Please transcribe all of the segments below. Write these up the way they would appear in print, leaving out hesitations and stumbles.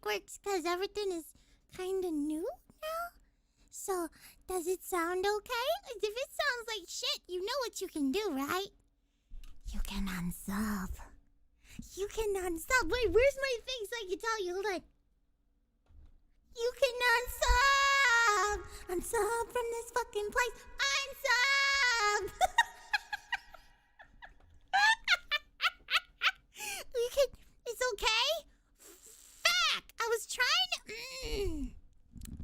works because everything is kind of new now. So, does it sound okay? If it sounds like shit, you know what you can do, right? You can unsub. You can unsub. Wait, where's my thing so I can tell you? Hold on. You can unsub. Unsub from this fucking place. Unsub. You can. It's okay. Fuck. I was trying to.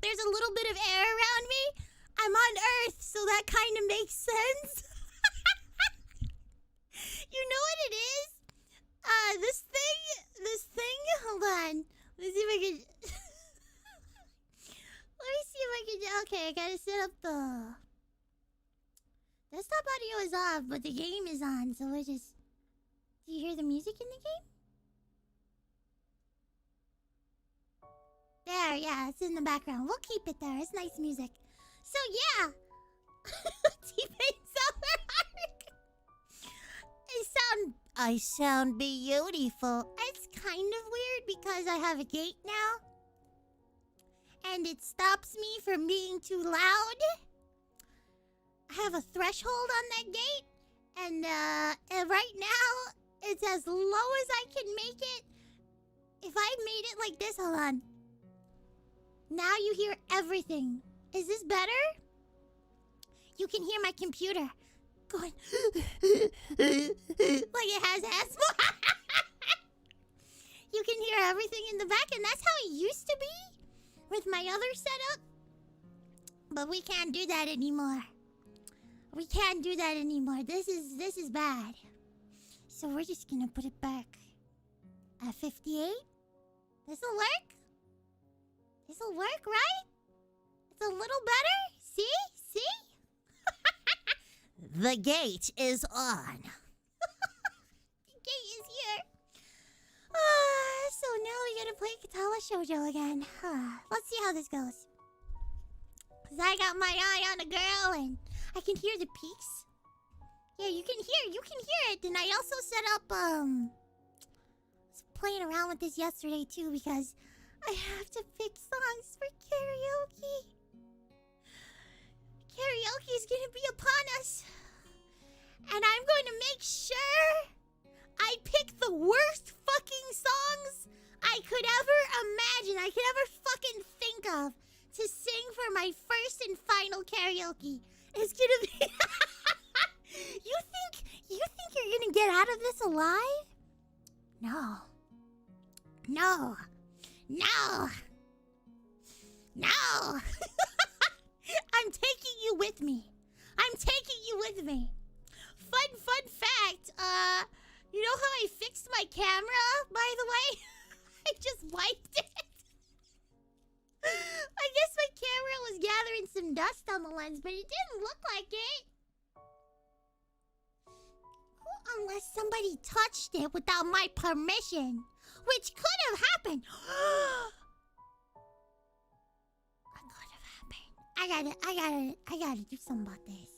There's a little bit of air around me. I'm on Earth, so that kind of makes sense. You know what it is? This thing. Hold on. Let's see if I can. Let me see if I can. Okay, I gotta set up the desktop audio is off, but the game is on. So I just. Do you hear the music in the game? There, yeah, it's in the background. We'll keep it there. It's nice music. So yeah. I sound beautiful. It's kind of weird because I have a gate now. And it stops me from being too loud. I have a threshold on that gate. And right now, it's as low as I can make it. If I made it like this, hold on. Now you hear everything. Is this better? You can hear my computer going like it has asthma. You can hear everything in the back, and that's how it used to be with my other setup. But we can't do that anymore. We can't do that anymore. This is bad. So we're just gonna put it back at 58. This'll work. This'll work, right? It's a little better. See? The gate is on. The gate is here. So now we gotta play Katawa Shoujo again. Let's see how this goes. Cause I got my eye on a girl and I can hear the peaks. Yeah, you can hear it. And I also set up was playing around with this yesterday too because I have to pick songs for karaoke. Karaoke is gonna be upon us. And I'm going to make sure I pick the worst fucking songs I could ever imagine, I could ever fucking think of to sing for my first and final karaoke. It's gonna be You think you're gonna get out of this alive? No. I'm taking you with me. Fun fact, you know how I fixed my camera, by the way? I just wiped it. I guess my camera was gathering some dust on the lens, but it didn't look like it. Unless somebody touched it without my permission, which could have happened. I gotta do something about this.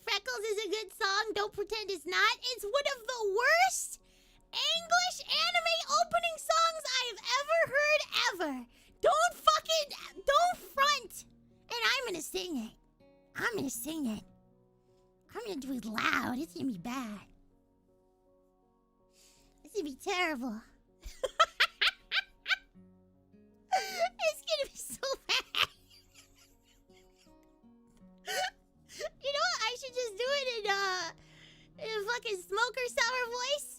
Freckles is a good song. Don't pretend it's not. It's one of the worst English anime opening songs I've ever heard. Don't front. And I'm gonna sing it. I'm gonna do it loud. It's gonna be bad. It's gonna be terrible. It's gonna be so bad. You know what? I should just do it in a fucking smoker sour voice.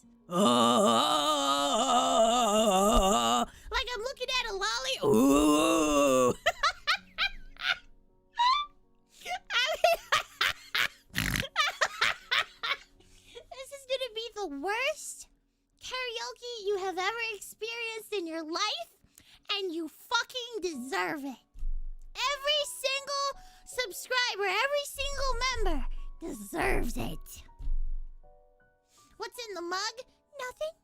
Like I'm looking at a lolly. Ooh. This is gonna be the worst karaoke you have ever experienced in your life, and you fucking deserve it. Every single subscriber, every single member deserves it. What's in the mug? Nothing.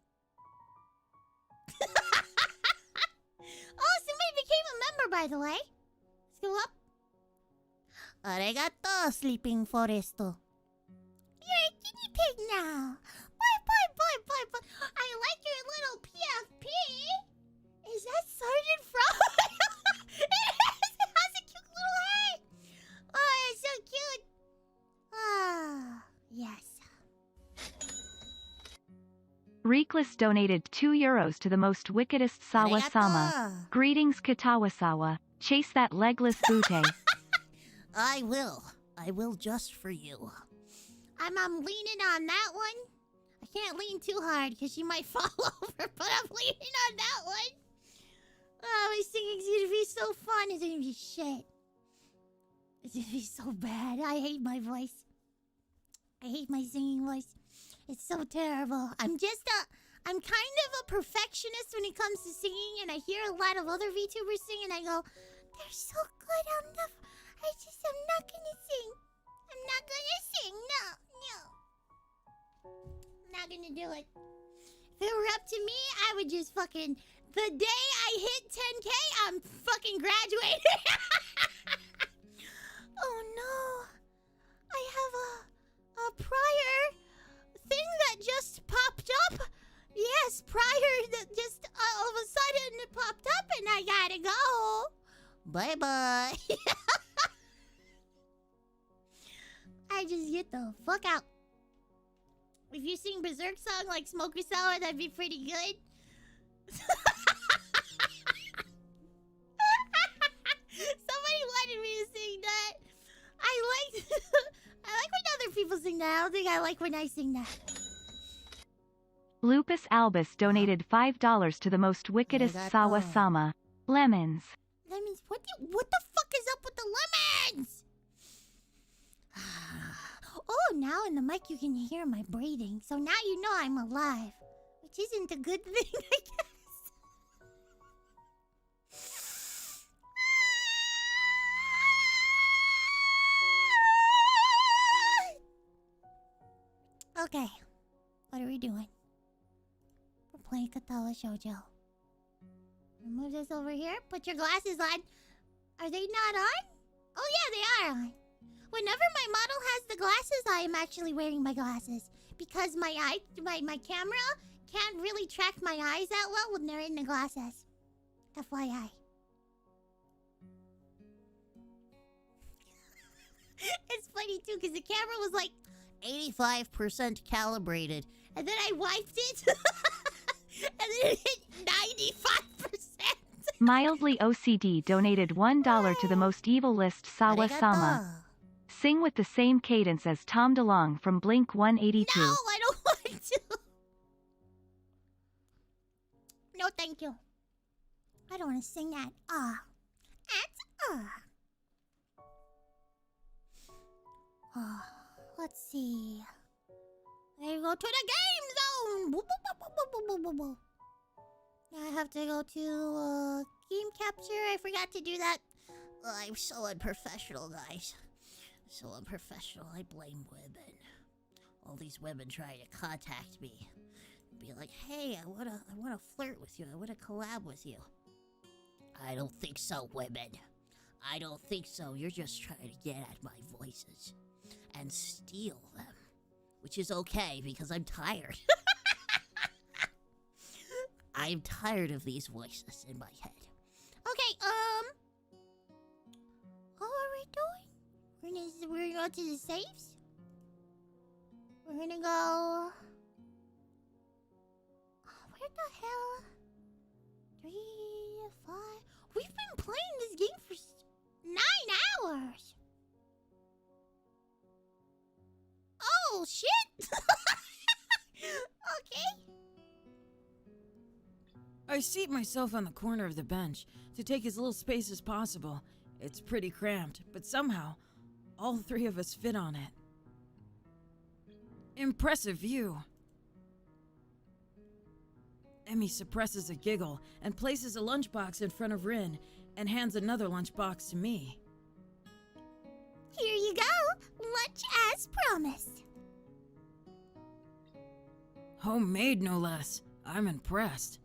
Oh, somebody became a member, by the way. Let's go up. Arigato, Sleeping Forest. You're a guinea pig now. Boy. I like your little PFP. Cyclist donated €2 to the most wickedest Sawa-sama. Greetings Katawa-sawa. Chase that legless booty. I will just for you. I'm leaning on that one. I can't lean too hard because she might fall over, but I'm leaning on that one. Oh, my singing's gonna be so fun. It's gonna be shit. It's gonna be so bad. I hate my voice. I hate my singing voice. It's so terrible. I'm kind of a perfectionist when it comes to singing, and I hear a lot of other VTubers sing, and I go, they're so good. I'm not gonna sing. I'm not gonna sing. No. I'm not gonna do it. If it were up to me, I would just fucking... The day I hit 10K, I'm fucking graduating. Oh no. I have a prior thing that just popped up. Yes, prior that just all of a sudden it popped up and I gotta go. Bye-bye. I just get the fuck out. If you sing Berserk song like Smoker Sour, that'd be pretty good. Somebody wanted me to sing that. I like when other people sing that. I don't think I like when I sing that. Lupus Albus donated $5 to the most wickedest Sawa-sama. Lemons. Lemons? What the fuck is up with the lemons? Oh, now in the mic you can hear my breathing. So now you know I'm alive. Which isn't a good thing, I guess. Okay, what are we doing? We're playing Katawa Shoujo. Move this over here. Put your glasses on. Are they not on? Oh yeah, they are on. Whenever my model has the glasses, I am actually wearing my glasses. Because my camera can't really track my eyes that well when they're in the glasses. FYI. It's funny too, because the camera was like 85% calibrated. And then I wiped it. And then it hit 95%. Mildly OCD donated $1 to the most evil list Sawa-sama. Sing with the same cadence as Tom DeLonge from Blink 182. No, I don't want to. No, thank you. I don't want to sing that. Let's see. I go to the game zone. Now I have to go to game capture. I forgot to do that. I'm so unprofessional, guys. So unprofessional. I blame women. All these women trying to contact me. Be like, hey, I wanna flirt with you. I wanna collab with you. I don't think so, women. I don't think so. You're just trying to get at my voices and steal them. Which is okay, because I'm tired. I'm tired of these voices in my head. Okay, what are we doing? We're gonna go to the safes? We're gonna go... Where the hell? 3, 5... We've been playing this game for 9 hours! Oh, shit! Okay. I seat myself on the corner of the bench to take as little space as possible. It's pretty cramped, but somehow, all 3 of us fit on it. Impressive view. Emmy suppresses a giggle and places a lunchbox in front of Rin and hands another lunchbox to me. Here you go. Lunch as promised. Homemade, no less. I'm impressed.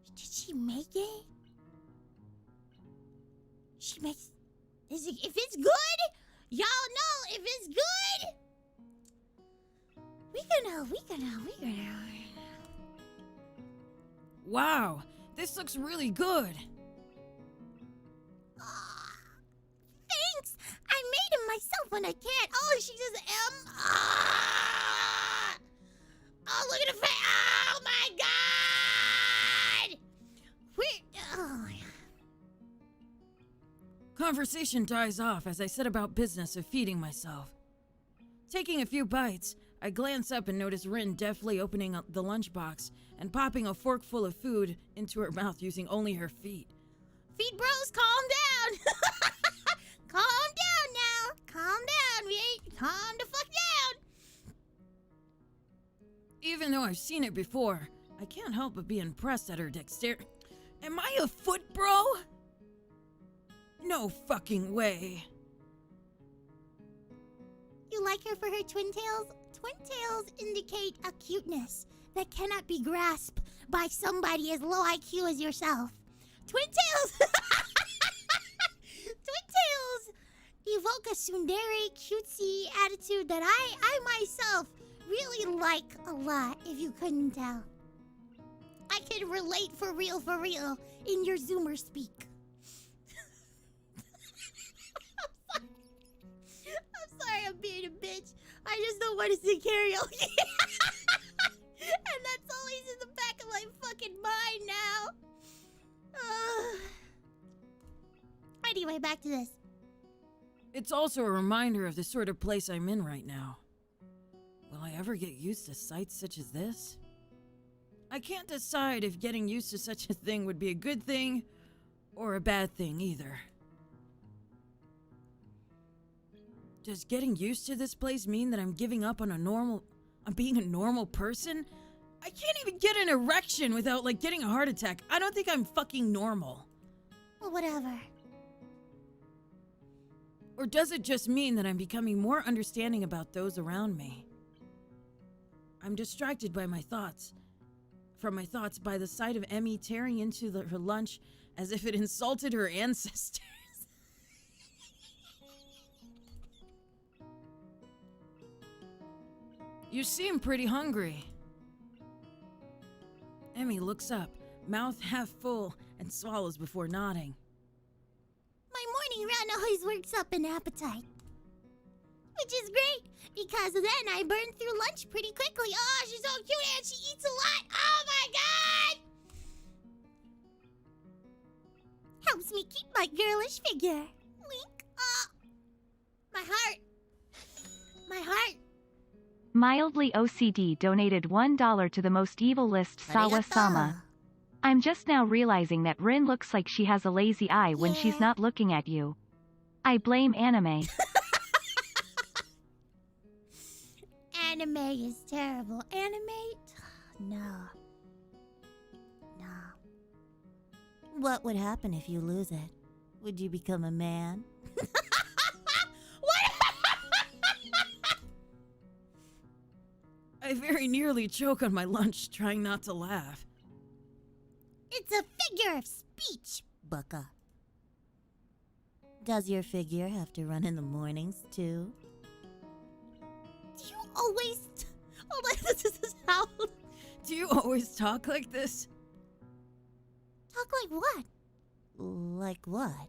Did she make it? She makes... If it's good, y'all know if it's good. We gonna... Wow, this looks really good. Thanks. I made it myself when I can't. Oh, she just Oh, look at the face. Oh, my God. Oh, yeah. Conversation dies off as I set about business of feeding myself. Taking a few bites, I glance up and notice Rin deftly opening up the lunchbox and popping a fork full of food into her mouth using only her feet. Feet bros, calm down. Calm down now. Calm down, mate. Calm the fuck down. Even though I've seen it before, I can't help but be impressed at her dexterity. Am I a foot bro? No fucking way. You like her for her twin tails? Twin tails indicate a cuteness that cannot be grasped by somebody as low IQ as yourself. Twin tails! Twin tails evoke a tsundere, cutesy attitude that I myself really like a lot, if you couldn't tell. I can relate for real in your Zoomer speak. I'm sorry I'm being a bitch. I just don't want to sing karaoke. And that's always in the back of my fucking mind now. Anyway, back to this. It's also a reminder of the sort of place I'm in right now. Will I ever get used to sights such as this? I can't decide if getting used to such a thing would be a good thing or a bad thing either. Does getting used to this place mean that I'm giving up on being a normal person? I can't even get an erection without, getting a heart attack. I don't think I'm fucking normal. Well, whatever. Or does it just mean that I'm becoming more understanding about those around me? I'm distracted by my thoughts. From my thoughts by the sight of Emmy tearing into her lunch as if it insulted her ancestors. You seem pretty hungry. Emmy looks up, mouth half full, and swallows before nodding. My morning run always works up an appetite. Which is great, because then I burn through lunch pretty quickly. Oh, she's so cute and she eats a lot. Oh my God! Helps me keep my girlish figure. Wink. Oh, my heart. My heart. Mildly OCD donated $1 to the most evil list Sawa-sama. I'm just now realizing that Rin looks like she has a lazy eye when she's not looking at you. I blame anime. Anime is terrible. Anime? No. No. What would happen if you lose it? Would you become a man? What? I very nearly choke on my lunch trying not to laugh. It's a figure of speech, baka. Does your figure have to run in the mornings, too? Do you always... Hold on, this is how... Do you always talk like this? Talk like what? Like what?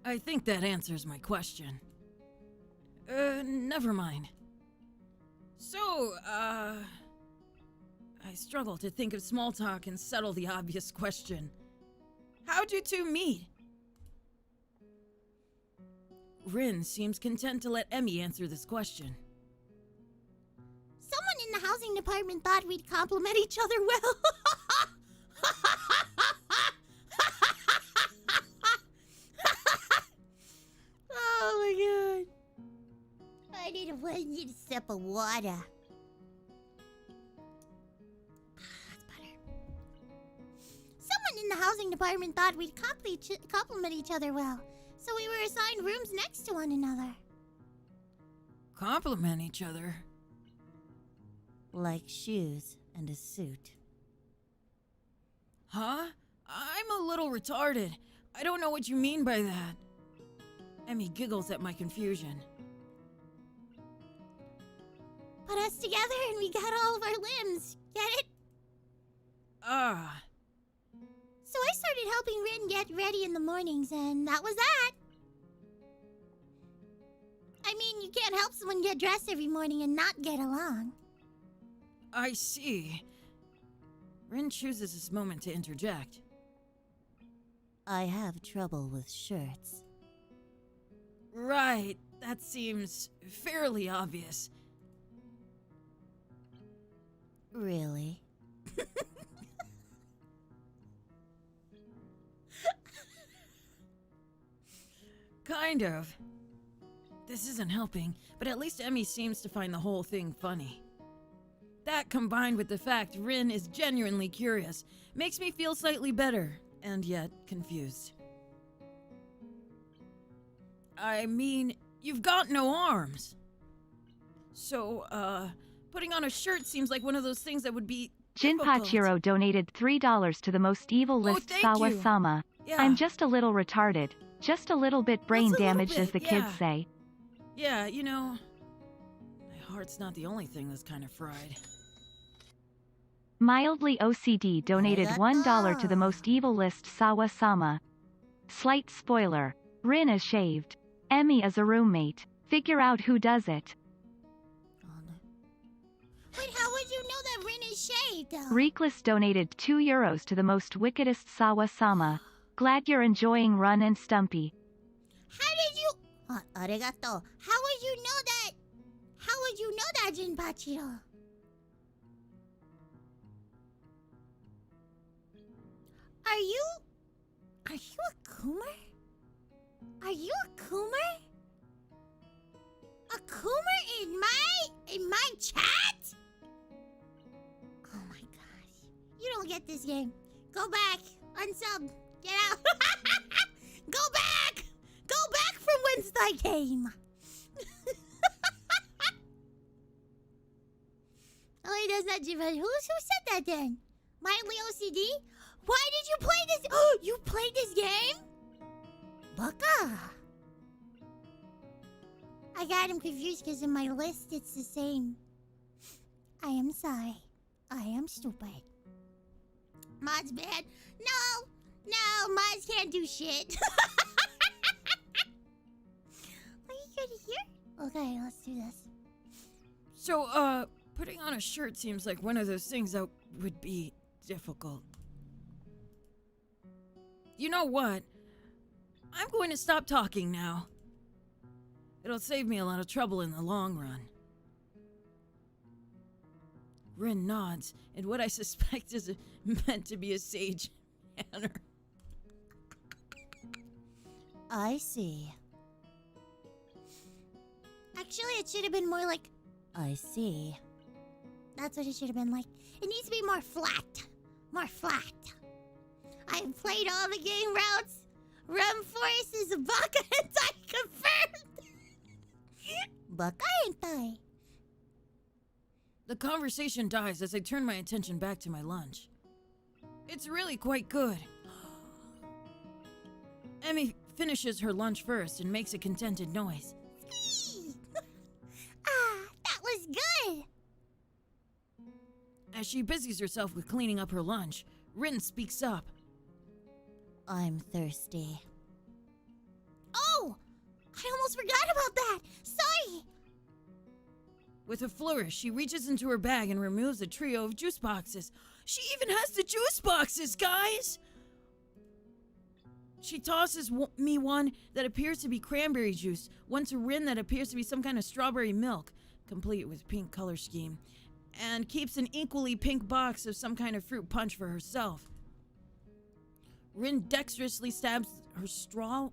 I think that answers my question. Never mind. So, I struggle to think of small talk and settle the obvious question. How'd you two meet? Rin seems content to let Emmy answer this question. Someone in the housing department thought we'd compliment each other well. Oh my God. I need a sip of water. That's better. Someone in the housing department thought we'd compliment each other well. So we were assigned rooms next to one another. Compliment each other? Like shoes and a suit. Huh? I'm a little retarded. I don't know what you mean by that. Emmy giggles at my confusion. Put us together and we got all of our limbs. Get it? Ah. So I started helping Rin get ready in the mornings, and that was that. I mean, you can't help someone get dressed every morning and not get along. I see. Rin chooses this moment to interject. I have trouble with shirts. Right, that seems fairly obvious. Really? Kind of. This isn't helping, but at least Emmy seems to find the whole thing funny. That, combined with the fact Rin is genuinely curious, makes me feel slightly better, and yet confused. I mean, you've got no arms. So, putting on a shirt seems like one of those things that would be Jinpachiro donated $3 to the most evil list thank you. Sawa-sama. Yeah. I'm just a little retarded. Just a little bit brain Just a little damaged, as the bit, kids yeah. say. Yeah, you know, my heart's not the only thing that's kind of fried. Mildly OCD donated $1 to the most evil list Sawa-sama. Slight spoiler. Rin is shaved. Emmy is a roommate. Figure out who does it. Wait, how would you know that Rin is shaved, though? Reckless donated €2 to the most wickedest Sawa-sama. Glad you're enjoying Run and Stumpy. How did you... arigato. How would you know that? How would you know that, Jinpachiro? Are you a Coomer? Are you a Coomer? A Coomer in my chat? Oh my gosh. You don't get this game. Go back. Unsub. Get out. Go back. Go back from whence thy came. Oh, he does not, Jivan. Who said that then? Mildly OCD? Why did you play this? Oh, you played this game? Baka. I got him confused because in my list it's the same. I am sorry. I am stupid. Mod's bad. No, Mods can't do shit. Are you good here? Okay, let's do this. So, putting on a shirt seems like one of those things that would be difficult. You know what? I'm going to stop talking now. It'll save me a lot of trouble in the long run. Rin nods in what I suspect is meant to be a sage manner. I see. Actually, it should have been more like, I see. That's what it should have been like. It needs to be more flat. More flat. I have played all the game routes. Rum Forest is a baka hentai confirmed. Baka hentai. The conversation dies as I turn my attention back to my lunch. It's really quite good. Emmy finishes her lunch first and makes a contented noise. That was good. As she busies herself with cleaning up her lunch, Rin speaks up. I'm thirsty. Oh! I almost forgot about that. Sorry. With a flourish, she reaches into her bag and removes a trio of juice boxes. She even has the juice boxes, guys! She tosses me one that appears to be cranberry juice, one to Rin that appears to be some kind of strawberry milk, complete with pink color scheme, and keeps an equally pink box of some kind of fruit punch for herself. Rin dexterously stabs her straw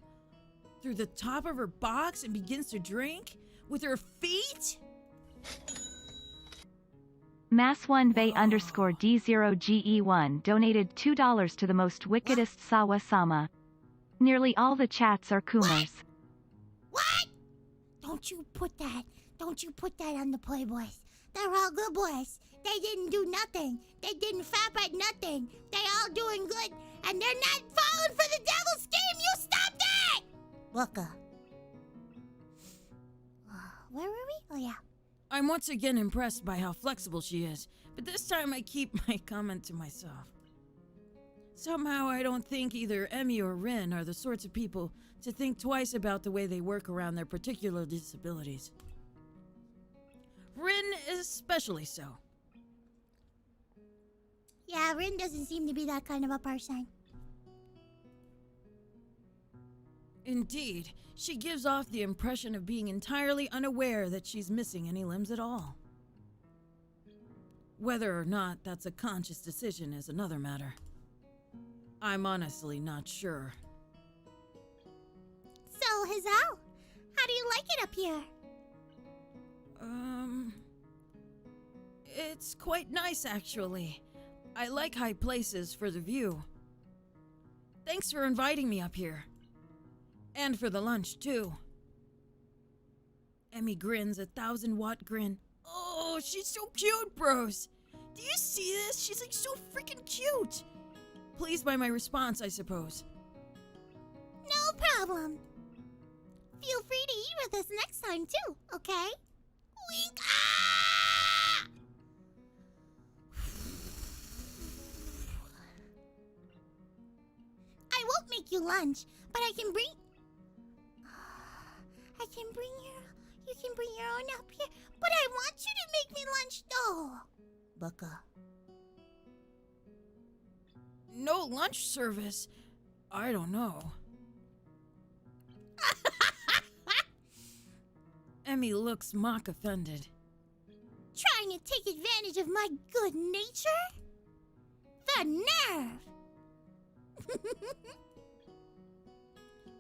through the top of her box and begins to drink with her feet? Mass1Vey_D0GE1 donated $2 to the most wickedest Sawa-sama. Nearly all the chats are Coomers. What? Don't you put that on the Playboys. They're all good boys. They didn't do nothing. They didn't fap at nothing. They all doing good, and they're not falling for the devil's scheme. You stop that! Baka. Where were we? Oh, yeah. I'm once again impressed by how flexible she is, but this time I keep my comment to myself. Somehow I don't think either Emmy or Rin are the sorts of people to think twice about the way they work around their particular disabilities. Rin especially so. Yeah, Rin doesn't seem to be that kind of a person. Indeed, she gives off the impression of being entirely unaware that she's missing any limbs at all. Whether or not that's a conscious decision is another matter. I'm honestly not sure. So, Hazal, how do you like it up here? It's quite nice actually. I like high places for the view. Thanks for inviting me up here. And for the lunch, too. Emmy grins a 1,000-watt grin. Oh, she's so cute, bros. Do you see this? She's like so freaking cute. Pleased by my response, I suppose. No problem. Feel free to eat with us next time, too, okay? Wink! Ah! I won't make you lunch, but I can bring... You can bring your own up here, but I want you to make me lunch, though. Baka. No lunch service? I don't know. Emmy looks mock offended. Trying to take advantage of my good nature? The nerve!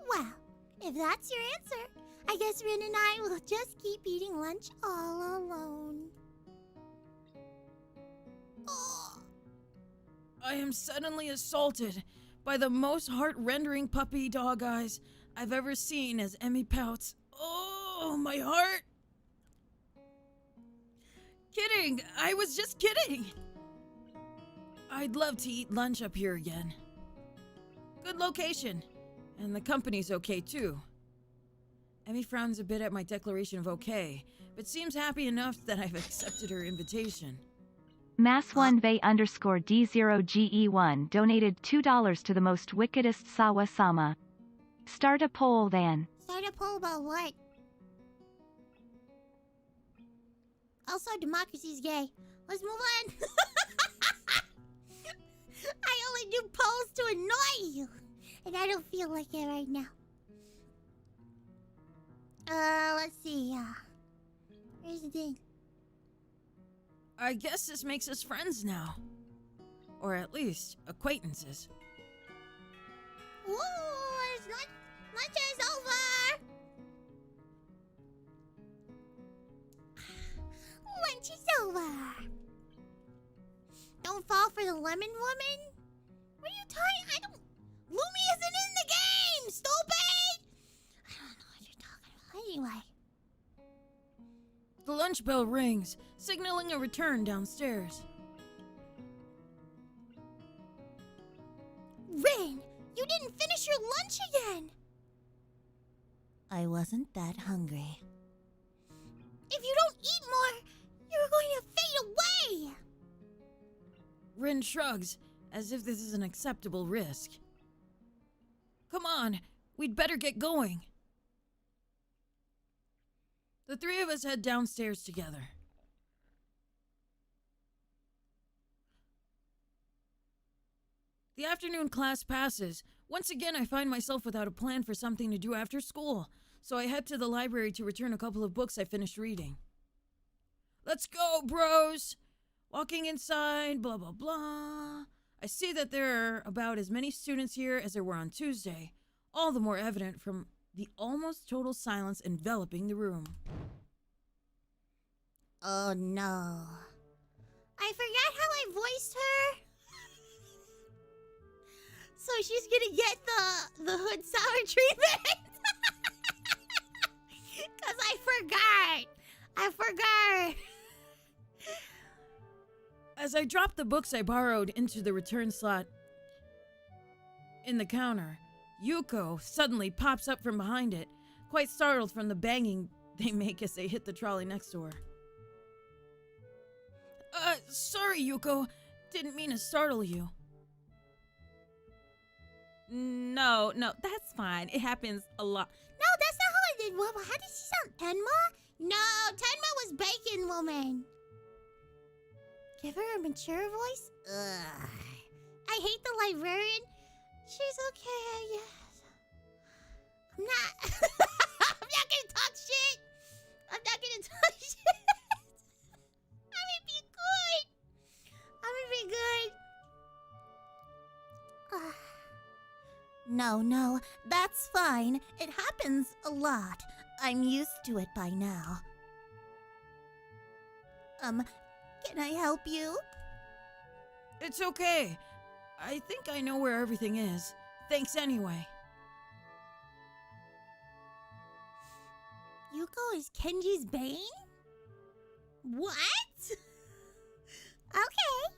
Well, if that's your answer, I guess Rin and I will just keep eating lunch all alone. Oh. I am suddenly assaulted by the most heart-rendering puppy dog eyes I've ever seen as Emmy pouts. Oh, my heart! Kidding! I was just kidding! I'd love to eat lunch up here again. Good location, and the company's okay too. Emmy frowns a bit at my declaration of okay, but seems happy enough that I've accepted her invitation. Mass1V_D0GE1 donated $2 to the most wickedest Sawa-sama. Start a poll then. Start a poll about what? Also, democracy's gay. Let's move on. I only do polls to annoy you, and I don't feel like it right now. Let's see. Here's the thing. I guess this makes us friends now. Or at least, acquaintances. Ooh, lunch is over! Lunch is over! Don't fall for the lemon woman? What are you talking? Lumi isn't in the game, stupid! I don't know what you're talking about anyway. The lunch bell rings, signaling a return downstairs. Rin, you didn't finish your lunch again! I wasn't that hungry. If you don't eat more, you're going to fade away! Rin shrugs, as if this is an acceptable risk. Come on, we'd better get going. The three of us head downstairs together. The afternoon class passes. Once again, I find myself without a plan for something to do after school, so I head to the library to return a couple of books I finished reading. Let's go, bros! Walking inside, blah, blah, blah. I see that there are about as many students here as there were on Tuesday, all the more evident from the almost total silence enveloping the room. Oh no. I forgot how I voiced her. So she's gonna get the hood sour treatment. Cause I forgot. As I drop the books I borrowed into the return slot in the counter, Yuko suddenly pops up from behind it, quite startled from the banging they make as they hit the trolley next door. Sorry, Yuko. Didn't mean to startle you. No, that's fine. It happens a lot. No, that's not how I did. Well, how did she sound? Tenma? No, Tenma was Bacon Woman. Give her a mature voice? Ugh. I hate the librarian. She's okay, I guess. I'm not... I'm not gonna talk shit. I'm not gonna talk shit. I'm gonna be good. I'm gonna be good. No, that's fine. It happens a lot. I'm used to it by now. Can I help you? It's okay. I think I know where everything is. Thanks anyway. Yuko is Kenji's bane? What? Okay.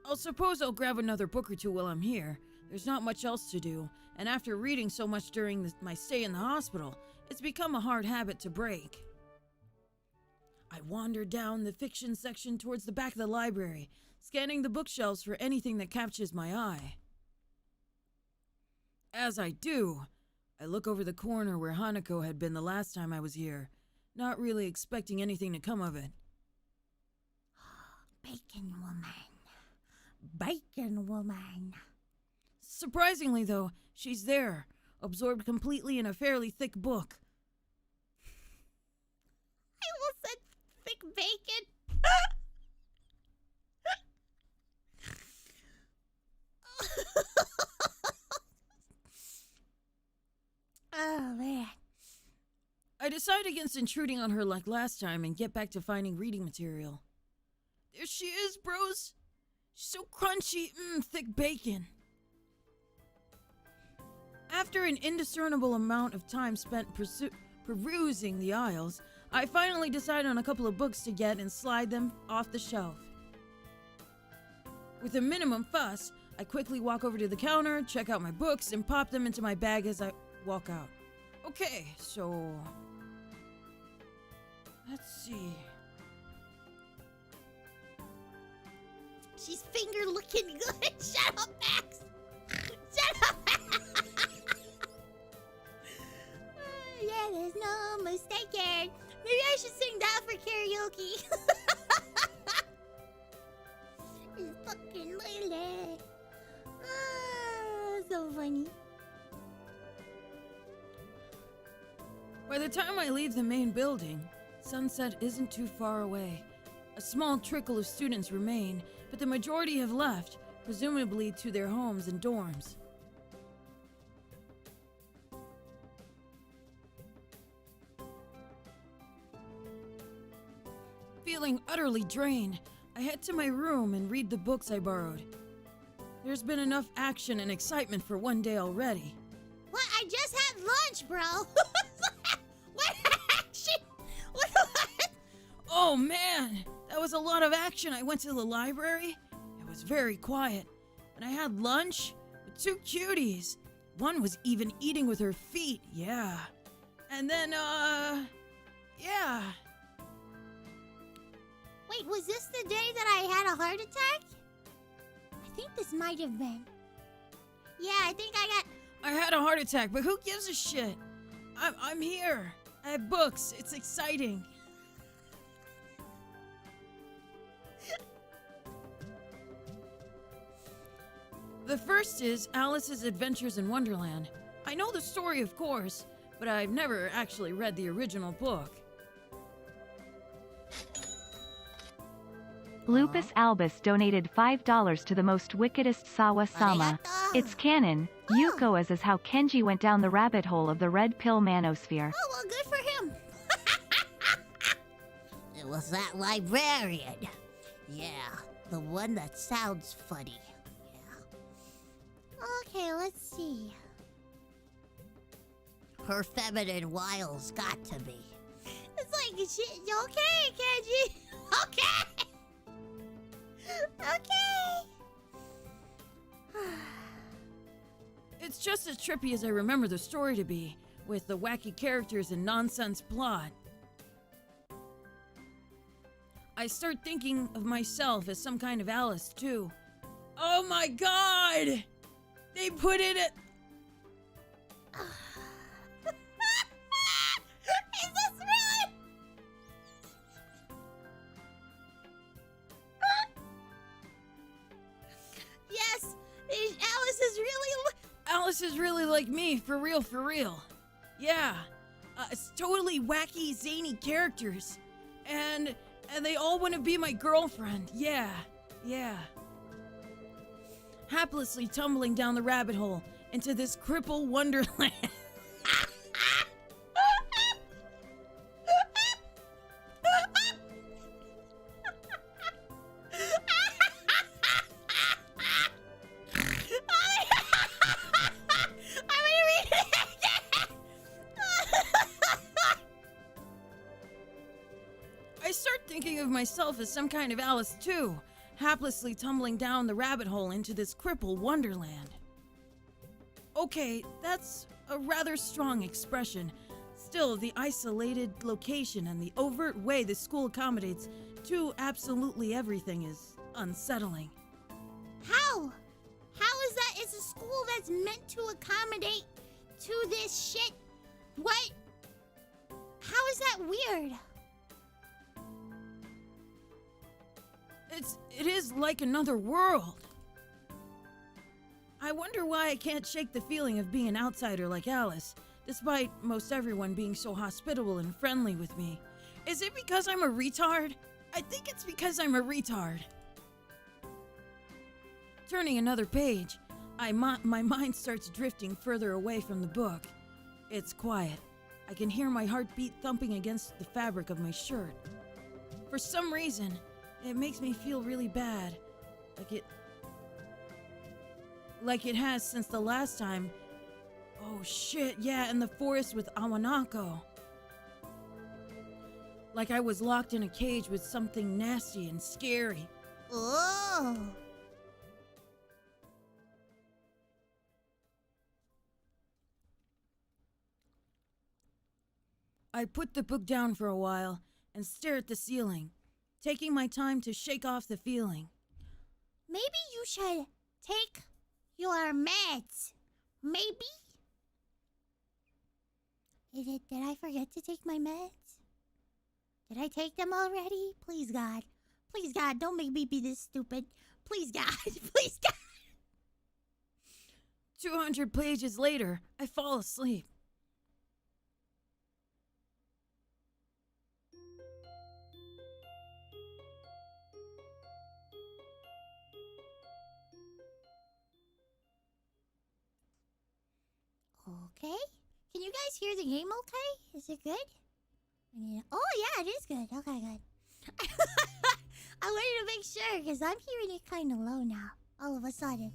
I'll suppose I'll grab another book or two while I'm here. There's not much else to do, and after reading so much during my stay in the hospital, it's become a hard habit to break. I wander down the fiction section towards the back of the library, scanning the bookshelves for anything that catches my eye. As I do, I look over the corner where Hanako had been the last time I was here, not really expecting anything to come of it. Bacon Woman. Bacon Woman. Surprisingly, though, she's there, absorbed completely in a fairly thick book. I almost said thick bacon. Oh, man. I decide against intruding on her like last time and get back to finding reading material. There she is, bros. She's so crunchy, thick bacon. After an indiscernible amount of time spent perusing the aisles, I finally decide on a couple of books to get and slide them off the shelf. With a minimum fuss, I quickly walk over to the counter, check out my books, and pop them into my bag as I walk out. Okay, so... let's see... She's finger looking good. Shut up, Max. Shut up. Yeah, there's no mistaking. Maybe I should sing that for karaoke. It's fucking lady. So funny. By the time I leave the main building, sunset isn't too far away. A small trickle of students remain, but the majority have left, presumably to their homes and dorms. Feeling utterly drained, I head to my room and read the books I borrowed. There's been enough action and excitement for one day already. What? I just had lunch, bro. What action? What? Oh man, that was a lot of action. I went to the library. It was very quiet. And I had lunch with two cuties. One was even eating with her feet, yeah. And then, yeah. Wait, was this the day that I had a heart attack? I think this might have been. Yeah, I think I had a heart attack, but who gives a shit? I'm here. I have books. It's exciting. The first is Alice's Adventures in Wonderland. I know the story, of course, but I've never actually read the original book. Lupus Albus donated $5 to the most wickedest Sawa-sama. It's canon. Yuko is how Kenji went down the rabbit hole of the red pill manosphere. Oh, well, good for him. It was that librarian. Yeah, the one that sounds funny. Yeah. Okay, let's see. Her feminine wiles got to be. It's like, okay, Kenji. Okay. Okay. It's just as trippy as I remember the story to be, with the wacky characters and nonsense plot. I start thinking of myself as some kind of Alice, too. Oh my god! They put it at... Is this real? Alice is really like me, for real, for real. Yeah, it's totally wacky, zany characters. And they all want to be my girlfriend. Yeah. Haplessly tumbling down the rabbit hole into this cripple wonderland. I start thinking of myself as some kind of Alice too, haplessly tumbling down the rabbit hole into this cripple wonderland. Okay, that's a rather strong expression. Still, the isolated location and the overt way the school accommodates to absolutely everything is unsettling. How? How is that? It's a school that's meant to accommodate to this shit. What? How is that weird? It is like another world. I wonder why I can't shake the feeling of being an outsider like Alice, despite most everyone being so hospitable and friendly with me. Is it because I'm a retard? I think it's because I'm a retard. Turning another page, my mind starts drifting further away from the book. It's quiet. I can hear my heartbeat thumping against the fabric of my shirt. For some reason, it makes me feel really bad, like it has since the last time. Oh shit, yeah, in the forest with Awanako. Like I was locked in a cage with something nasty and scary. Oh. I put the book down for a while and stare at the ceiling, taking my time to shake off the feeling. Maybe you should take your meds. Maybe? Did I forget to take my meds? Did I take them already? Please, God. Please, God, don't make me be this stupid. Please, God. Please, God. 200 pages later, I fall asleep. Okay. Can you guys hear the game okay? Is it good? Oh, yeah, it is good. Okay, good. I wanted to make sure because I'm hearing it kind of low now, all of a sudden.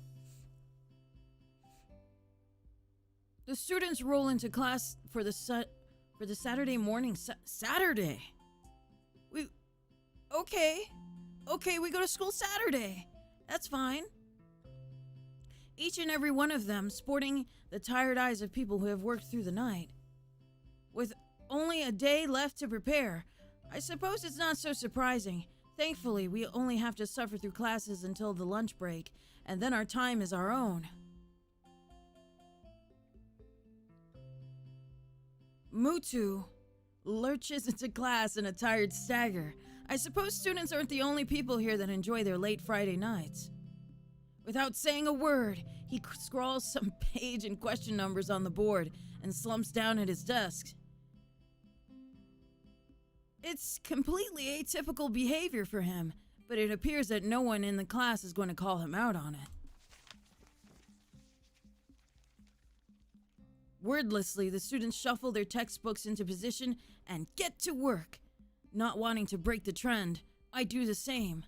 The students roll into class for the Saturday morning. Saturday? Okay, we go to school Saturday. That's fine. Each and every one of them sporting the tired eyes of people who have worked through the night. With only a day left to prepare, I suppose it's not so surprising. Thankfully, we only have to suffer through classes until the lunch break, and then our time is our own. Mutu lurches into class in a tired stagger. I suppose students aren't the only people here that enjoy their late Friday nights. Without saying a word, he scrawls some page and question numbers on the board and slumps down at his desk. It's completely atypical behavior for him, but it appears that no one in the class is going to call him out on it. Wordlessly, the students shuffle their textbooks into position and get to work. Not wanting to break the trend, I do the same.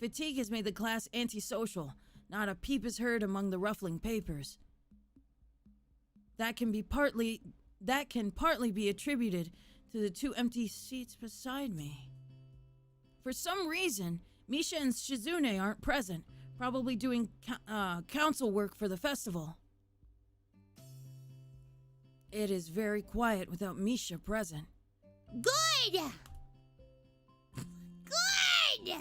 Fatigue has made the class antisocial. Not a peep is heard among the ruffling papers. That can partly be attributed to the 2 empty seats beside me. For some reason, Misha and Shizune aren't present, probably doing council work for the festival. It is very quiet without Misha present. Good! Good!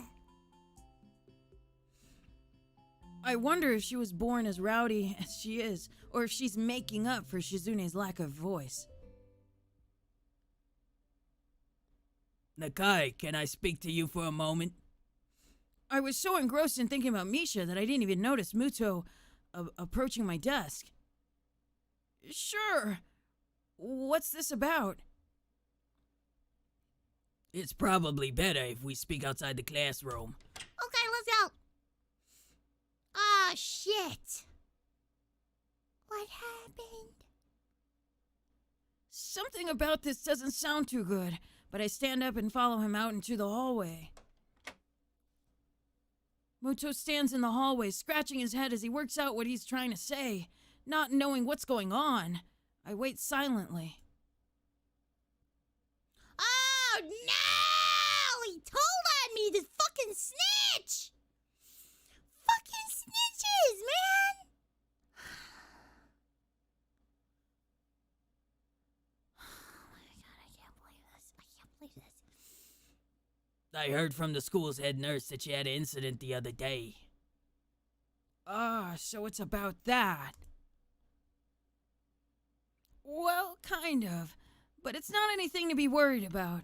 I wonder if she was born as rowdy as she is, or if she's making up for Shizune's lack of voice. Nakai, can I speak to you for a moment? I was so engrossed in thinking about Misha that I didn't even notice Muto approaching my desk. Sure. What's this about? It's probably better if we speak outside the classroom. Okay, let's go. Ah, shit. What happened? Something about this doesn't sound too good, but I stand up and follow him out into the hallway. Muto stands in the hallway, scratching his head as he works out what he's trying to say, not knowing what's going on. I wait silently. Oh, no! He told on me, this fucking snitch! Fucking snitches, man! Oh my god, I can't believe this. I can't believe this. I heard from the school's head nurse that she had an incident the other day. Ah, so it's about that. Well, kind of. But it's not anything to be worried about.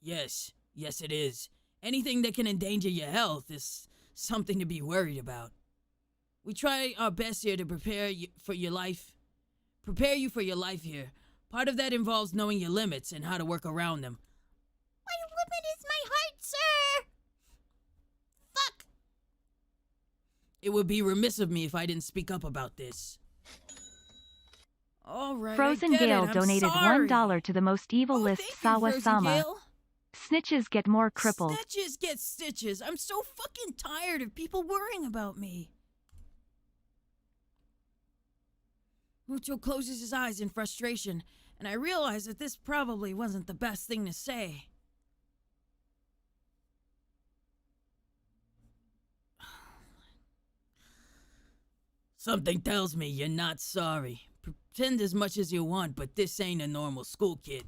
Yes it is. Anything that can endanger your health is something to be worried about. We try our best here to prepare you for your life here. Part of that involves knowing your limits and how to work around them. My limit is my heart, sir! Fuck! It would be remiss of me if I didn't speak up about this. All right, Frozen I get Gale it. I'm donated sorry. $1 to the most evil Oh, list thank you, Sawa Frozen Sama. Gale. Snitches get more crippled. Snitches get stitches. I'm so fucking tired of people worrying about me. Mucho closes his eyes in frustration, and I realize that this probably wasn't the best thing to say. Something tells me you're not sorry. Pretend as much as you want, but this ain't a normal school kid.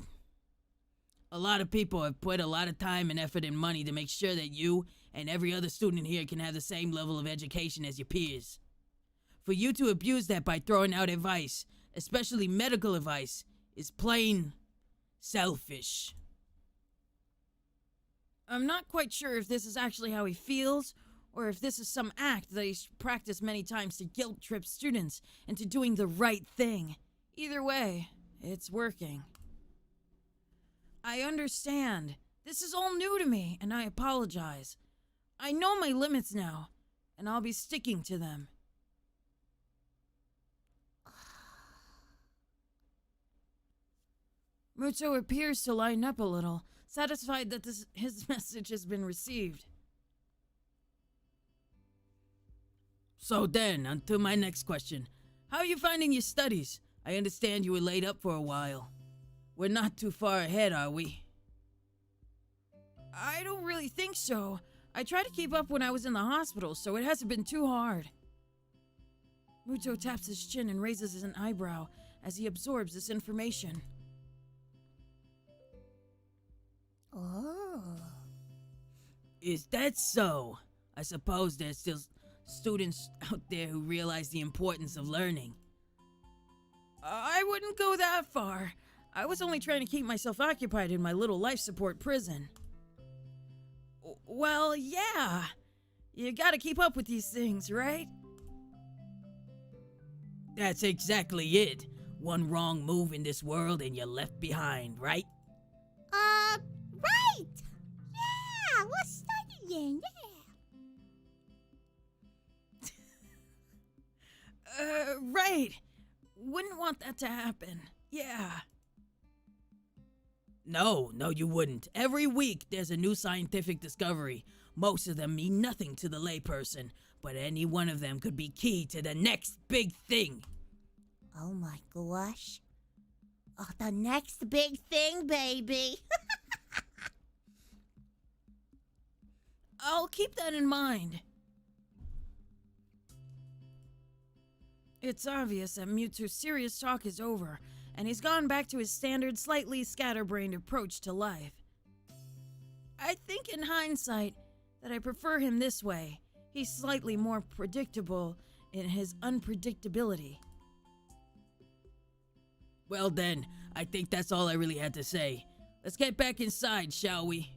A lot of people have put a lot of time and effort and money to make sure that you and every other student here can have the same level of education as your peers. For you to abuse that by throwing out advice, especially medical advice, is plain selfish. I'm not quite sure if this is actually how he feels, or if this is some act that he's practiced many times to guilt trip students into doing the right thing. Either way, it's working. I understand. This is all new to me, and I apologize. I know my limits now, and I'll be sticking to them. Mucho appears to lighten up a little, satisfied that his message has been received. So then, on to my next question. How are you finding your studies? I understand you were laid up for a while. We're not too far ahead, are we? I don't really think so. I tried to keep up when I was in the hospital, so it hasn't been too hard. Mucho taps his chin and raises an eyebrow as he absorbs this information. Oh. Is that so? I suppose there's still students out there who realize the importance of learning. I wouldn't go that far. I was only trying to keep myself occupied in my little life support prison. Well, yeah. You gotta keep up with these things, right? That's exactly it. One wrong move in this world and you're left behind, right? Right! Yeah, we're studying, yeah. Right. Wouldn't want that to happen. Yeah. No, you wouldn't. Every week there's a new scientific discovery. Most of them mean nothing to the layperson, but any one of them could be key to the next big thing. Oh my gosh. Oh, the next big thing, baby. I'll keep that in mind. It's obvious that Mewtwo's serious talk is over, and he's gone back to his standard, slightly scatterbrained approach to life. I think in hindsight that I prefer him this way. He's slightly more predictable in his unpredictability. Well then, I think that's all I really had to say. Let's get back inside, shall we?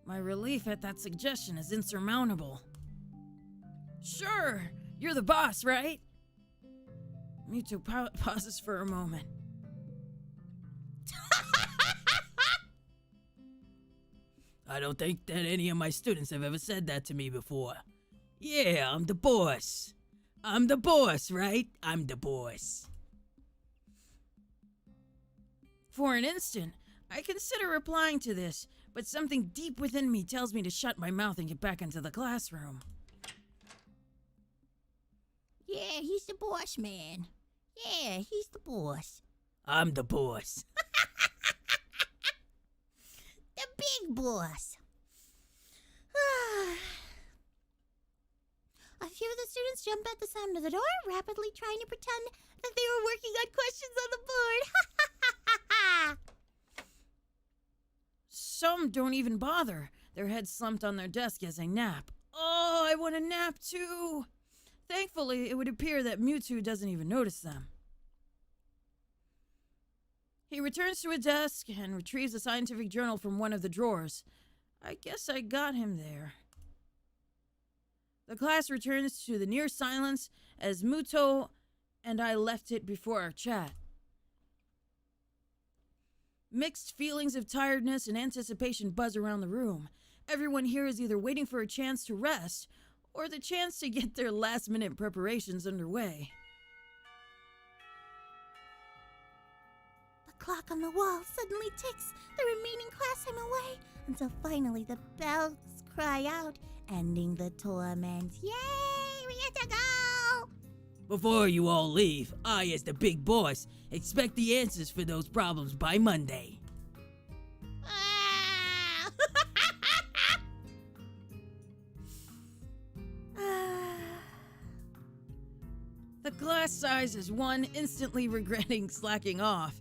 My relief at that suggestion is insurmountable. Sure, you're the boss, right? Muto pauses for a moment. I don't think that any of my students have ever said that to me before. Yeah, I'm the boss. I'm the boss, right? I'm the boss. For an instant, I consider replying to this, but something deep within me tells me to shut my mouth and get back into the classroom. Yeah, he's the boss, man. Yeah, he's the boss. I'm the boss. The big boss. A few of the students jump at the sound of the door, rapidly trying to pretend that they were working on questions on the board. Some don't even bother, their heads slumped on their desk as they nap. Oh, I want a nap too! Thankfully, it would appear that Mewtwo doesn't even notice them. He returns to his desk and retrieves a scientific journal from one of the drawers. I guess I got him there. The class returns to the near silence as Muto and I left it before our chat. Mixed feelings of tiredness and anticipation buzz around the room. Everyone here is either waiting for a chance to rest or the chance to get their last-minute preparations underway. The clock on the wall suddenly ticks the remaining class time away until finally the bells cry out, ending the torment. Yay! We get to go! Before you all leave, I, as the big boss, expect the answers for those problems by Monday. Ah! The class sighs as one, instantly regretting slacking off,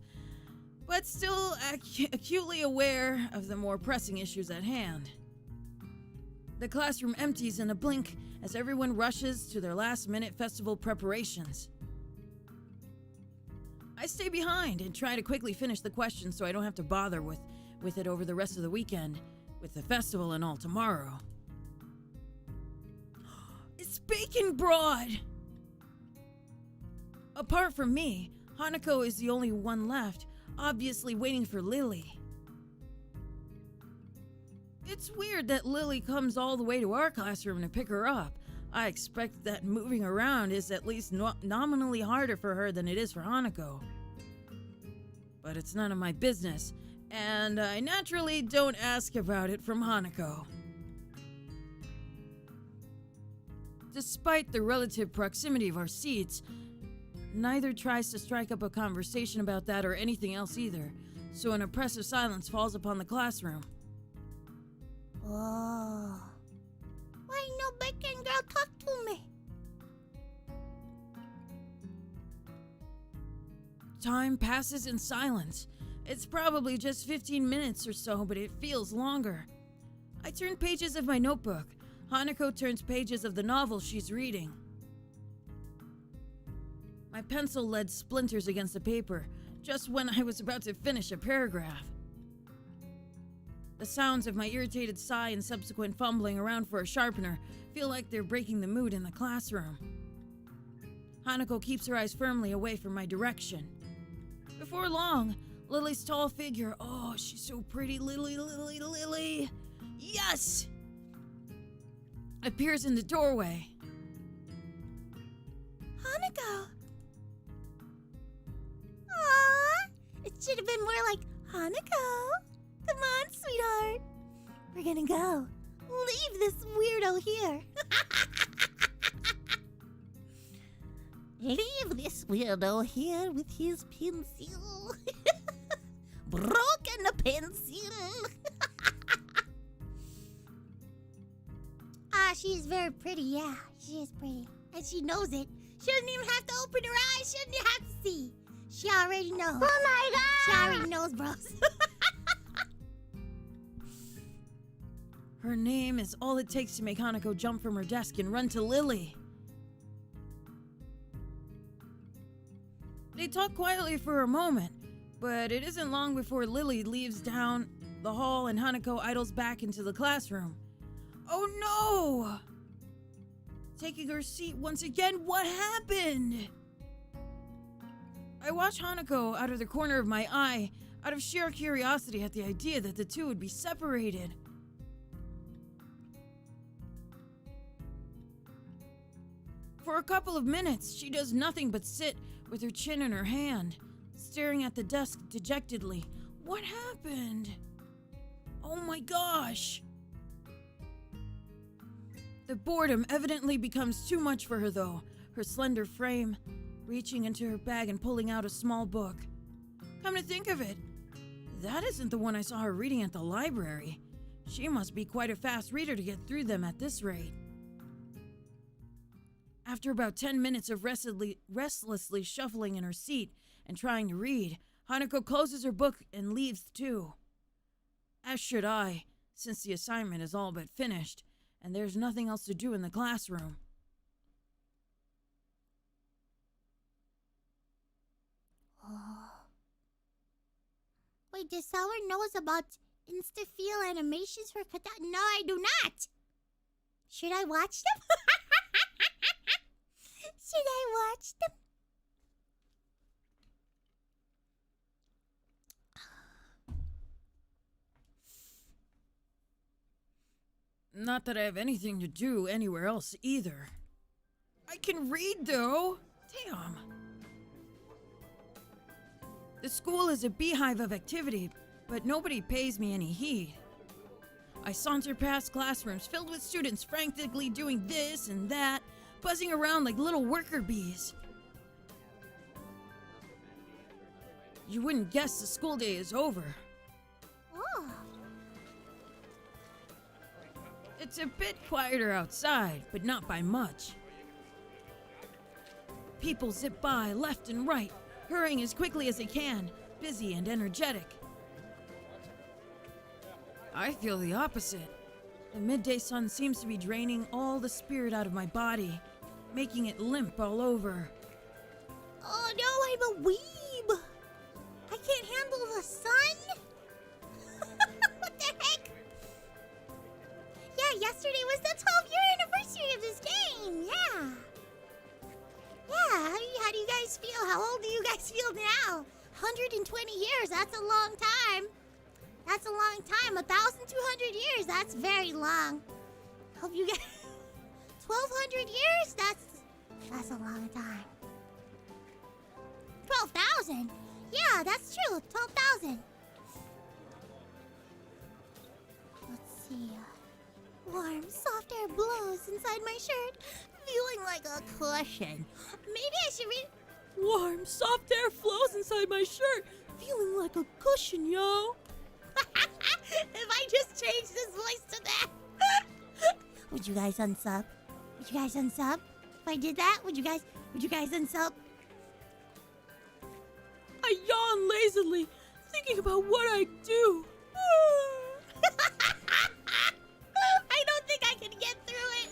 but still acutely aware of the more pressing issues at hand. The classroom empties in a blink as everyone rushes to their last-minute festival preparations. I stay behind and try to quickly finish the questions so I don't have to bother with it over the rest of the weekend, with the festival and all tomorrow. It's Bacon Broad! Apart from me, Hanako is the only one left, obviously waiting for Lily. It's weird that Lily comes all the way to our classroom to pick her up. I expect that moving around is at least nominally harder for her than it is for Hanako. But it's none of my business, and I naturally don't ask about it from Hanako. Despite the relative proximity of our seats, neither tries to strike up a conversation about that or anything else either, so an oppressive silence falls upon the classroom. Oh. Why no bacon girl talk to me? Time passes in silence. It's probably just 15 minutes or so, but it feels longer. I turn pages of my notebook. Hanako turns pages of the novel she's reading. My pencil lead splinters against the paper, just when I was about to finish a paragraph. The sounds of my irritated sigh and subsequent fumbling around for a sharpener feel like they're breaking the mood in the classroom. Hanako keeps her eyes firmly away from my direction. Before long, Lily's tall figure, oh, she's so pretty, Lily, yes! Appears in the doorway. Hanako! Aww! It should have been more like, Hanako! Come on, sweetheart! We're gonna go. Leave this weirdo here. Leave this weirdo here with his pencil. Broken pencil. Ah, she is very pretty, yeah. She is pretty. And she knows it. She doesn't even have to open her eyes. She doesn't have to see. She already knows. Oh my god! She already knows, bros. Her name is all it takes to make Hanako jump from her desk and run to Lily. They talk quietly for a moment, but it isn't long before Lily leaves down the hall and Hanako idles back into the classroom. Oh no! Taking her seat once again, what happened? I watch Hanako out of the corner of my eye, out of sheer curiosity at the idea that the two would be separated. For a couple of minutes, she does nothing but sit with her chin in her hand, staring at the desk dejectedly. What happened? Oh my gosh! The boredom evidently becomes too much for her though, her slender frame reaching into her bag and pulling out a small book. Come to think of it, that isn't the one I saw her reading at the library. She must be quite a fast reader to get through them at this rate. After about 10 minutes of restlessly shuffling in her seat and trying to read, Hanako closes her book and leaves too. As should I, since the assignment is all but finished, and there's nothing else to do in the classroom. Wait, does Sour knows about Insta-feel animations for Katawa? No, I do not! Should I watch them? Should I watch them? Not that I have anything to do anywhere else either. I can read though! Damn! The school is a beehive of activity, but nobody pays me any heed. I saunter past classrooms filled with students frantically doing this and that, buzzing around like little worker bees. You wouldn't guess the school day is over. Oh. It's a bit quieter outside, but not by much. People zip by left and right, hurrying as quickly as they can, busy and energetic. I feel the opposite. The midday sun seems to be draining all the spirit out of my body, making it limp all over. Oh no, I'm a weeb! I can't handle the sun? What the heck? Yeah, yesterday was the 12th-year anniversary of this game, yeah. Yeah, how do you guys feel? How old do you guys feel now? 120 years, that's a long time. That's a long time. 1,200 years, that's very long. Hope you guys... 1,200 years? That's a long time. 12,000? Yeah, that's true. 12,000. Let's see. Warm, soft air blows inside my shirt, feeling like a cushion. Maybe I should read... Warm, soft air flows inside my shirt, feeling like a cushion, yo. If I just change this voice to that... Would you guys unsub? Would you guys unsub? If I did that, would you guys unsub? I yawn lazily, thinking about what I do. I don't think I can get through it.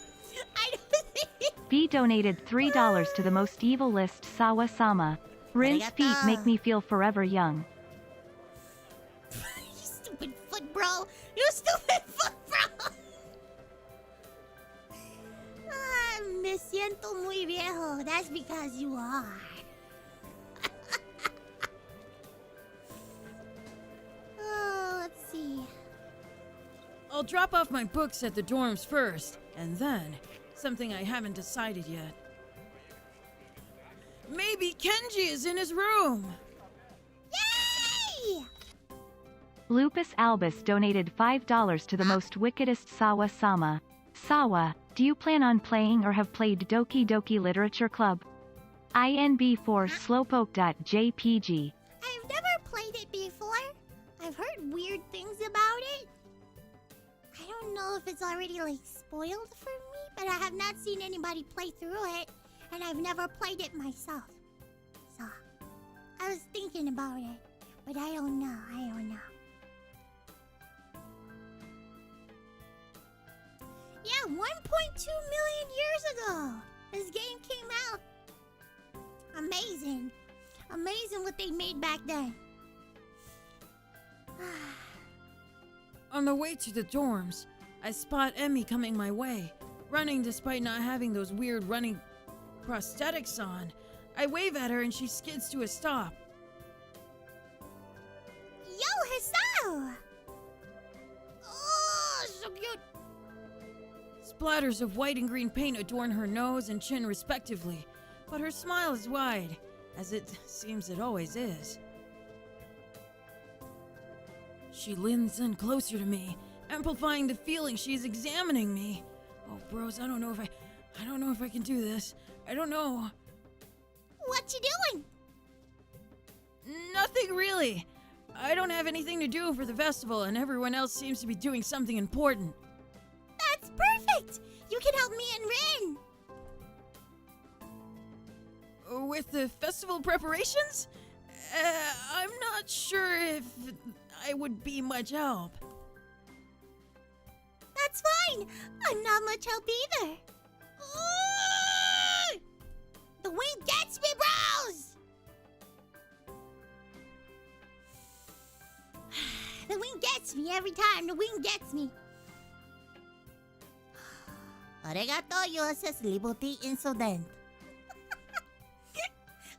I don't think... B donated $3 to the most evil list Sawa-sama. Rin's feet Arigato. make me feel forever young. You stupid foot, bro. You stupid foot, bro. Me siento muy viejo. That's because you are. Oh, let's see. I'll drop off my books at the dorms first, and then, something I haven't decided yet. Maybe Kenji is in his room! Yay! Lupus Albus donated $5 to the most wickedest Sawa-sama. Sawa, do you plan on playing or have played Doki Doki Literature Club? INB4slowpoke.jpg. I've never played it before. I've heard weird things about it. I don't know if it's already like spoiled for me, but I have not seen anybody play through it, and I've never played it myself. So, I was thinking about it, but I don't know. Yeah, 1.2 million years ago, this game came out. Amazing. Amazing what they made back then. On the way to the dorms, I spot Emmy coming my way, running despite not having those weird running prosthetics on. I wave at her and she skids to a stop. Yo, her style! Oh, so cute! Splatters of white and green paint adorn her nose and chin respectively, but her smile is wide, as it seems it always is. She leans in closer to me, amplifying the feeling she's examining me. Oh, bros, I don't know if I can do this. I don't know. What you doing? Nothing really. I don't have anything to do for the festival, and everyone else seems to be doing something important. That's perfect! You can help me and Rin! With the festival preparations? I'm not sure if I would be much help. That's fine! I'm not much help either! Ooh! The wind gets me, bros! The wind gets me every time. The wind gets me. Arigato, Yosas Insolent.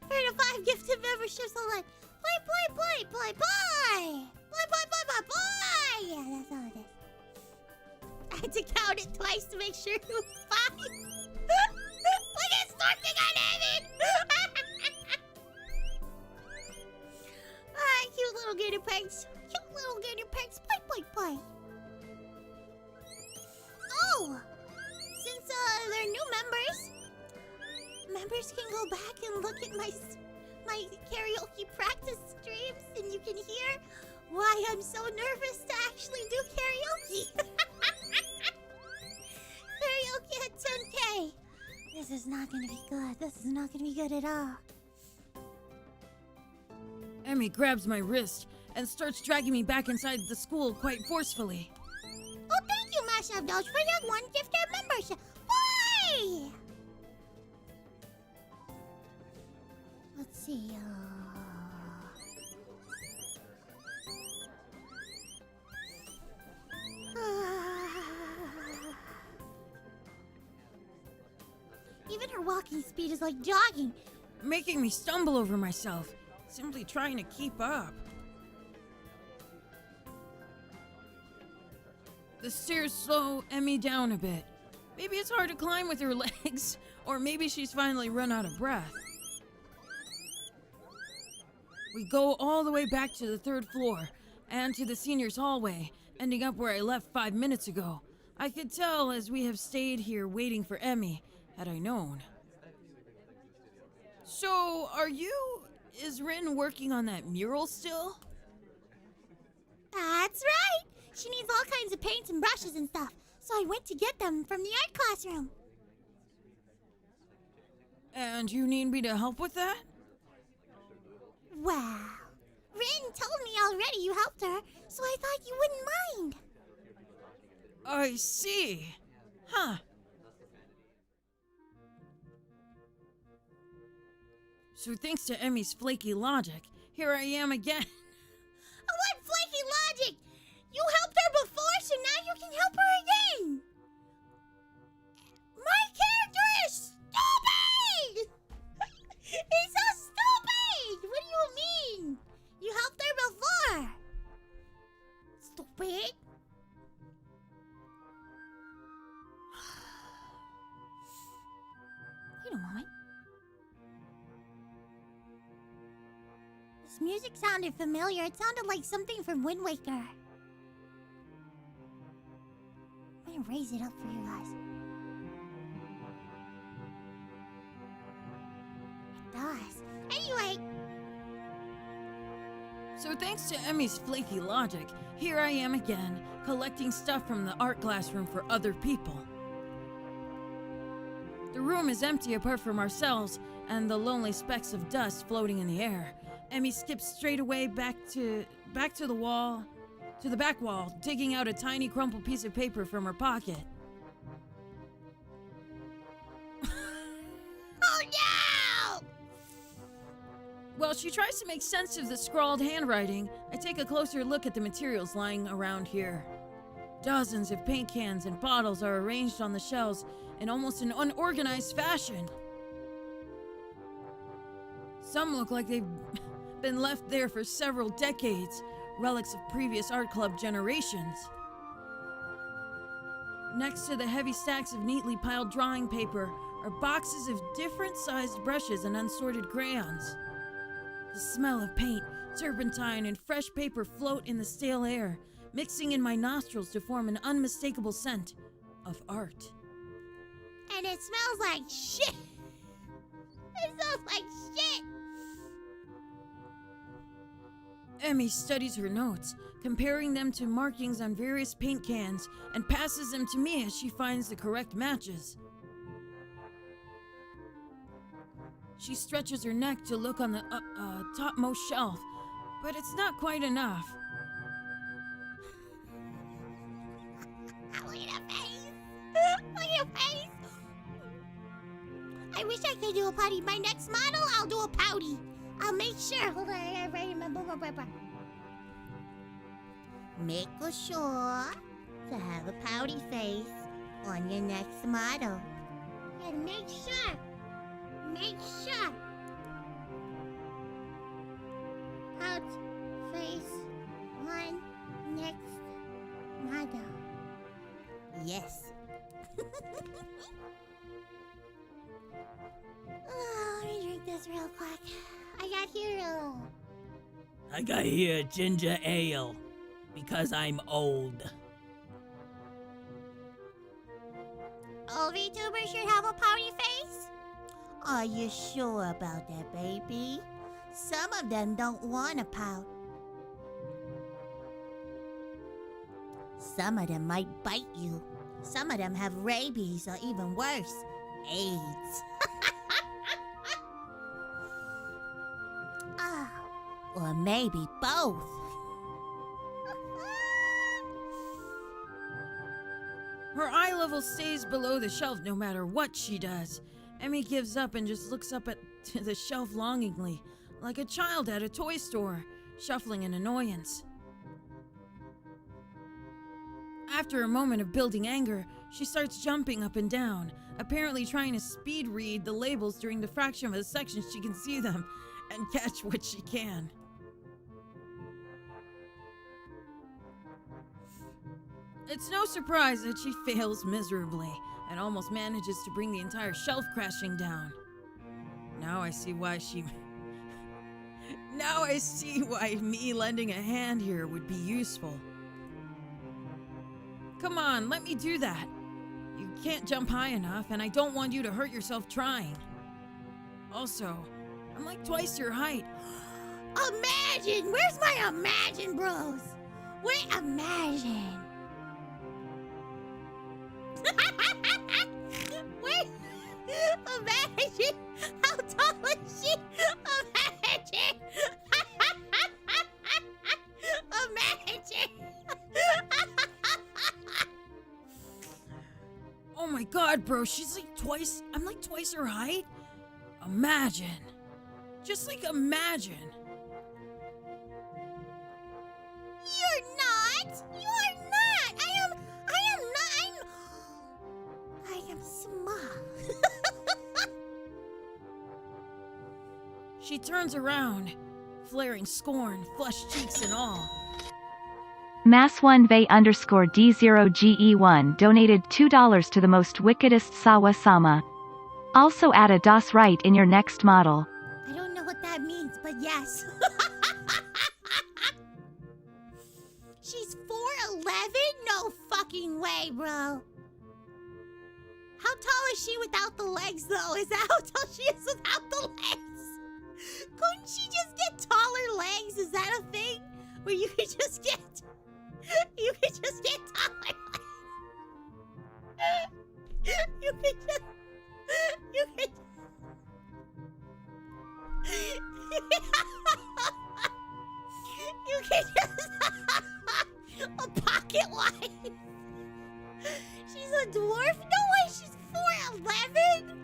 For the 5 gifted memberships online. Play. Play. Yeah, that's all it is. I had to count it twice to make sure it was 5. Look at Storking on Evan! Ah, cute little guinea pigs. Cute little guinea pigs. Play. Oh! Since they're new members can go back and look at my karaoke practice streams, and you can hear why I'm so nervous to actually do karaoke. Karaoke at 10K. This is not gonna be good. This is not gonna be good at all. Emmy grabs my wrist and starts dragging me back inside the school quite forcefully. Oh, thank you, Mashup Doge, for that 1 gifted membership. Bye! Let's see, Even her walking speed is like jogging. Making me stumble over myself, simply trying to keep up. The stairs slow Emmy down a bit. Maybe it's hard to climb with her legs, or maybe she's finally run out of breath. We go all the way back to the 3rd floor, and to the seniors' hallway, ending up where I left 5 minutes ago. I could tell as we have stayed here waiting for Emmy, had I known. So, is Rin working on that mural still? That's right! She needs all kinds of paints and brushes and stuff, so I went to get them from the art classroom. And you need me to help with that? Wow. Rin told me already you helped her, so I thought you wouldn't mind. I see. Huh. So thanks to Emmy's flaky logic, here I am again. What flaky logic? You helped her before, so now you can help her again. My character is stupid! He's so stupid! What do you mean? You helped her before. Stupid. Wait a moment. This music sounded familiar. It sounded like something from Wind Waker. I'm gonna raise it up for you guys. It does. Anyway. So thanks to Emmy's flaky logic, here I am again, collecting stuff from the art classroom for other people. The room is empty apart from ourselves and the lonely specks of dust floating in the air. Emmy skips straight away back to the back wall, digging out a tiny crumpled piece of paper from her pocket. Oh no! While she tries to make sense of the scrawled handwriting, I take a closer look at the materials lying around here. Dozens of paint cans and bottles are arranged on the shelves in almost an unorganized fashion. Some look like they've been left there for several decades, relics of previous art club generations. Next to the heavy stacks of neatly piled drawing paper are boxes of different sized brushes and unsorted crayons. The smell of paint, turpentine, and fresh paper float in the stale air, mixing in my nostrils to form an unmistakable scent of art. And it smells like shit. It smells like shit. Emmy studies her notes, comparing them to markings on various paint cans, and passes them to me as she finds the correct matches. She stretches her neck to look on the topmost shelf, but it's not quite enough. Look at her face. Look at her face. I wish I could do a potty. My next model, I'll do a pouty. I'll make sure. Hold on, I gotta remember. Make sure to have a pouty face on your next model. And make sure. Pout face on next model. Yes. Oh, let me drink this real quick. I got hero. I got here ginger ale because I'm old. All VTubers should have a pouty face? Are you sure about that, baby? Some of them don't want to pout. Some of them might bite you. Some of them have rabies or even worse, AIDS. Or maybe both. Her eye level stays below the shelf no matter what she does. Emmy gives up and just looks up at the shelf longingly, like a child at a toy store, shuffling in annoyance. After a moment of building anger, she starts jumping up and down, apparently trying to speed read the labels during the fraction of a second she can see them and catch what she can. It's no surprise that she fails miserably and almost manages to bring the entire shelf crashing down. Now I see why me lending a hand here would be useful. Come on, let me do that. You can't jump high enough, and I don't want you to hurt yourself trying. Also, I'm like twice your height. Imagine! Where's my Imagine Bros? Where Imagine? Where? Imagine! How tall is she? Imagine! Imagine! Oh my god, bro, I'm like twice her height? Imagine. Just like imagine. You're not! You're not! I am small. She turns around, flaring scorn, flushed cheeks and all. Mass1Vey_D0GE1 donated $2 to the most wickedest Sawa-sama. Also add a doxx right in your next model. I don't know what that means, but yes. She's 4'11"? No fucking way, bro. How tall is she without the legs, though? Is that how tall she is without the legs? Couldn't she just get taller legs? Is that a thing? Where you could just get... You could just get taller legs. You could just... You could... You could just... A pocket wife. She's a dwarf? No way, she's 4'11"?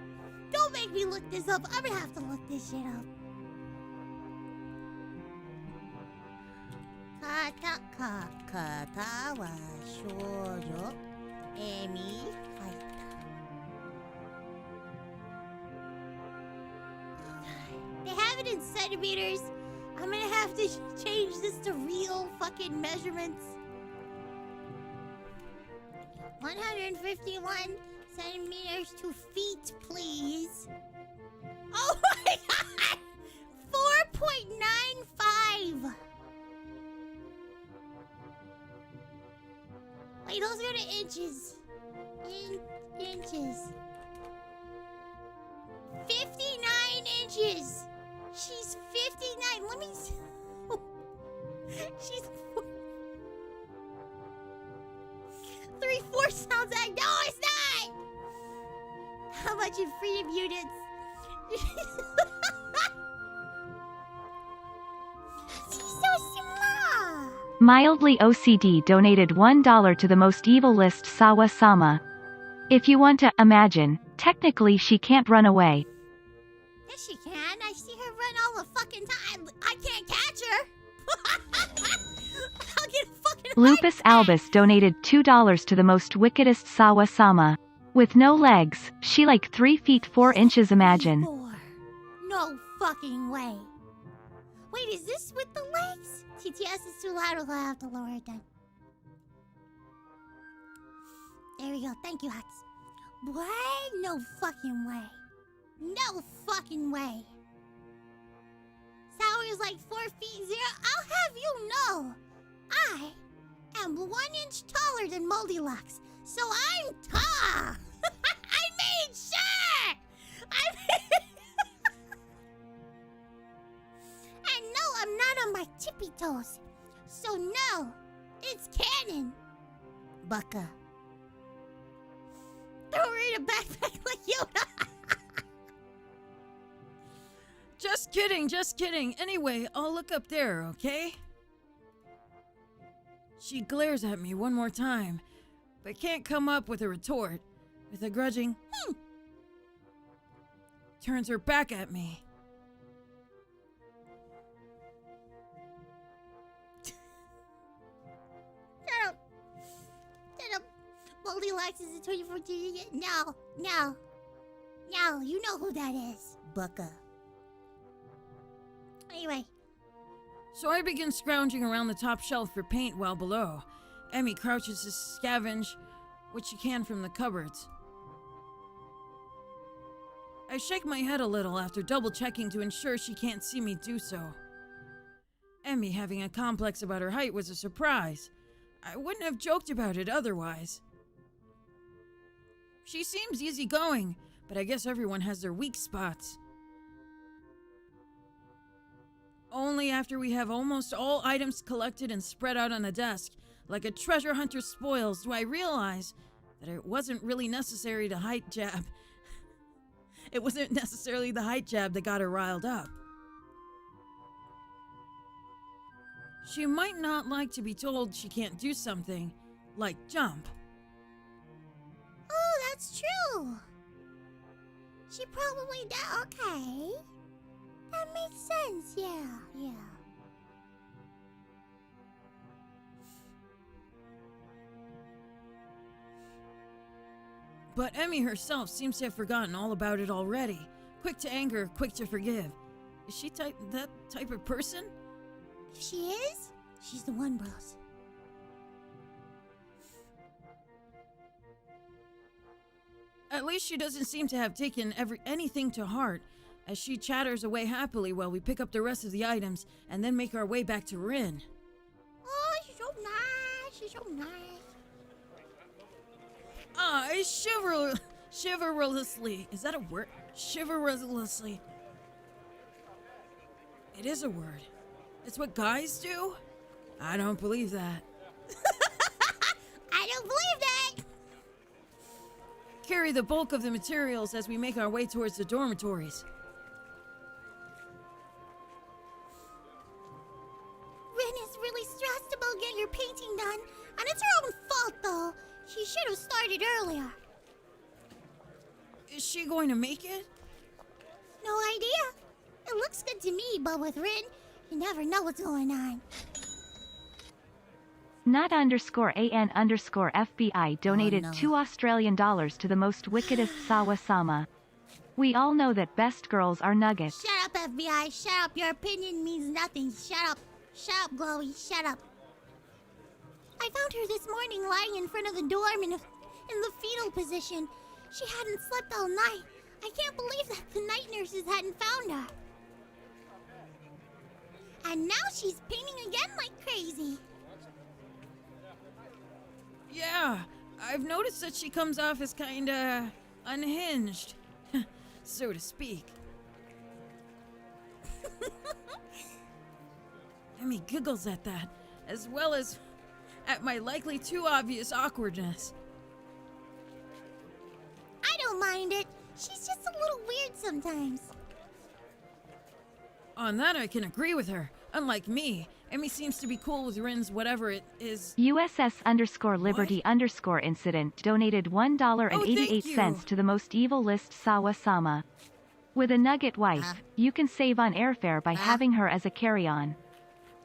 Don't make me look this up. I'm gonna have to look this shit up. Cut. Katawa Shoujo, Emi, They have it in centimeters. I'm gonna have to change this to real fucking measurements. 151 centimeters to feet, please. Oh my god! 4.95! Wait, those go to inches. Inches. 59 inches! She's 59. Let me see. She's 3/4 sounds like. No, it's not! How much in freedom units? She's so small! Mildly OCD donated $1 to the most evil list Sawa-sama. If you want to imagine, technically she can't run away. Yes, she can. I see her run all the fucking time. I can't catch her. I'll get a fucking Lupus Albus donated $2 to the most wickedest Sawa-sama. With no legs, she like 3 feet 4 inches imagine. 4. No fucking way. Wait, is this with the legs? TTS is too loud. I'll have to lower it down. There we go. Thank you, Hux. What? No fucking way. No fucking way. Sour is like 4 feet 0. I'll have you know, I am 1 inch taller than Moldilux, so I'm tall. I made sure. And no, I'm not on my tippy toes. So no, it's canon. Baka. Throw her in a backpack like Yoda. Just kidding, just kidding. Anyway, I'll look up there, okay? She glares at me one more time, but can't come up with a retort. With a grudging, turns her back at me. Shut up. Shut up. Goldilocks is a 2014. No. No, you know who that is. Baka. Anyway. So I begin scrounging around the top shelf for paint while below. Emmy crouches to scavenge what she can from the cupboards. I shake my head a little after double checking to ensure she can't see me do so. Emmy having a complex about her height was a surprise. I wouldn't have joked about it otherwise. She seems easygoing, but I guess everyone has their weak spots. Only after we have almost all items collected and spread out on the desk, like a treasure hunter's spoils, do I realize that it wasn't really necessary to height jab. It wasn't necessarily the height jab that got her riled up. She might not like to be told she can't do something, like jump. Oh, that's true. She probably does. Okay. That makes sense. Yeah. But Emmy herself seems to have forgotten all about it already. Quick to anger, quick to forgive. Is she that type of person? If she is, she's the one, bros. At least she doesn't seem to have taken anything to heart, as she chatters away happily while we pick up the rest of the items and then make our way back to Rin. Oh, she's so nice. She's so nice. Chivalrously. Is that a word? Chivalrously. It is a word. It's what guys do? I don't believe that. I don't believe that. Carry the bulk of the materials as we make our way towards the dormitories. Rin is really stressed about getting her painting done, and it's her own fault, though. She should have started earlier. Is she going to make it? No idea. It looks good to me, but with Rin, you never know what's going on. Not underscore an underscore FBI donated no. $2 to the most wickedest Sawa-sama. We all know that best girls are nuggets. Shut up, FBI. Shut up. Your opinion means nothing. Shut up. Shut up, Chloe. Shut up. I found her this morning lying in front of the dorm in the fetal position. She hadn't slept all night. I can't believe that the night nurses hadn't found her. And now she's painting again like crazy. Yeah, I've noticed that she comes off as kinda unhinged, so to speak. Emmy giggles at that, as well as at my likely too obvious awkwardness. I don't mind it. She's just a little weird sometimes. On that I can agree with her. Unlike me, Emmy seems to be cool with Rin's whatever it is. USS underscore Liberty underscore incident donated $1.88 to the most evil list Sawa-sama. With a nugget wife, you can save on airfare by having her as a carry-on.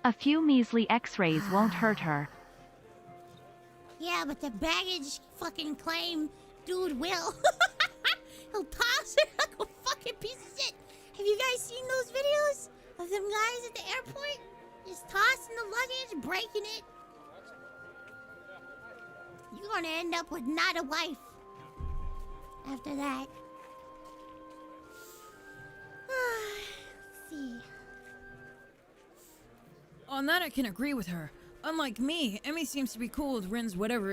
A few measly x-rays won't hurt her. Yeah, but the baggage fucking claim dude will. He'll toss her like a fucking piece of shit. Have you guys seen those videos of them guys at the airport? Just tossing the luggage, breaking it. You're gonna end up with not a wife after that. Let's see. On that I can agree with her. Unlike me, Emmy seems to be cool with Rin's whatever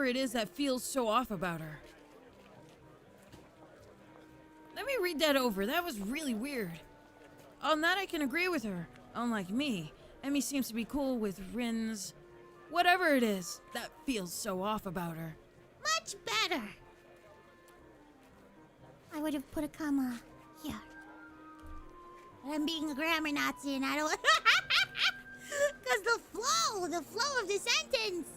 it is that feels so off about her. Let me read that over. That was really weird. On that I can agree with her. Unlike me, Emmy seems to be cool with Rin's whatever it is that feels so off about her. Much better. I would have put a comma here. But I'm being a grammar Nazi and I don't... Because the flow of the sentence,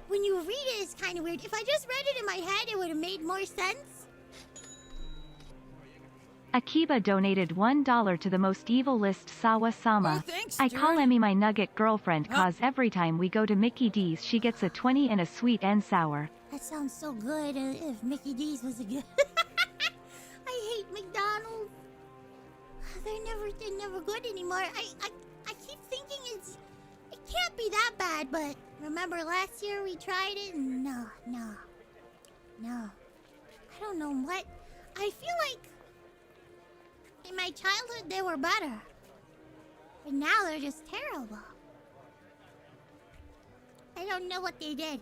when you read it, is kind of weird. If I just read it in my head, it would have made more sense. Akiba donated $1 to the most evil list Sawa-sama. Oh, thanks, I dude. call Emmy my nugget girlfriend cause every time we go to Mickey D's she gets a 20 and a sweet and sour. That sounds so good if Mickey D's was a good... I hate McDonald's. They're never good anymore. I keep thinking it can't be that bad, but remember last year we tried it and no. I don't know what. I feel like in my childhood they were better. But now they're just terrible. I don't know what they did.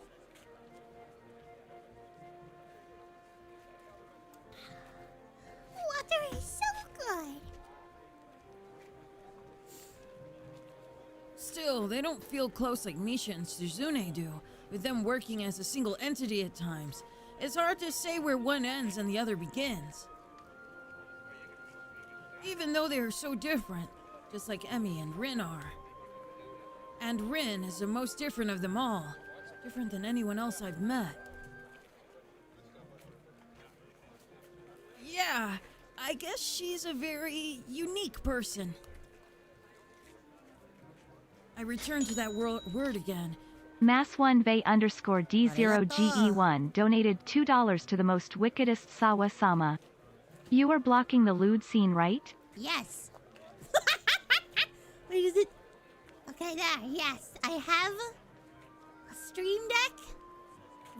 Water is so good. Still, they don't feel close like Misha and Suzune do, with them working as a single entity at times. It's hard to say where one ends and the other begins. Even though they are so different, just like Emmy and Rin are. And Rin is the most different of them all, different than anyone else I've met. Yeah, I guess she's a very unique person. I return to that word again. Mass1Vey underscore D0GE1 donated $2 to the most wickedest Sawa-sama. You are blocking the lewd scene, right? Yes. Wait, is it? Okay, there. Yes, I have a stream deck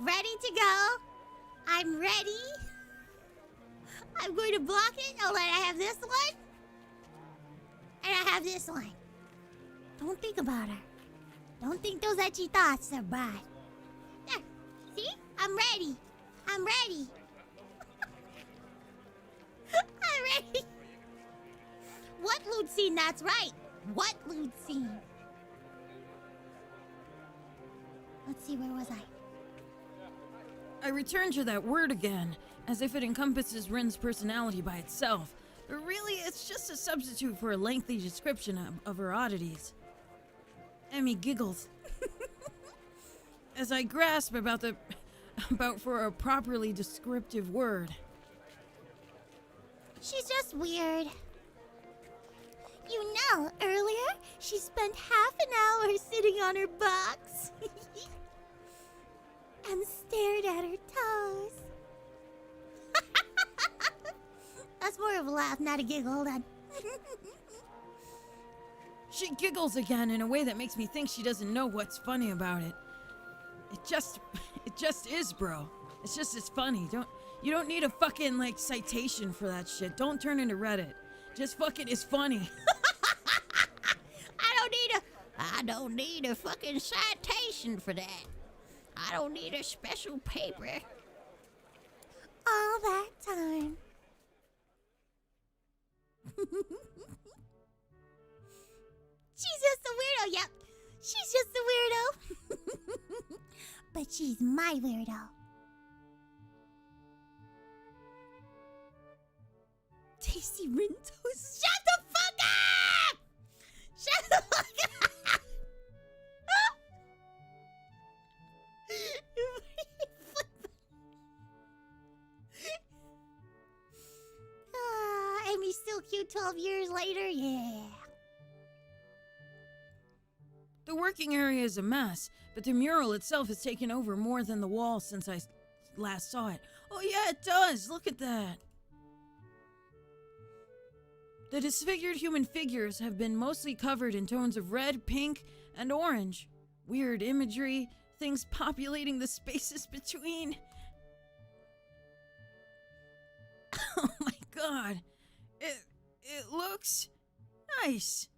ready to go. I'm ready. I'm going to block it. Oh, and I have this one. And I have this one. Don't think about her. Don't think those edgy thoughts are bad. There. See? I'm ready. I'm ready. I'm ready. What lewd scene? That's right. What lewd scene? Let's see, where was I? I return to that word again, as if it encompasses Rin's personality by itself. But really, it's just a substitute for a lengthy description of her oddities. Emmy giggles. As I grasp about for a properly descriptive word. She's just weird. You know, earlier she spent half an hour sitting on her box and stared at her toes. That's more of a laugh, not a giggle. Hold on. She giggles again in a way that makes me think she doesn't know what's funny about it. It just is, bro. It's funny. You don't need a fucking, like, citation for that shit. Don't turn into Reddit. Just fucking, it's funny. I don't need a fucking citation for that. I don't need a special paper. All that time. She's just a weirdo, yep. She's just a weirdo. But she's my weirdo. Tasty Rintos. Shut the fuck up! Shut the fuck up! Amy's still cute 12 years later, yeah. The working area is a mess, but the mural itself has taken over more than the wall since I last saw it. Oh yeah, it does! Look at that! The disfigured human figures have been mostly covered in tones of red, pink, and orange. Weird imagery, things populating the spaces between. Oh my god. It looks nice.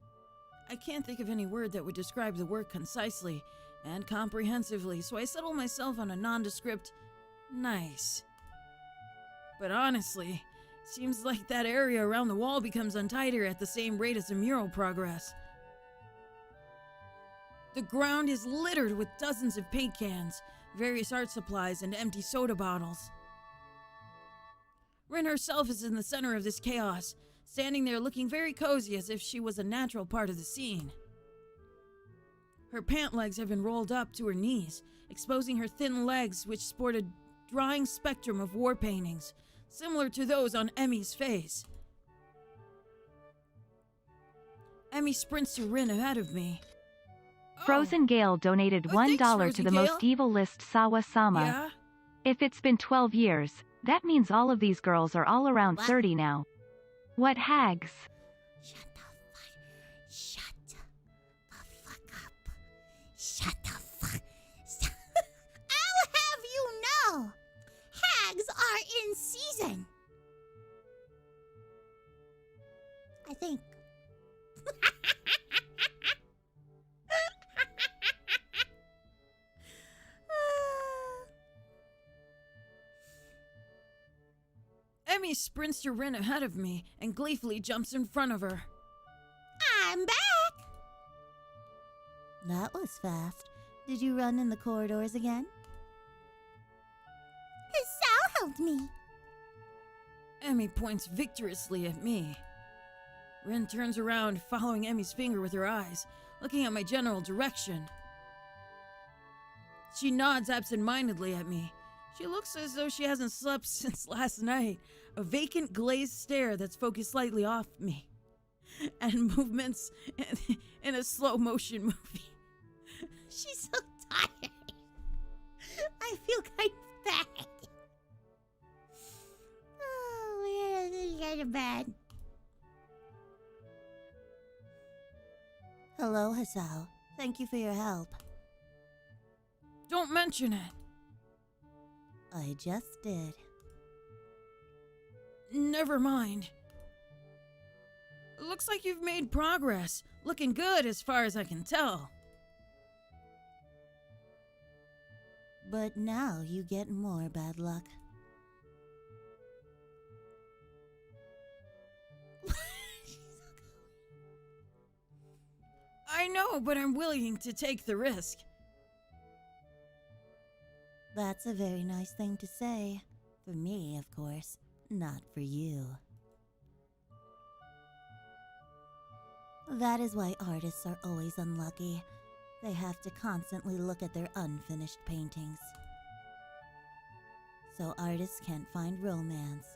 I can't think of any word that would describe the work concisely and comprehensively, so I settle myself on a nondescript nice. But honestly, seems like that area around the wall becomes untidier at the same rate as the mural progress. The ground is littered with dozens of paint cans, various art supplies, and empty soda bottles. Rin herself is in the center of this chaos, standing there looking very cozy as if she was a natural part of the scene. Her pant legs have been rolled up to her knees, exposing her thin legs which sport a drawing spectrum of war paintings, similar to those on Emmy's face. Emmy sprints to Rin ahead of me. Frozen Gale donated $1 thanks, to the Frozen most evil list Sawa-sama. Yeah? If it's been 12 years, that means all of these girls are all around What? 30 now. What hags? Shut the fuck up. Shut the fuck. I'll have you know, hags are in season. I think. Emmy sprints to Rin ahead of me and gleefully jumps in front of her. I'm back. That was fast. Did you run in the corridors again? Hisao helped me. Emmy points victoriously at me. Rin turns around, following Emmy's finger with her eyes, looking at my general direction. She nods absent-mindedly at me. She looks as though she hasn't slept since last night, a vacant glazed stare that's focused slightly off me, and movements in a slow-motion movie. She's so tired. I feel kind of bad. Oh, yeah, this is kind of bad. Hello, Hisao. Thank you for your help. Don't mention it. I just did. Never mind. Looks like you've made progress. Looking good as far as I can tell. But now you get more bad luck. I know, but I'm willing to take the risk. That's a very nice thing to say. For me, of course. Not for you. That is why artists are always unlucky. They have to constantly look at their unfinished paintings. So artists can't find romance.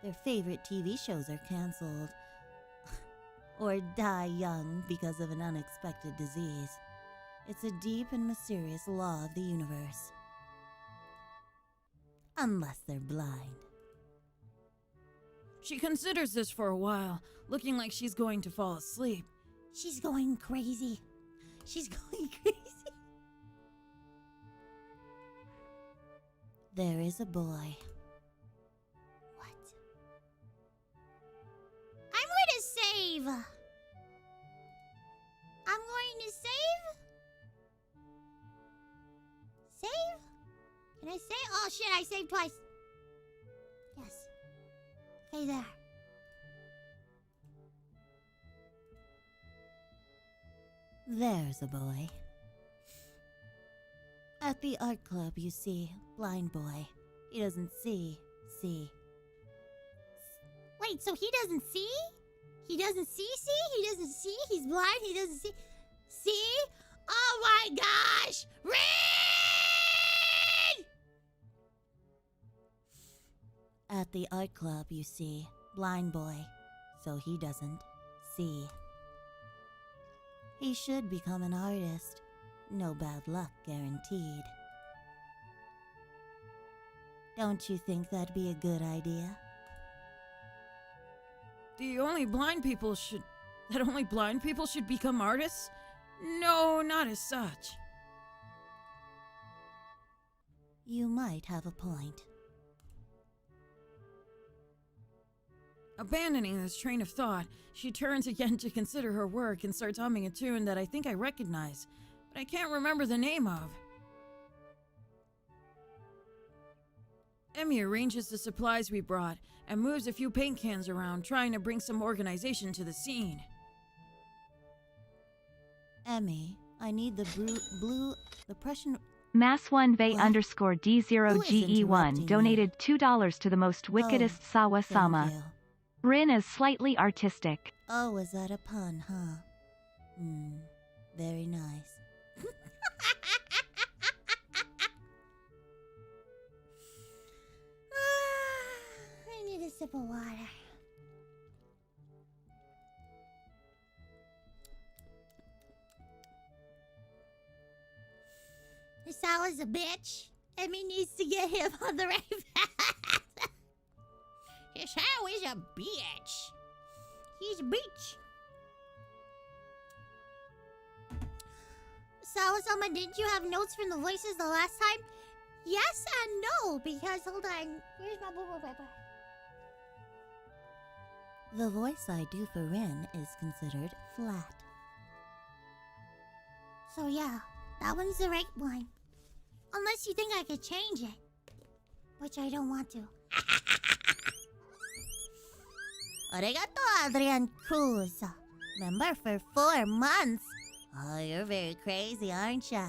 Their favorite TV shows are cancelled. or die young because of an unexpected disease. It's a deep and mysterious law of the universe. Unless they're blind. She considers this for a while, looking like she's going to fall asleep. She's going crazy. She's going crazy. There is a boy. What? I'm going to save. I'm going to save? Save? Can I save? Oh shit, I saved twice. Yes. Okay, there. There's a boy. At the art club, you see, blind boy. He doesn't see. Wait, so he doesn't see? He doesn't see? He doesn't see? He's blind? He doesn't see? See? Oh my gosh! Read! At the art club, you see, blind boy. So he doesn't see. He should become an artist. No bad luck guaranteed. Don't you think that'd be a good idea? That only blind people should become artists? No, not as such. You might have a point. Abandoning this train of thought, she turns again to consider her work and starts humming a tune that I think I recognize, but I can't remember the name of. Emmy arranges the supplies we brought and moves a few paint cans around, trying to bring some organization to the scene. Emmy, I need the the Prussian... Mass1Vey What? _D0GE1 donated $2 to the most wickedest Sawa Thank Sama. you. Rin is slightly artistic. Oh, was that a pun, huh? Very nice. I need a sip of water. Sawa's a bitch. Emmy needs to get him on the right path. Sawa is a bitch. He's a bitch. Sawa-sama, didn't you have notes from the voices the last time? Yes and no, because hold on. Where's my boo boo paper? The voice I do for Rin is considered flat. So yeah, that one's the right one. Unless you think I could change it. Which I don't want to. Arigato, Adrian Cruz. Member for 4 months. Oh, you're very crazy, aren't ya?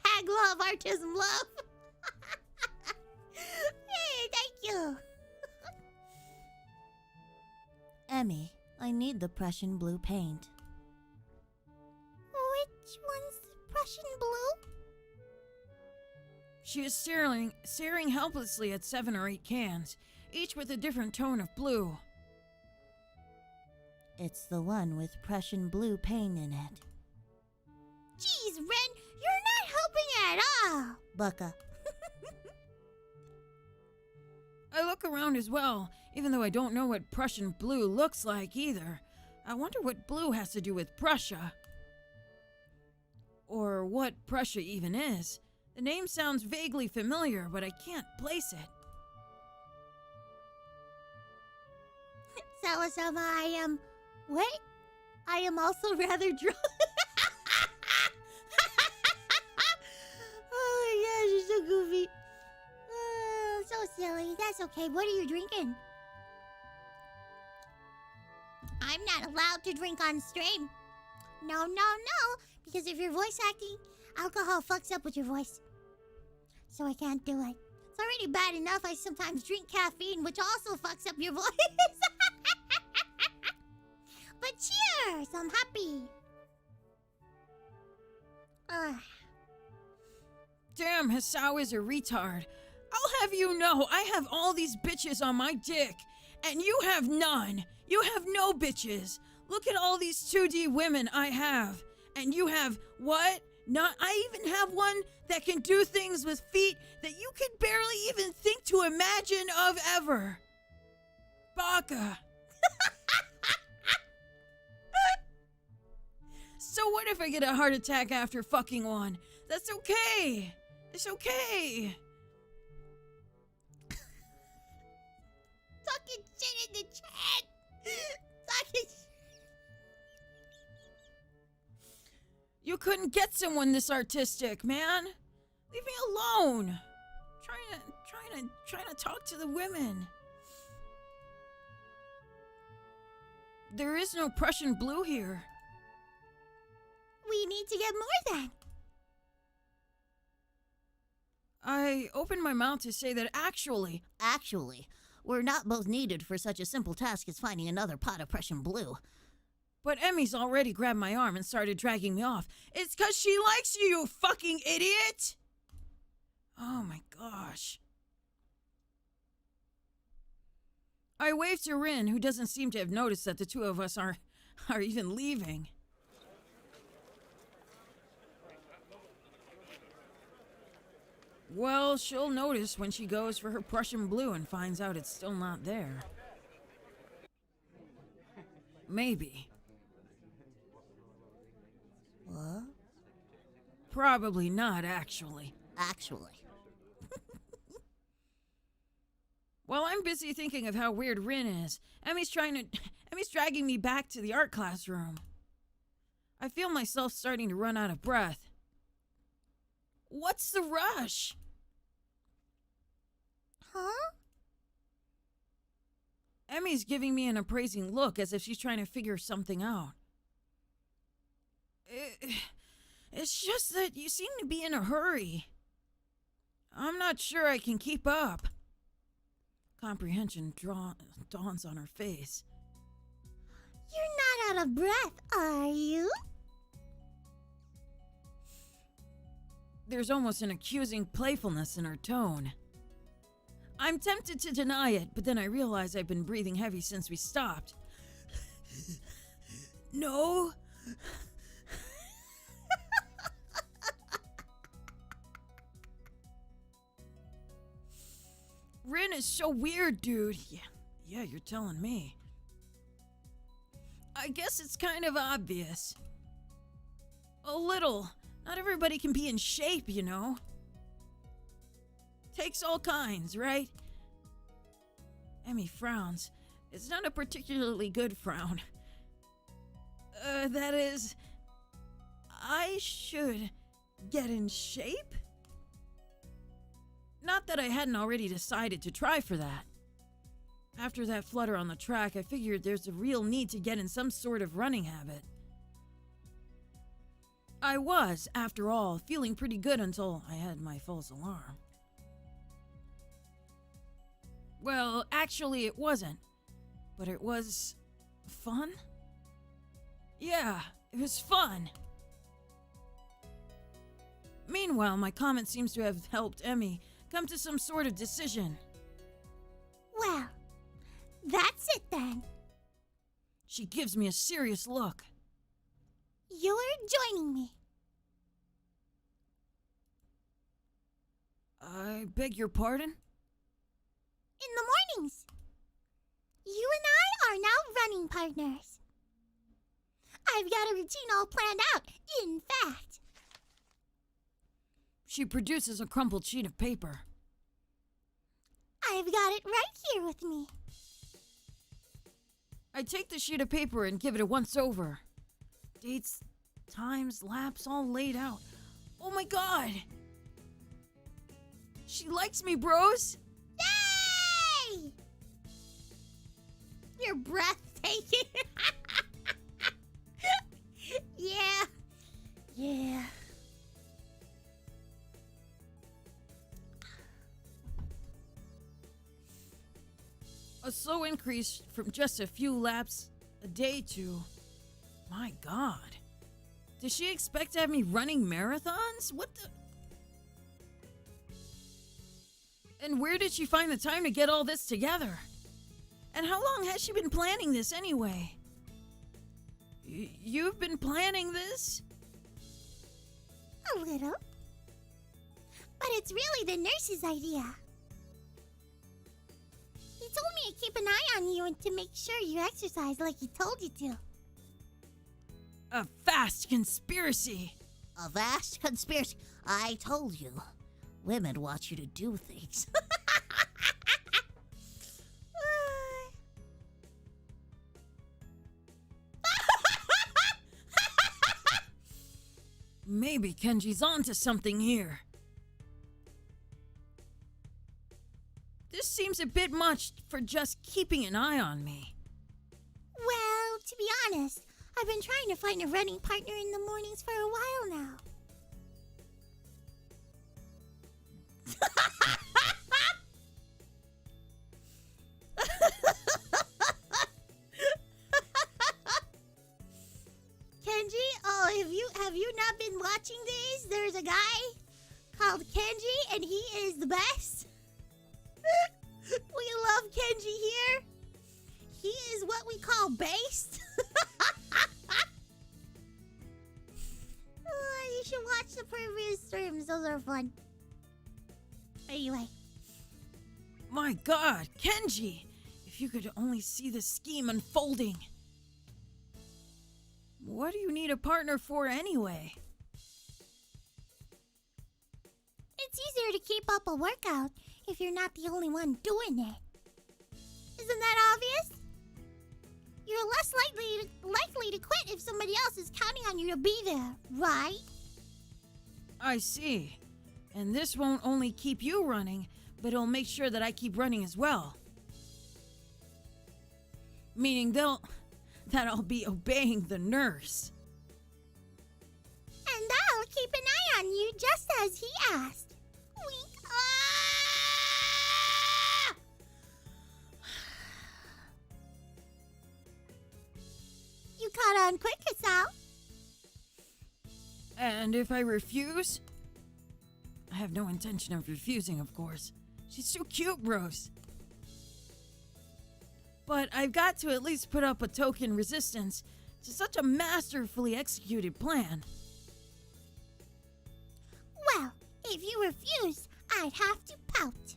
Hag love, artism love. Hey, thank you. Emmy, I need the Prussian blue paint. Which one's the Prussian blue? She is staring helplessly at 7 or 8 cans, each with a different tone of blue. It's the one with Prussian blue paint in it. Jeez, Ren, you're not helping at all. Baka. I look around as well, even though I don't know what Prussian blue looks like either. I wonder what blue has to do with Prussia. Or what Prussia even is. The name sounds vaguely familiar, but I can't place it. Sawa-sama, I am... What? I am also rather drunk. Oh my gosh, you're so goofy. So silly. That's okay. What are you drinking? I'm not allowed to drink on stream. No. Because if you're voice acting, alcohol fucks up with your voice. So I can't do it. It's already bad enough I sometimes drink caffeine, which also fucks up your voice. But cheers! I'm happy. Ugh. Damn, Hisao is a retard. I'll have you know, I have all these bitches on my dick, and you have none. You have no bitches. Look at all these 2D women I have. And you have what? Not. I even have one that can do things with feet that you could barely even think to imagine of ever. Baka. So what if I get a heart attack after fucking one? That's okay. It's okay. Talking shit in the chat. Talking You couldn't get someone this artistic, man. Leave me alone. Trying to talk to the women. There is no Prussian blue here. We need to get more then. I opened my mouth to say that actually, We're not both needed for such a simple task as finding another pot of Prussian blue. but Emmy's already grabbed my arm and started dragging me off. It's 'cause she likes you, you fucking idiot! Oh my gosh. I waved to Rin, who doesn't seem to have noticed that the two of us are even leaving. Well, she'll notice when she goes for her Prussian blue and finds out it's still not there. Maybe. What? Probably not, actually. While I'm busy thinking of how weird Rin is, Emmy's dragging me back to the art classroom. I feel myself starting to run out of breath. What's the rush? Huh? Emmy's giving me an appraising look as if she's trying to figure something out. It's just that you seem to be in a hurry. I'm not sure I can keep up. Comprehension dawns on her face. You're not out of breath, are you? There's almost an accusing playfulness in her tone. I'm tempted to deny it, but then I realize I've been breathing heavy since we stopped. No. Rin is so weird, dude. Yeah, you're telling me. I guess it's kind of obvious. A little. Not everybody can be in shape, you know. Takes all kinds, right? Emmy frowns. It's not a particularly good frown. That is... I should get in shape? Not that I hadn't already decided to try for that. After that flutter on the track, I figured there's a real need to get in some sort of running habit. I was, after all, feeling pretty good until I had my false alarm. Well, actually it wasn't. But it was... fun? Yeah, it was fun. Meanwhile, my comment seems to have helped Emmy come to some sort of decision. Well, that's it then. She gives me a serious look. You're joining me. I beg your pardon? In the mornings. You and I are now running partners. I've got a routine all planned out, in fact. She produces a crumpled sheet of paper. I've got it right here with me. I take the sheet of paper and give it a once-over. Dates, times, laps, all laid out. Oh my god! She likes me, bros! Yay! You're breathtaking. Yeah. A slow increase from just a few laps a day to... My god. Does she expect to have me running marathons? What the... And where did she find the time to get all this together? And how long has she been planning this anyway? You've been planning this? A little. But it's really the nurse's idea. He told me to keep an eye on you and to make sure you exercise like he told you to. A vast conspiracy. A vast conspiracy. I told you. Women want you to do things. Maybe Kenji's onto something here. This seems a bit much for just keeping an eye on me. Well, to be honest, I've been trying to find a running partner in the mornings for a while now. Kenji, have you not been watching these? There's a guy called Kenji and he is the best. We love Kenji here. He is what we call based. You should watch the previous streams. Those are fun. Anyway. My God, Kenji! If you could only see the scheme unfolding. What do you need a partner for anyway? It's easier to keep up a workout if you're not the only one doing it. Isn't that obvious? You're less likely to quit if somebody else is counting on you to be there, right? I see. And this won't only keep you running, but it'll make sure that I keep running as well. Meaning that I'll be obeying the nurse. And I'll keep an eye on you just as he asked. Wink. Ah! You caught on quick, Kasao. And if I refuse? I have no intention of refusing, of course. She's so cute, Rose. But I've got to at least put up a token resistance to such a masterfully executed plan. Well, if you refused, I'd have to pout.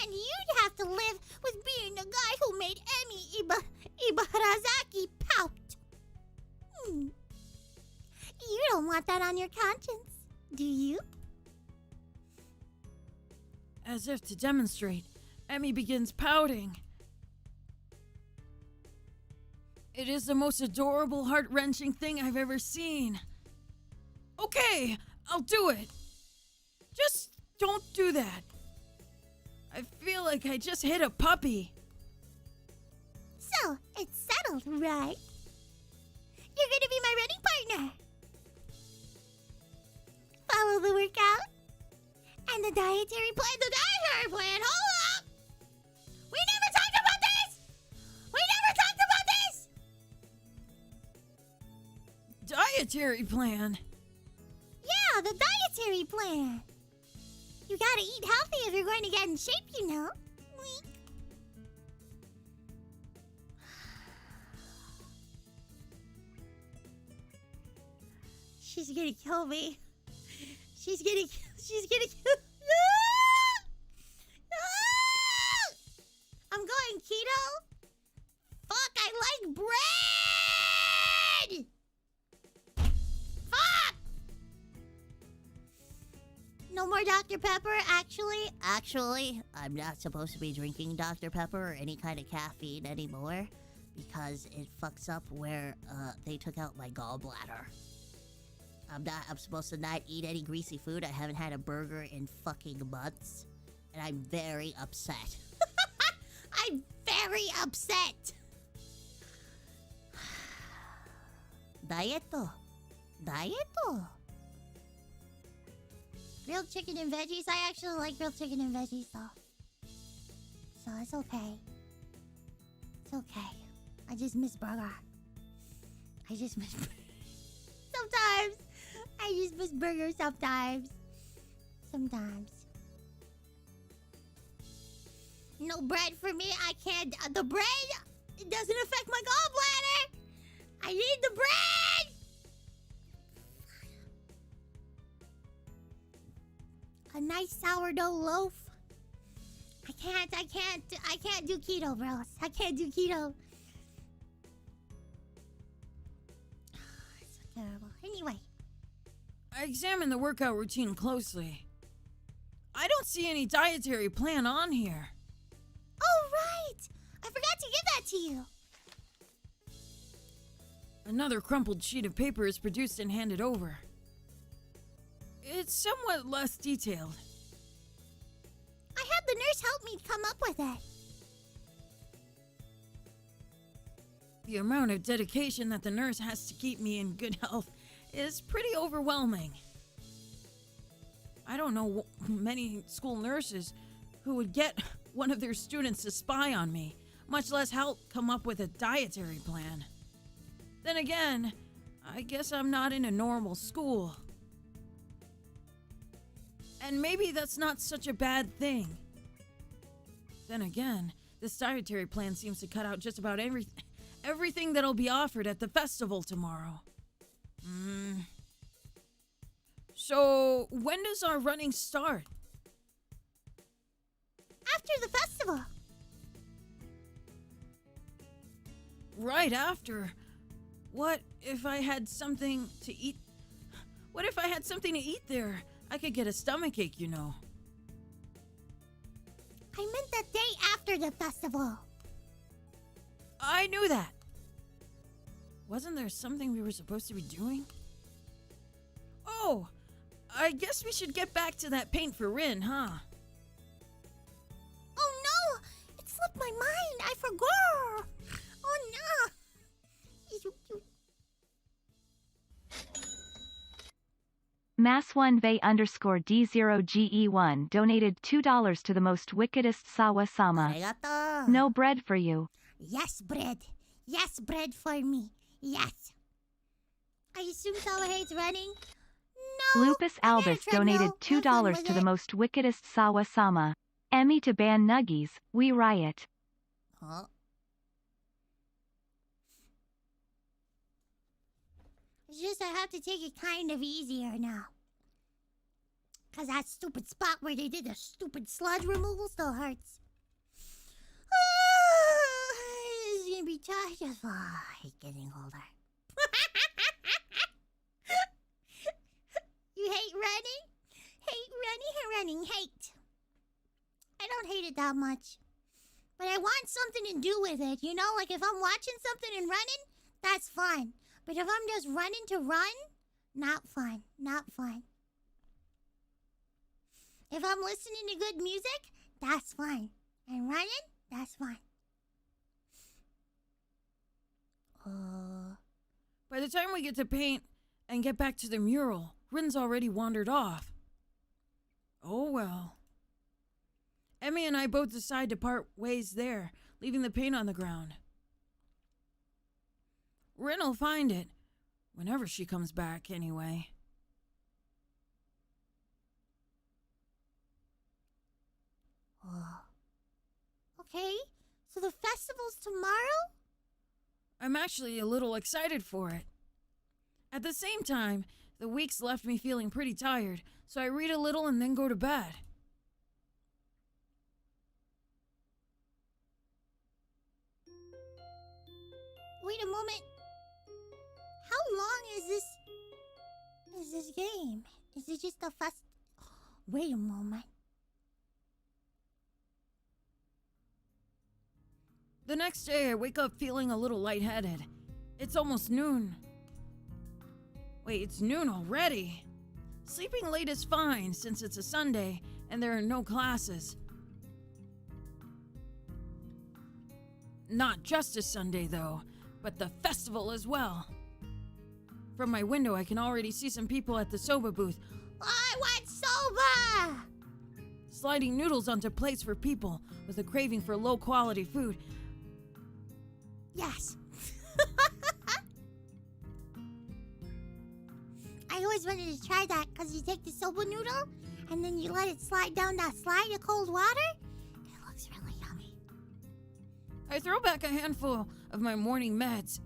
And you'd have to live with being the guy who made Emi Ibarazaki pout. You don't want that on your conscience, do you? As if to demonstrate, Emi begins pouting. It is the most adorable, heart-wrenching thing I've ever seen. Okay, I'll do it. Just don't do that. I feel like I just hit a puppy. So, it's settled, right? You're gonna be my running partner. Follow the workout and the dietary plan. The dietary plan, hold up! We never talked about this! We never talked about this! Dietary plan? Yeah, the dietary plan. You gotta eat healthy if you're going to get in shape, you know. Wink. She's gonna kill me. She's gonna kill. I'm going keto. Fuck, I like bread. Fuck. No more Dr. Pepper. Actually, I'm not supposed to be drinking Dr. Pepper or any kind of caffeine anymore because it fucks up where they took out my gallbladder. I'm supposed to not eat any greasy food. I haven't had a burger in fucking months. And I'm very upset. I'm very upset. Dieto. Grilled chicken and veggies. I actually like grilled chicken and veggies though. So it's okay. It's okay. I just miss burger. Sometimes. I just miss burgers sometimes. No bread for me. I can't. The bread, it doesn't affect my gallbladder. I need the bread. A nice sourdough loaf. I can't do keto, bros. I can't do keto. It's so terrible. Anyway. I examined the workout routine closely. I don't see any dietary plan on here. Oh, right! I forgot to give that to you. Another crumpled sheet of paper is produced and handed over. It's somewhat less detailed. I had the nurse help me come up with it. The amount of dedication that the nurse has to keep me in good health is pretty overwhelming. I don't know many school nurses who would get one of their students to spy on me, much less help come up with a dietary plan. Then again, I guess I'm not in a normal school. And maybe that's not such a bad thing. Then again, this dietary plan seems to cut out just about everything that'll be offered at the festival tomorrow. So, when does our running start? After the festival. Right after. What if I had something to eat? What if I had something to eat there? I could get a stomachache, you know. I meant the day after the festival. I knew that. Wasn't there something we were supposed to be doing? Oh, I guess we should get back to that paint for Rin, huh? Oh no! It slipped my mind! I forgot! Oh no! Mass1Vey_D0GE1 donated $2 to the most wickedest Sawa-sama. Arigato. No bread for you. Yes, bread. Yes, bread for me. Yes. I assume Sawa hates running? No. Lupus I got a Albus treadmill. donated Have fun $2 with to the it. most wickedest Sawa-sama. Emmy to ban Nuggies, we riot. Huh? It's just I have to take it kind of easier now. Cause that stupid spot where they did the stupid sludge removal still hurts. This is gonna be tough. I hate getting older. You hate running? Hate running, hate. I don't hate it that much. But I want something to do with it, you know? Like if I'm watching something and running, that's fun. But if I'm just running to run, not fun, not fun. If I'm listening to good music, that's fun. And running, that's fun. By the time we get to paint and get back to the mural, Rin's already wandered off. Oh well. Emmy and I both decide to part ways there, leaving the paint on the ground. Rin'll find it, whenever she comes back anyway. Okay, so the festival's tomorrow? I'm actually a little excited for it. At the same time, the week's left me feeling pretty tired, so I read a little and then go to bed. Wait a moment. How long is this game? Is it just a fest? Wait a moment. The next day, I wake up feeling a little lightheaded. It's almost noon. Wait, it's noon already? Sleeping late is fine since it's a Sunday and there are no classes. Not just a Sunday, though, but the festival as well. From my window, I can already see some people at the soba booth. I want soba! Sliding noodles onto plates for people with a craving for low-quality food. Yes. I always wanted to try that because you take the soba noodle and then you let it slide down that slide of cold water. It looks really yummy. I throw back a handful of my morning meds,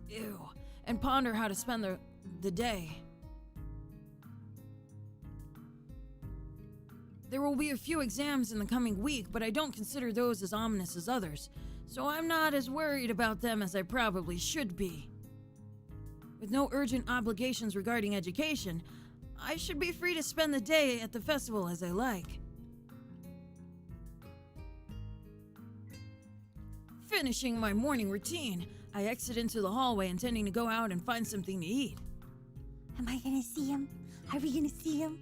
and ponder how to spend the day. There will be a few exams in the coming week, but I don't consider those as ominous as others, so I'm not as worried about them as I probably should be. With no urgent obligations regarding education, I should be free to spend the day at the festival as I like. Finishing my morning routine, I exit into the hallway intending to go out and find something to eat. Am I gonna see him? Are we gonna see him?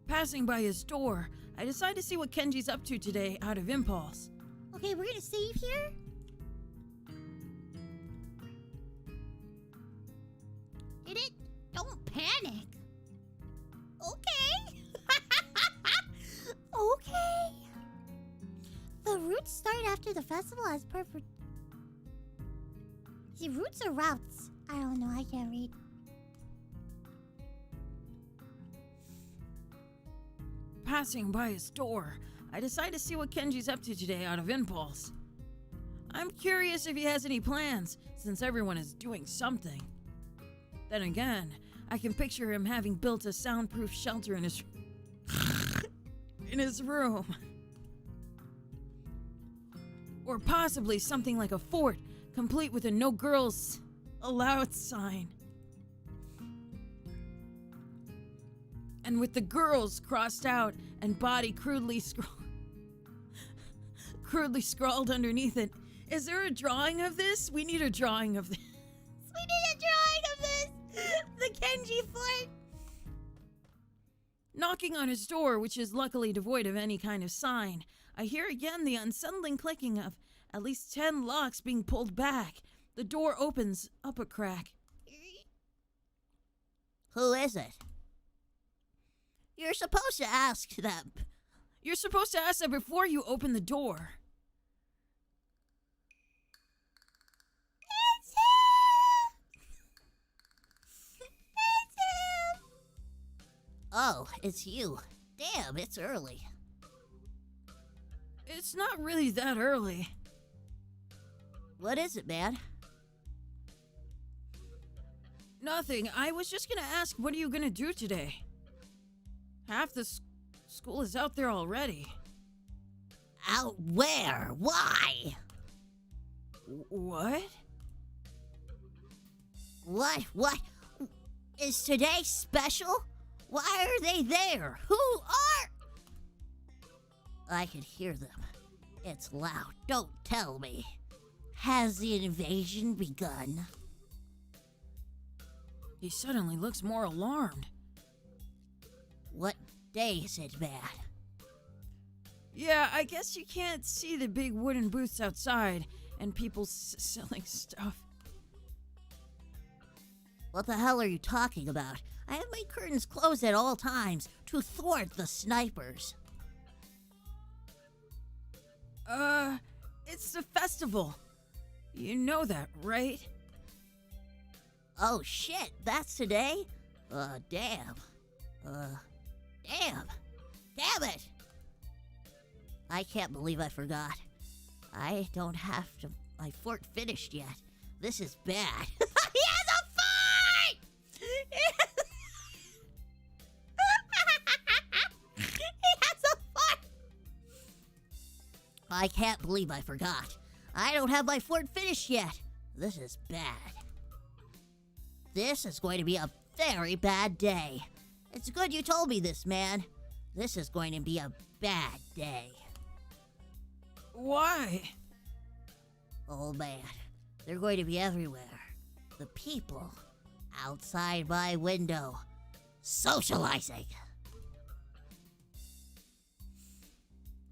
Passing by his store, I decide to see what Kenji's up to today out of impulse. Okay, we're gonna save here. Did it? Don't panic. Okay. Okay. The routes start after the festival as per. See, routes or routes? I don't know. I can't read. Passing by his store, I decide to see what Kenji's up to today out of impulse. I'm curious if he has any plans, since everyone is doing something. Then again, I can picture him having built a soundproof shelter in his room. Or possibly something like a fort, complete with a no girls allowed sign. And with the girls crossed out and body crudely scrawled underneath it. Is there a drawing of this? We need a drawing of this. We need a drawing of this. The Kenji fort. Knocking on his door, which is luckily devoid of any kind of sign, I hear again the unsettling clicking of at least 10 locks being pulled back. The door opens up a crack. Who is it? You're supposed to ask them. You're supposed to ask that before you open the door. It's him! It's him! Oh, it's you. Damn, it's early. It's not really that early. What is it, man? Nothing. I was just gonna ask, what are you gonna do today? Half the school is out there already. Out where? Why? What? What? Is today special? Why are they there? Who are? I can hear them. It's loud. Don't tell me. Has the invasion begun? He suddenly looks more alarmed. What day is it, man? Yeah, I guess you can't see the big wooden booths outside and people selling stuff. What the hell are you talking about? I have my curtains closed at all times to thwart the snipers. It's the festival. You know that, right? Oh shit, that's today? Damn. Damn it! I can't believe I forgot. I don't have my fort finished yet. This is bad. He has a fight! He has a fight! I can't believe I forgot. I don't have my fort finished yet. This is bad. This is going to be a very bad day. It's good you told me this, man. This is going to be a bad day. Why? Oh, man. They're going to be everywhere. The people outside my window socializing.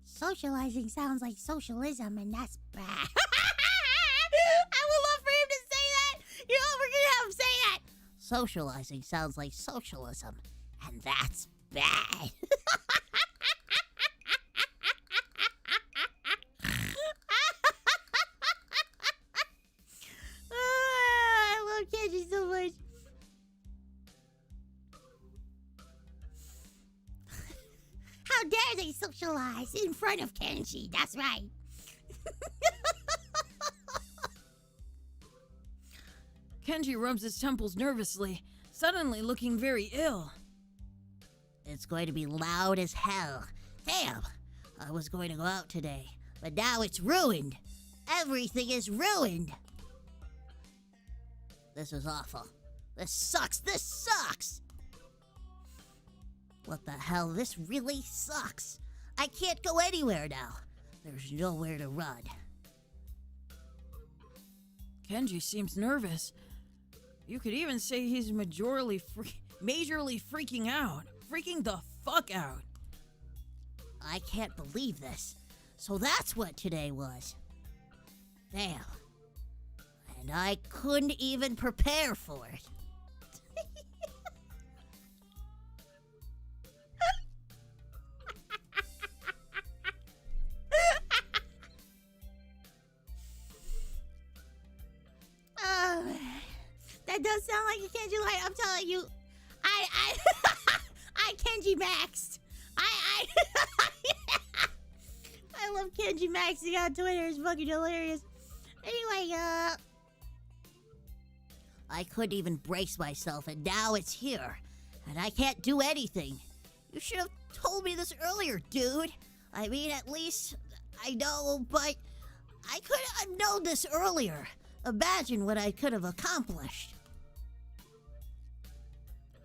Socializing sounds like socialism, and that's bad. I would love for him to say that. You know, we're going to have him say that. Socializing sounds like socialism, and that's bad. I love Kenji so much. How dare they socialize in front of Kenji? That's right. Kenji rubs his temples nervously, suddenly looking very ill. It's going to be loud as hell. Damn! I was going to go out today, but now it's ruined. Everything is ruined. This is awful. This sucks. This sucks. What the hell? This really sucks. I can't go anywhere now. There's nowhere to run. Kenji seems nervous. You could even say he's majorly majorly freaking out. Freaking the fuck out. I can't believe this. So that's what today was. Damn. And I couldn't even prepare for it. That does sound like a Kenji line. I'm telling you, I I Kenji maxed. I love Kenji maxing on Twitter. It's fucking hilarious. Anyway, I couldn't even brace myself, and now it's here, and I can't do anything. You should have told me this earlier, dude. I mean, at least I know, but I could have known this earlier. Imagine what I could have accomplished.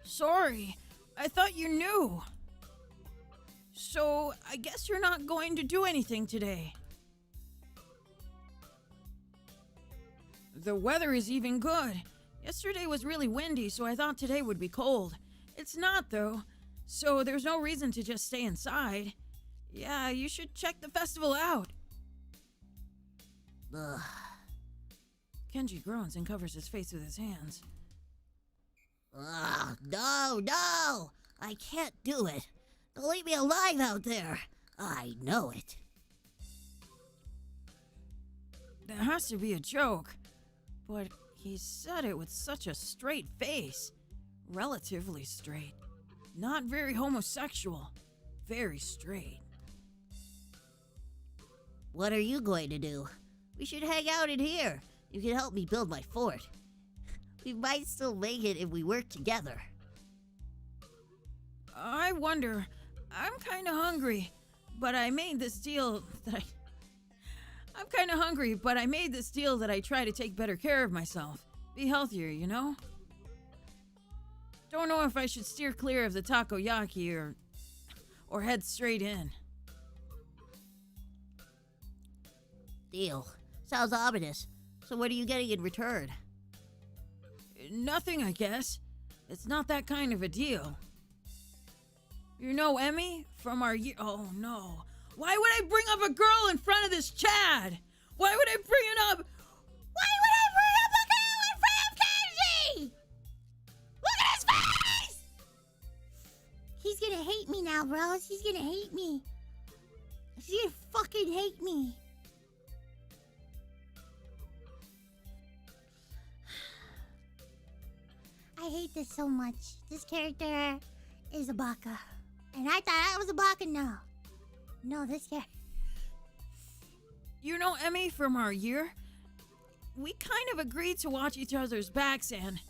Sorry, I thought you knew. So, I guess you're not going to do anything today. The weather is even good. Yesterday was really windy, so I thought today would be cold. It's not, though, so there's no reason to just stay inside. Yeah, you should check the festival out. Ugh. Kenji groans and covers his face with his hands. Ugh, no! I can't do it. They'll leave me alive out there. I know it. That has to be a joke. But he said it with such a straight face. Relatively straight. Not very homosexual. Very straight. What are you going to do? We should hang out in here. You can help me build my fort. We might still make it if we work together. I wonder. I'm kind of hungry, but I made this deal that I'm kind of hungry, but I made this deal that I try to take better care of myself. Be healthier, you know? Don't know if I should steer clear of the takoyaki or head straight in. Deal. Sounds ominous. So what are you getting in return? Nothing, I guess. It's not that kind of a deal. You know Emmy from our year. Oh no. Why would I bring up a girl in front of this Chad? Why would I bring it up? Why would I bring up a girl in front of Kenji? Look at his face! He's gonna hate me now, bros. He's gonna hate me. He's gonna fucking hate me. I hate this so much. This character is a baka. And I thought I was a baka now. No, this character. You know Emmy from our year? We kind of agreed to watch each other's backs and...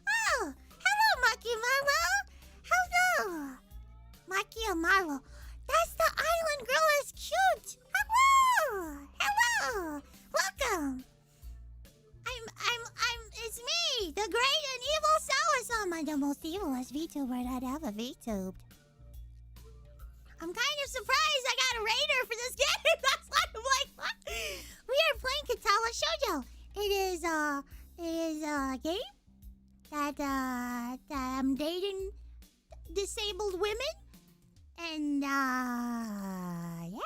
Oh, hello, Maki Marlo. Hello. Maki Marlo. That's the island girl that's cute. Hello. Hello. Welcome. It's me, the great and evil Sawa-sama, the most evilest VTuber that ever VTubed. I'm kind of surprised I got a raider for this game. That's why I'm like, what? We are playing Katawa Shoujo. It is a game that I'm dating disabled women. And, yeah.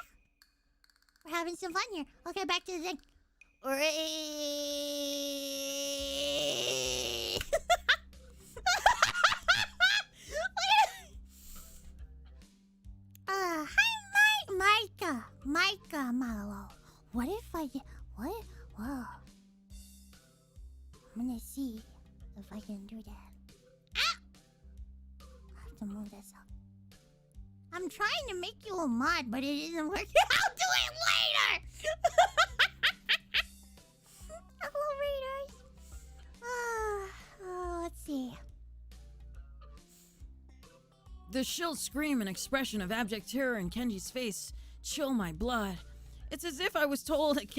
We're having some fun here. Okay, back to the thing. Hi, Micah Malo. What if I get... What? Whoa. I'm gonna see if I can do that. Ah! I have to move this up. I'm trying to make you a mod, but it isn't working. I'll do it later! Hello, Raiders. Let's see. The shrill scream and expression of abject terror in Kenji's face chill my blood. It's as if I was told it's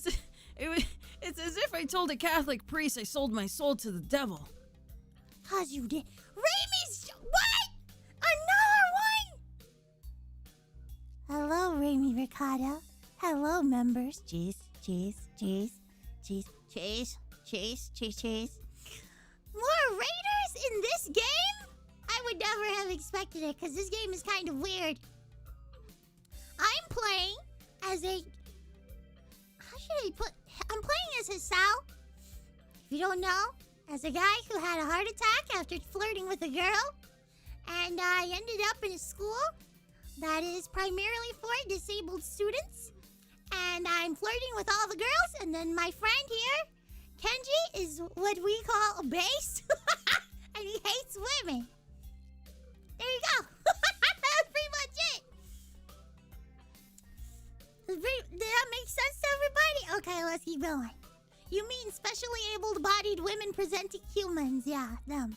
as if I told a Catholic priest I sold my soul to the devil. 'Cause you did. Raimi's. What? Another one? Hello, Raimi Ricardo. Hello, members. Cheese. More Raiders in this game? I would never have expected it because this game is kind of weird. I'm playing as a. How should I put. I'm playing as Hisao. If you don't know, as a guy who had a heart attack after flirting with a girl. And I ended up in a school that is primarily for disabled students. And I'm flirting with all the girls. And then my friend here, Kenji, is what we call a beast. And he hates women. There you go. That's pretty much it. Did that make sense to everybody? Okay, let's keep going. You mean specially able-bodied women presenting humans. Yeah, them.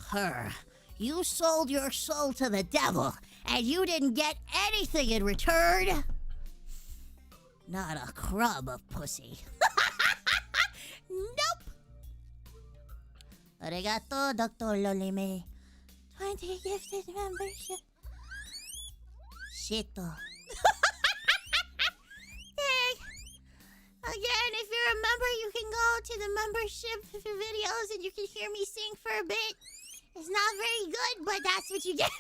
Her. You sold your soul to the devil, and you didn't get anything in return? Not a crumb of pussy. Nope. Arigato, Dr. Lolime. 20 gifted membership. Shito. Dang. Again, if you're a member, you can go to the membership videos and you can hear me sing for a bit. It's not very good, but that's what you get.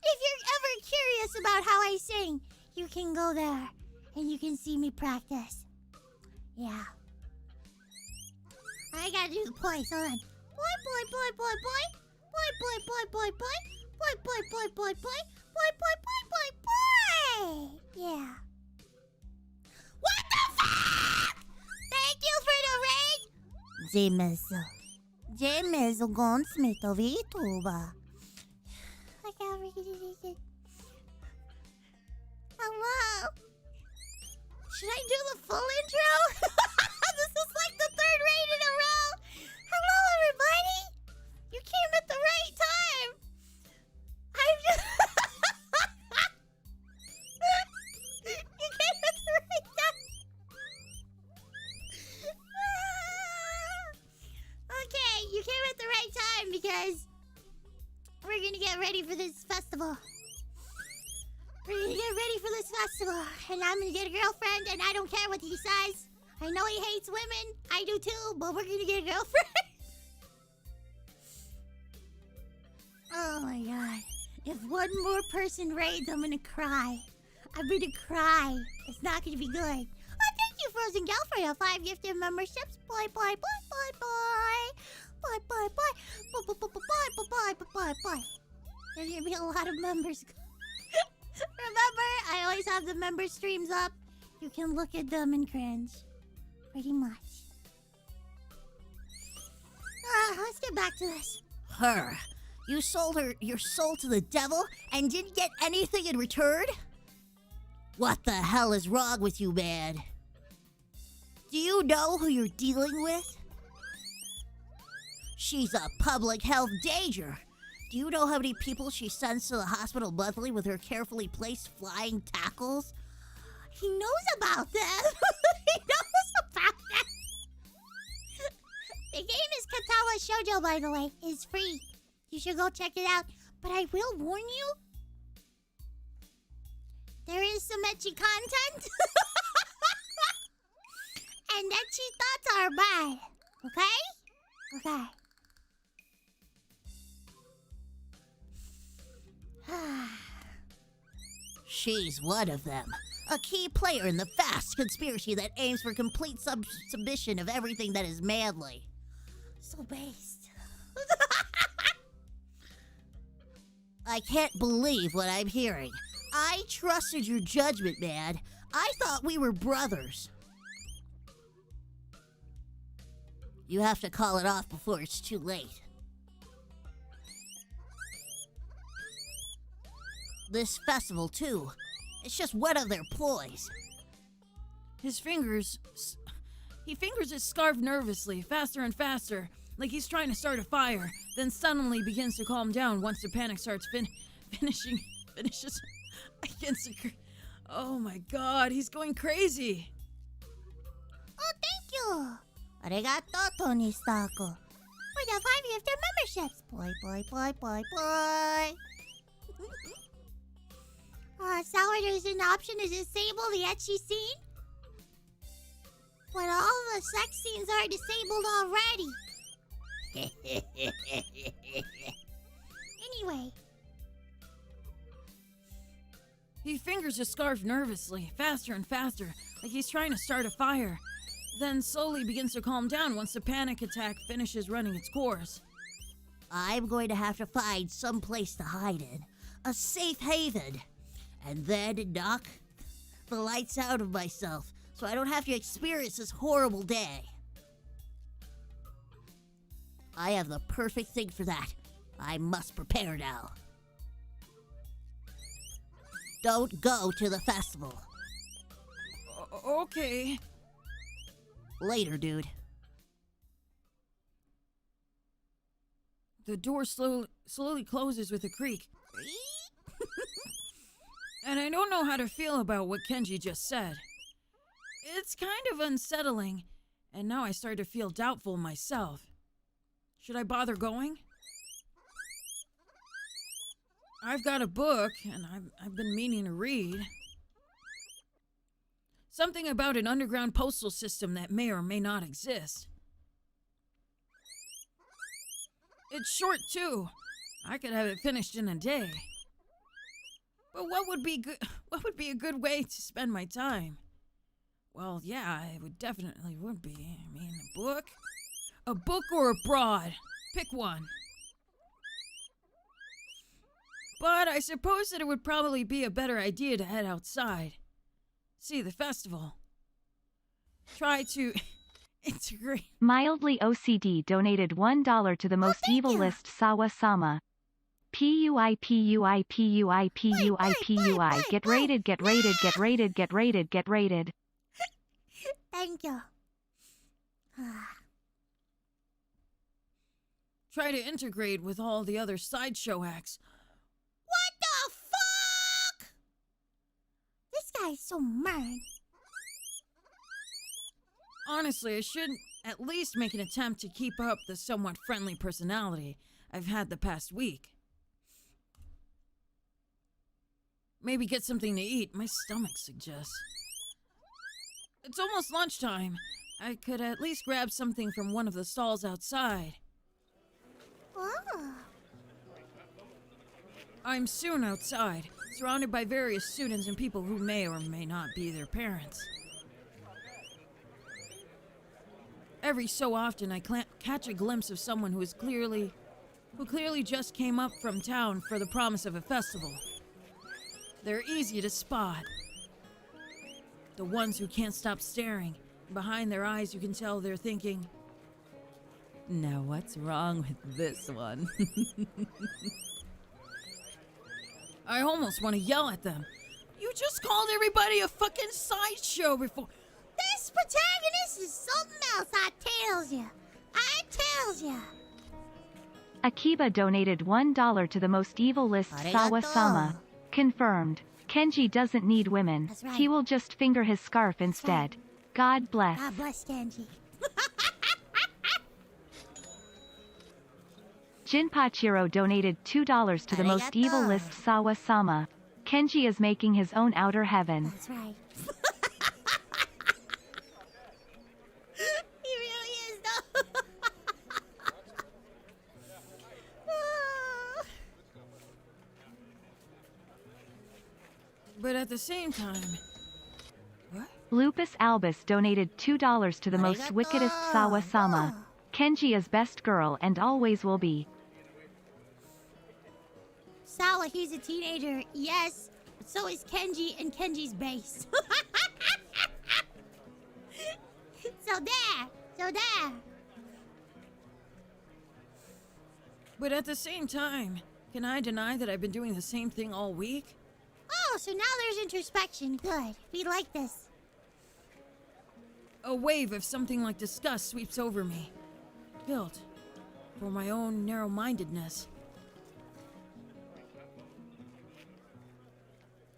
If you're ever curious about how I sing, you can go there and you can see me practice. Yeah. I gotta do the voice. Hold on. Boy, boy, boy, boy, boy. Boy, boy, boy, boy, boy. Boy, boy, boy, boy, boy. Boy, boy, boy, boy, boy. Yeah. What the fuck? Thank you for the raid. James Goldsmith of YouTuber. I can't read it. Hello. Should I do the full intro? This is like the third raid in a row. Hello, everybody. You came at the right time. I'm just. You came at the right time. Okay, you came at the right time because we're gonna get ready for this festival. We're gonna get ready for this festival, and I'm gonna get a girlfriend, and I don't care what he says. I know he hates women. I do too, but we're gonna get a girlfriend. Oh my god. If one more person raids, I'm gonna cry. I'm gonna cry. It's not gonna be good. Oh, thank you, Frozen Gal, for your 5 gifted memberships. Boy, boy, boy, boy, boy. Boy, boy, boy. Boy, boy, boy, boy, boy, boy, boy, boy. There's gonna be a lot of members. Remember, I always have the member streams up. You can look at them and cringe. Pretty much. Let's get back to this. Her. You sold your soul to the devil and didn't get anything in return? What the hell is wrong with you, man? Do you know who you're dealing with? She's a public health danger. Do you know how many people she sends to the hospital monthly with her carefully placed flying tackles? He knows about that. He knows about that. The game is Katawa Shoujo, by the way. It's free. You should go check it out. But I will warn you, there is some ecchi content. And ecchi thoughts are bad. Okay? Okay. She's one of them. A key player in the vast conspiracy that aims for complete submission of everything that is manly. So based. I can't believe what I'm hearing. I trusted your judgment, man. I thought we were brothers. You have to call it off before it's too late. this festival, too. It's just one of their ploys. He fingers his scarf nervously, faster and faster, like he's trying to start a fire, then suddenly begins to calm down once the panic starts finishes against the Oh my god, he's going crazy. Oh, thank you. Arigato, Tony Stark. For the 5 gifted memberships. Boy. Sour, there's an option to disable the etchy scene. But all the sex scenes are disabled already. Anyway. He fingers his scarf nervously, faster and faster, like he's trying to start a fire, then slowly begins to calm down once the panic attack finishes running its course. I'm going to have to find some place to hide in. A safe haven. And then knock the lights out of myself so I don't have to experience this horrible day. I have the perfect thing for that. I must prepare now. Don't go to the festival. Okay. Later, dude. The door slowly closes with a creak. And I don't know how to feel about what Kenji just said. It's kind of unsettling, and now I start to feel doubtful myself. Should I bother going? I've got a book, and I've been meaning to read. Something about an underground postal system that may or may not exist. It's short, too. I could have it finished in a day. But what would be a good way to spend my time? Well, yeah, it would definitely be. I mean, a book? A book or a broad? Pick one. But I suppose that it would probably be a better idea to head outside. See the festival. Try to integrate. Mildly OCD donated $1 to the most thank evil you. list Sawa-sama. PUI. Get rated. Thank you. Try to integrate with all the other sideshow acts. What the fuck? This guy's so mad. Honestly, I should at least make an attempt to keep up the somewhat friendly personality I've had the past week. Maybe get something to eat, my stomach suggests. It's almost lunchtime. I could at least grab something from one of the stalls outside. Oh. I'm soon outside, surrounded by various students and people who may or may not be their parents. Every so often, I catch a glimpse of someone who clearly just came up from town for the promise of a festival. They're easy to spot. The ones who can't stop staring. Behind their eyes, you can tell they're thinking, "Now what's wrong with this one?" I almost want to yell at them. You just called everybody a fucking sideshow before. This protagonist is something else, I tells ya. Akiba donated $1 to the most evil list Sawa-sama. Confirmed. Kenji doesn't need women. That's right. He will just finger his scarf instead. God bless. God bless Kenji. Jinpachiro donated $2 to the most evil Arigato. list Sawa-sama. Kenji is making his own outer heaven. That's right. He really is, though. But at the same time... What? Lupus Albus donated $2 to the most Arigato. wickedest Sawa-sama. Kenji is best girl and always will be. Sawa, he's a teenager, yes. But so is Kenji and Kenji's base. So there. But at the same time, can I deny that I've been doing the same thing all week? Oh, so now there's introspection. Good. We like this. A wave of something like disgust sweeps over me. Guilt. For my own narrow-mindedness.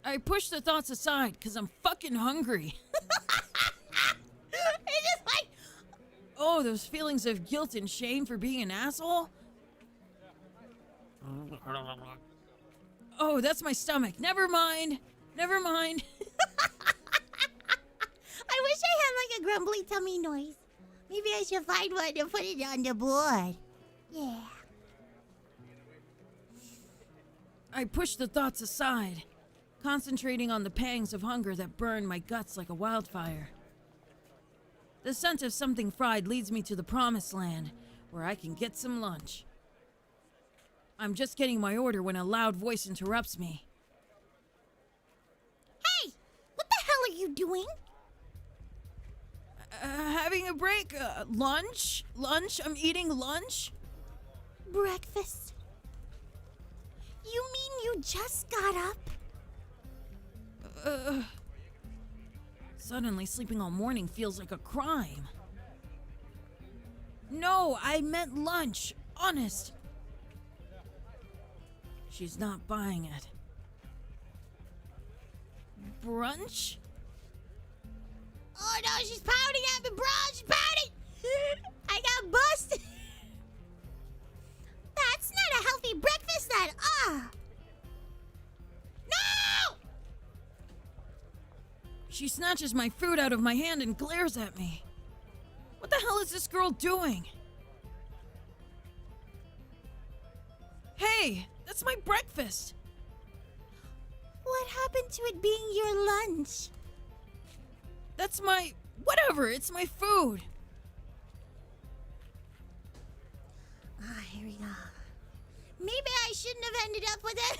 I push the thoughts aside because I'm fucking hungry. It's just like, Oh, those feelings of guilt and shame for being an asshole? Oh, that's my stomach. Never mind. Never mind. I wish I had like a grumbly tummy noise. Maybe I should find one and put it on the board. Yeah. I push the thoughts aside, concentrating on the pangs of hunger that burn my guts like a wildfire. The scent of something fried leads me to the promised land, where I can get some lunch. I'm just getting my order when a loud voice interrupts me. Hey! What the hell are you doing? Having a break? Lunch? Lunch? I'm eating lunch? Breakfast? You mean you just got up? Suddenly, sleeping all morning feels like a crime. No, I meant lunch. Honest. She's not buying it. Brunch? Oh no, she's pouting at me, bro! She's pouting! I got busted! That's not a healthy breakfast at all! No! She snatches my food out of my hand and glares at me. What the hell is this girl doing? Hey, that's my breakfast! What happened to it being your lunch? That's my... whatever, it's my food! Ah, here we go. Maybe I shouldn't have ended up with it.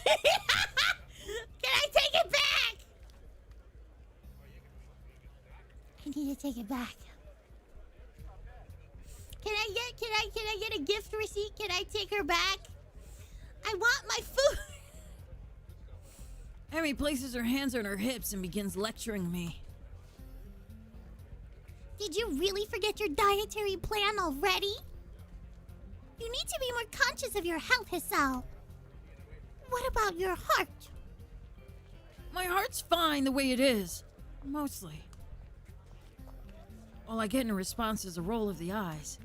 Can I take it back? I need to take it back. Can I get a gift receipt? Can I take her back? I want my food. Emmy places her hands on her hips and begins lecturing me. Did you really forget your dietary plan already? You need to be more conscious of your health, Hisao. What about your heart? My heart's fine the way it is. Mostly. All I get in response is a roll of the eyes.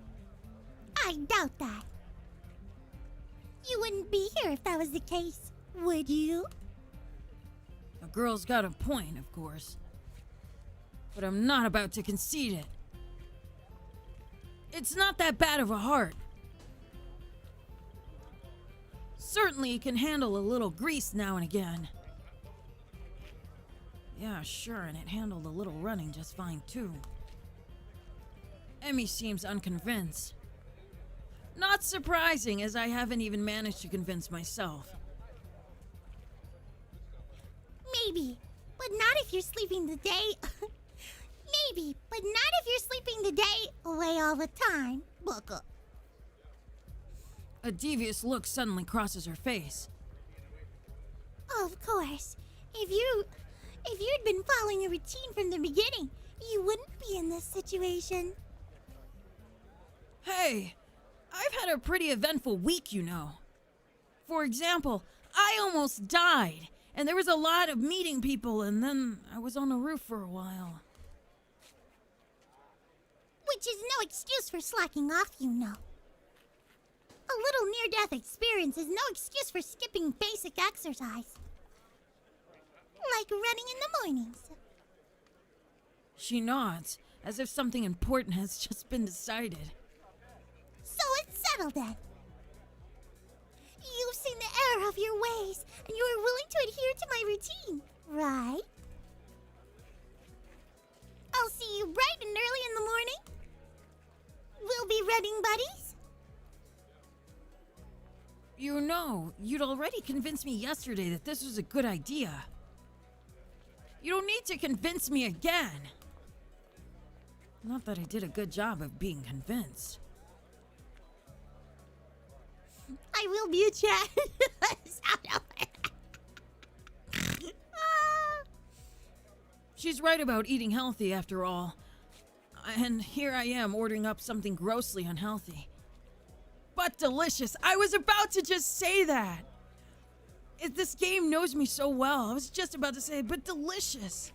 I doubt that. You wouldn't be here if that was the case, would you? A girl's got a point, of course. But I'm not about to concede it. It's not that bad of a heart. Certainly it can handle a little grease now and again. Yeah, sure, and it handled a little running just fine too. Emmy seems unconvinced. Not surprising, as I haven't even managed to convince myself. Maybe, but not if you're sleeping the day. Maybe, but not if you're sleeping the day away all the time, baka. A devious look suddenly crosses her face. Of course. If you'd been following a routine from the beginning, you wouldn't be in this situation. Hey, I've had a pretty eventful week, you know. For example, I almost died, and there was a lot of meeting people, and then I was on a roof for a while. Which is no excuse for slacking off, you know. A little near-death experience is no excuse for skipping basic exercise. Like running in the mornings. She nods, as if something important has just been decided. So it's settled then. You've seen the error of your ways, and you are willing to adhere to my routine, right? I'll see you bright and early in the morning. We'll be running buddies. You know, you'd already convinced me yesterday that this was a good idea. You don't need to convince me again. Not that I did a good job of being convinced. I will mute chat. She's right about eating healthy after all. And here I am ordering up something grossly unhealthy. But delicious. I was about to just say that. This game knows me so well. I was just about to say, but delicious.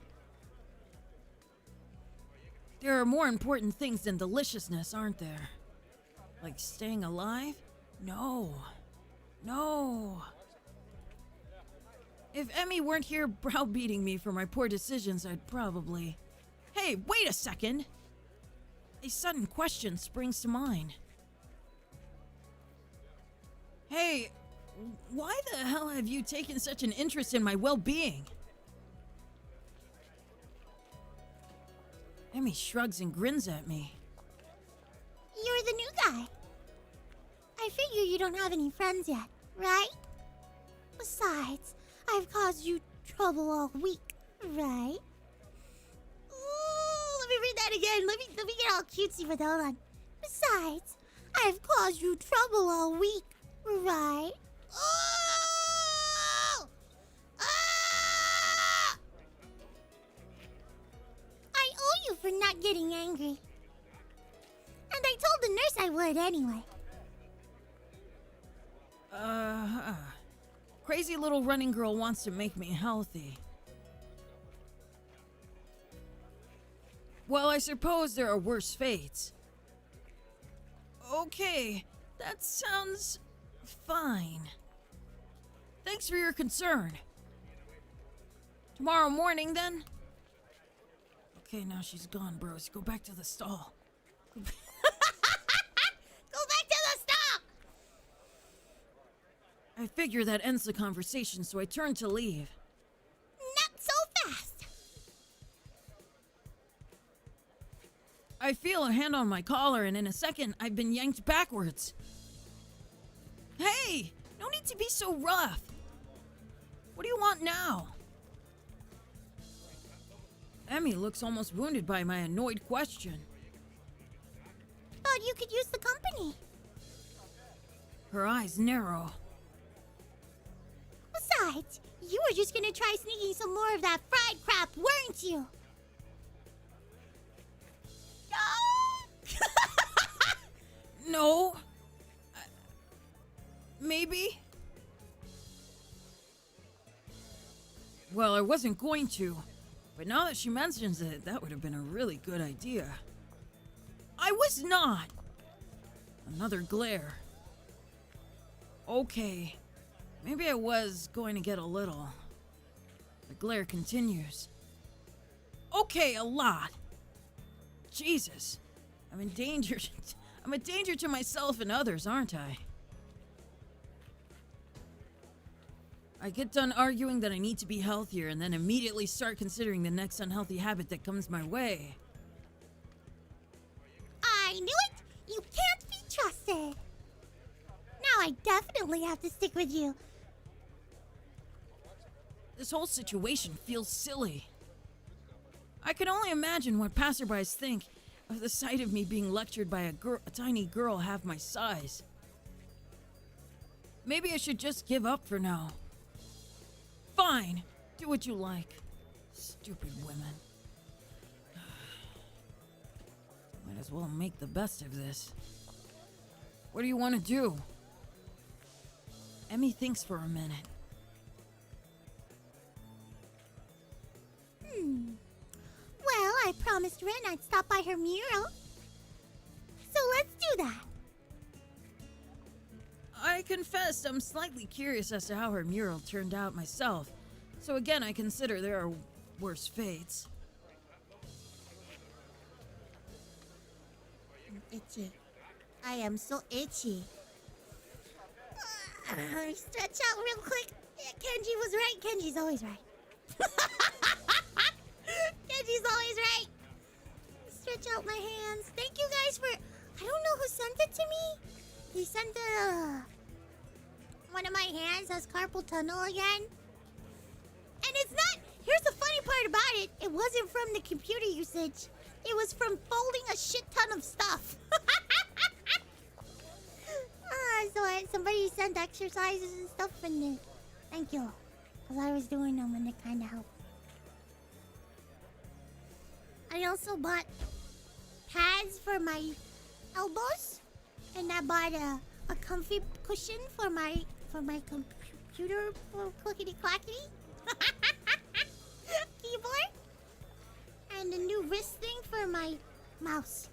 There are more important things than deliciousness, aren't there? Like staying alive? No. No. If Emmy weren't here browbeating me for my poor decisions, I'd probably... Hey, wait a second! A sudden question springs to mind. Hey, why the hell have you taken such an interest in my well-being? Emmy shrugs and grins at me. You're the new guy. I figure you don't have any friends yet, right? Besides, I've caused you trouble all week, right? Ooh, let me read that again. Let me get all cutesy with that. Hold on. Besides, I've caused you trouble all week, right? Oh! Ah! I owe you for not getting angry. And I told the nurse I would anyway. Crazy little running girl wants to make me healthy. Well, I suppose there are worse fates. Okay, that sounds fine. Thanks for your concern. Tomorrow morning, then? Okay, now she's gone, bros. Go back to the stall. Go back to the stall! I figure that ends the conversation, so I turn to leave. Not so fast. I feel a hand on my collar, and in a second, I've been yanked backwards. Hey! No need to be so rough. What do you want now? Emmy looks almost wounded by my annoyed question. Thought you could use the company. Her eyes narrow. Besides, you were just gonna try sneaking some more of that fried crap, weren't you? No! No. Maybe? Well, I wasn't going to, but now that she mentions it, that would have been a really good idea. I was not! Another glare. Okay, maybe I was going to get a little. The glare continues. Okay, a lot. Jesus, I'm in danger. I'm a danger to myself and others, aren't I? I get done arguing that I need to be healthier and then immediately start considering the next unhealthy habit that comes my way. I knew it! You can't be trusted! Now I definitely have to stick with you. This whole situation feels silly. I can only imagine what passerbys think of the sight of me being lectured by a tiny girl half my size. Maybe I should just give up for now. Fine, do what you like. Stupid women. Might as well make the best of this. What do you want to do? Emmy thinks for a minute. Well, I promised Ren I'd stop by her mural. So let's do that. I confess I'm slightly curious as to how her mural turned out myself. So again, I consider there are worse fates. I'm itchy. I am so itchy. Stretch out real quick. Yeah, Kenji was right. Kenji's always right. Kenji's always right. Stretch out my hands. Thank you guys for... I don't know who sent it to me. He sent one of my hands has carpal tunnel again. And it's not... Here's the funny part about it. It wasn't from the computer usage. It was from folding a shit ton of stuff. Somebody sent exercises and stuff and thank you. Because I was doing them and it kind of helped. I also bought pads for my elbows, and I bought a comfy cushion for my computer clickety clackety keyboard, and a new wrist thing for my mouse.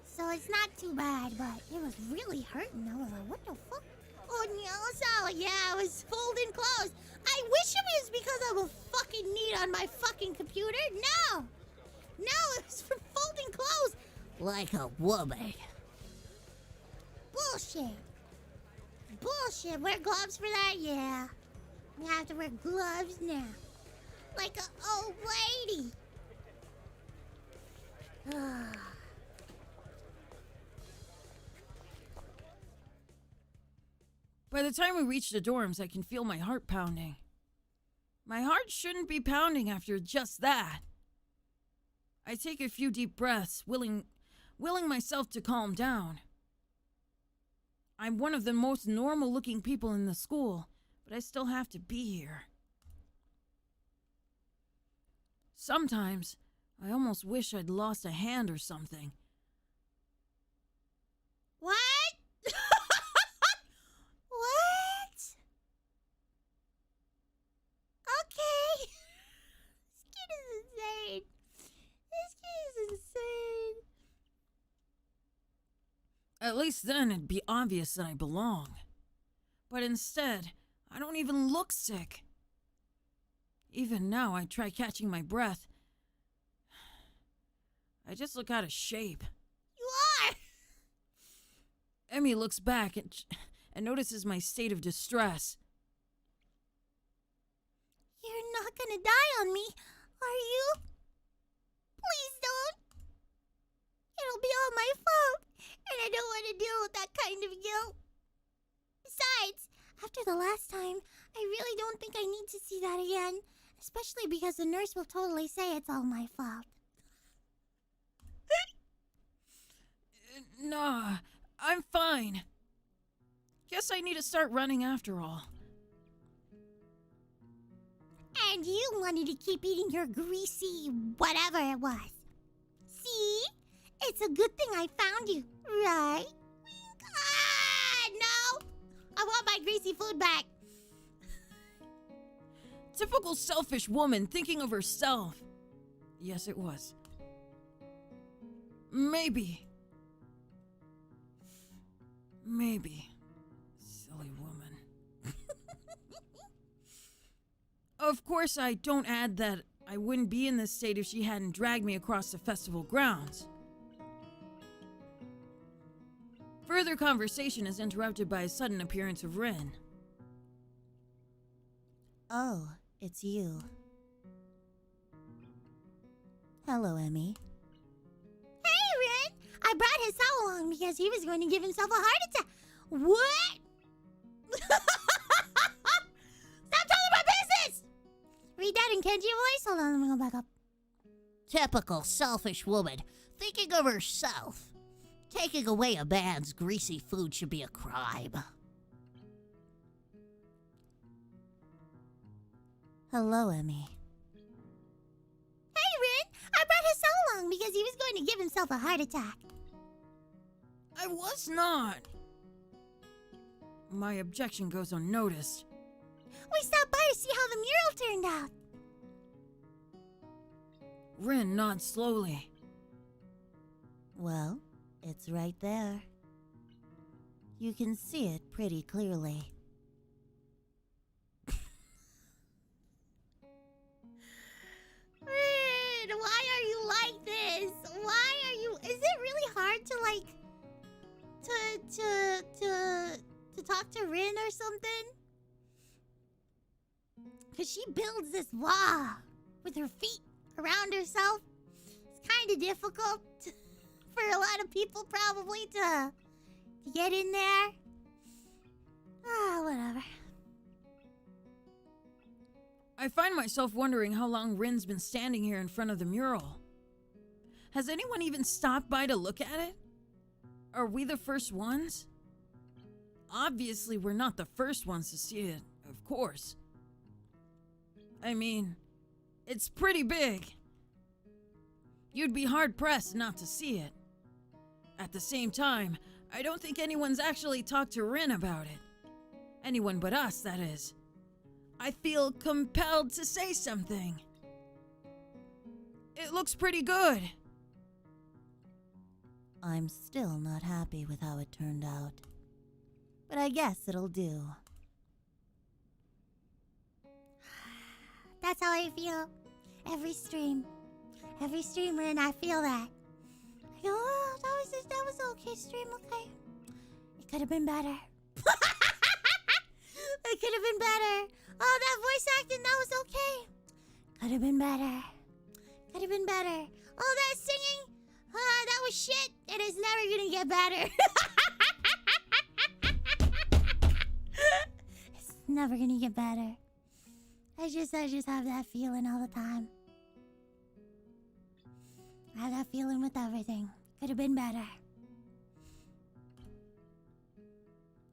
So it's not too bad, but it was really hurting. I was like, what the fuck? Oh no, so yeah, I was folding clothes. I wish it was because I'm a fucking need on my fucking computer. No, it was for folding clothes. Like a woman. Bullshit. Wear gloves for that? Yeah. We have to wear gloves now. Like an old lady. By the time we reach the dorms, I can feel my heart pounding. My heart shouldn't be pounding after just that. I take a few deep breaths, willing myself to calm down. I'm one of the most normal-looking people in the school, but I still have to be here. Sometimes, I almost wish I'd lost a hand or something. What? What? Okay. This kid is insane. At least then it'd be obvious that I belong. But instead, I don't even look sick. Even now, I try catching my breath. I just look out of shape. You are! Emmy looks back and notices my state of distress. You're not gonna die on me, are you? Please don't. It'll be all my fault, and I don't want to deal with that kind of guilt. Besides, after the last time, I really don't think I need to see that again, especially because the nurse will totally say it's all my fault. Nah, I'm fine. Guess I need to start running after all. And you wanted to keep eating your greasy whatever it was. See? It's a good thing I found you, right? No! I want my greasy food back. Typical selfish woman thinking of herself. Yes, it was. Maybe. Silly woman. Of course, I don't add that I wouldn't be in this state if she hadn't dragged me across the festival grounds. Further conversation is interrupted by a sudden appearance of Rin. Oh, it's you. Hello, Emmy. Hey, Rin! I brought his son along because he was going to give himself a heart attack. What? Stop telling my business! Read that in Kenji voice. Hold on, let me go back up. Typical selfish woman, thinking of herself. Taking away a man's greasy food should be a crime. Hello, Emmy. Hey, Rin! I brought his son along because he was going to give himself a heart attack. I was not. My objection goes unnoticed. We stopped by to see how the mural turned out. Rin nods slowly. Well, it's right there. You can see it pretty clearly. Rin, why are you like this? Why are you... Is it really hard to, like... To talk to Rin or something? Because she builds this wall with her feet around herself. It's kind of difficult for a lot of people probably to get in there. Whatever. I find myself wondering how long Rin's been standing here in front of the mural. Has anyone even stopped by to look at it? Are we the first ones? Obviously, we're not the first ones to see it, of course. I mean, it's pretty big. You'd be hard-pressed not to see it. At the same time, I don't think anyone's actually talked to Rin about it. Anyone but us, that is. I feel compelled to say something. It looks pretty good. I'm still not happy with how it turned out. But I guess it'll do. That's how I feel. Every stream, Rin, I feel that. I go, oh, that was okay stream, okay. It could have been better. It could have been better. Oh, that voice acting, that was okay. Could have been better. Could have been better. Oh, that singing, that was shit. It is never gonna get better. It's never gonna get better. I just have that feeling all the time. I have that feeling with everything. Could have been better.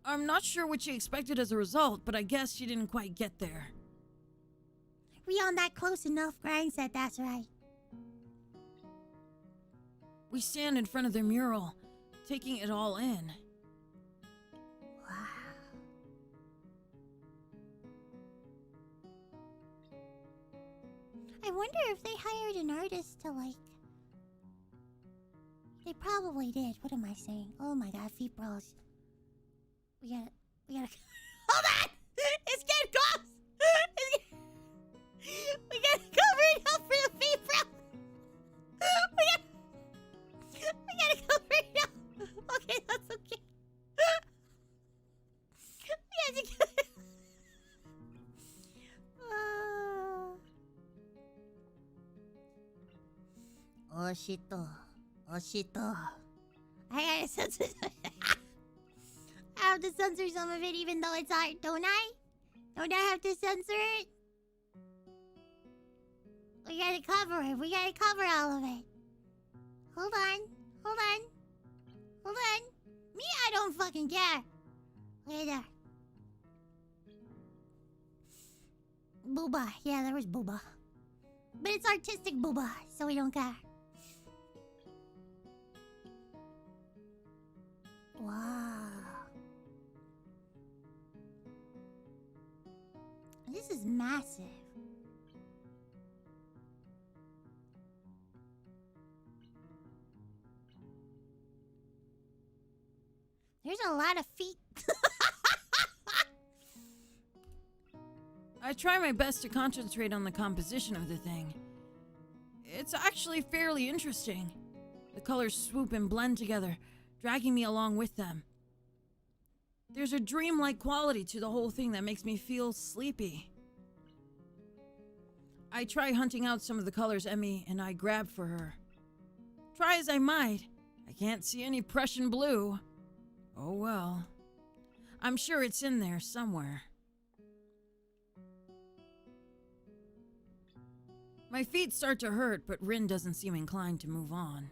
I'm not sure what she expected as a result, but I guess she didn't quite get there. We on that close enough, Grind said that's right. We stand in front of the mural, taking it all in. Wow. I wonder if they hired an artist to They probably did. What am I saying? Oh my god, feet brawls. We gotta hold on! It's getting close! We gotta cover it up for the feet brawls! We gotta cover it up! Okay, that's okay. We have to get it. Oshito. I gotta censor some. I have to censor some of it even though it's art, don't I? Don't I have to censor it? We gotta cover it. We gotta cover all of it. Hold on. Me, I don't fucking care. Look at there. Booba. Yeah, there was booba. But it's artistic booba, so we don't care. Wow. This is massive. There's a lot of feet. I try my best to concentrate on the composition of the thing. It's actually fairly interesting. The colors swoop and blend together, dragging me along with them. There's a dreamlike quality to the whole thing that makes me feel sleepy. I try hunting out some of the colors Emmy and I grab for her. Try as I might, I can't see any Prussian blue. Oh well. I'm sure it's in there somewhere. My feet start to hurt, but Rin doesn't seem inclined to move on.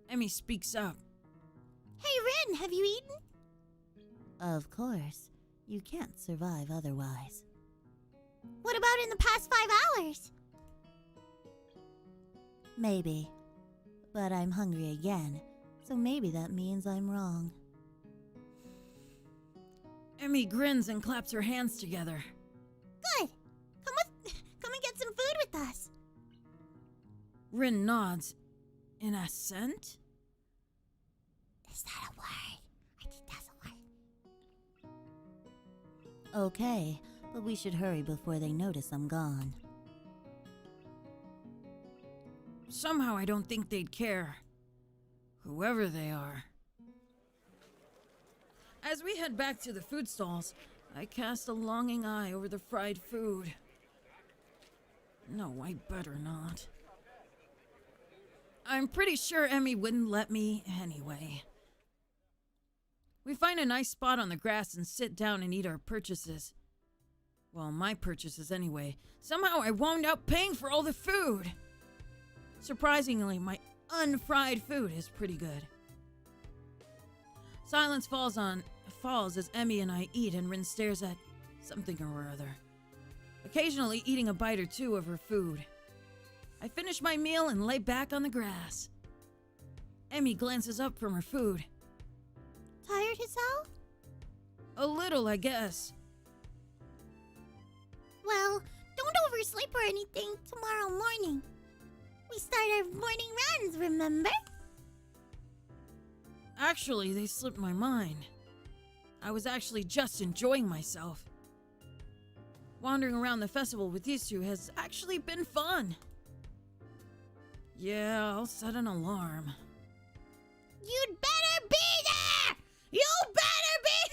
Emmy speaks up. Hey, Rin, have you eaten? Of course. You can't survive otherwise. What about in the past 5 hours? Maybe. But I'm hungry again, so maybe that means I'm wrong. Emmy grins and claps her hands together. Good. Come and get some food with us. Rin nods. In assent? Is that a word? I think that's a word. Okay, but we should hurry before they notice I'm gone. Somehow I don't think they'd care. Whoever they are. As we head back to the food stalls, I cast a longing eye over the fried food. No, I better not. I'm pretty sure Emmy wouldn't let me anyway. We find a nice spot on the grass and sit down and eat our purchases. Well, my purchases anyway. Somehow I wound up paying for all the food. Surprisingly, my unfried food is pretty good. Silence falls as Emmy and I eat and Rin stares at something or other, occasionally eating a bite or two of her food. I finish my meal and lay back on the grass. Emmy glances up from her food. Tired yourself? A little, I guess. Well, don't oversleep or anything tomorrow morning. We start our morning runs, remember? Actually, they slipped my mind. I was actually just enjoying myself. Wandering around the festival with these two has actually been fun. Yeah, I'll set an alarm. You'd better be there! You better be...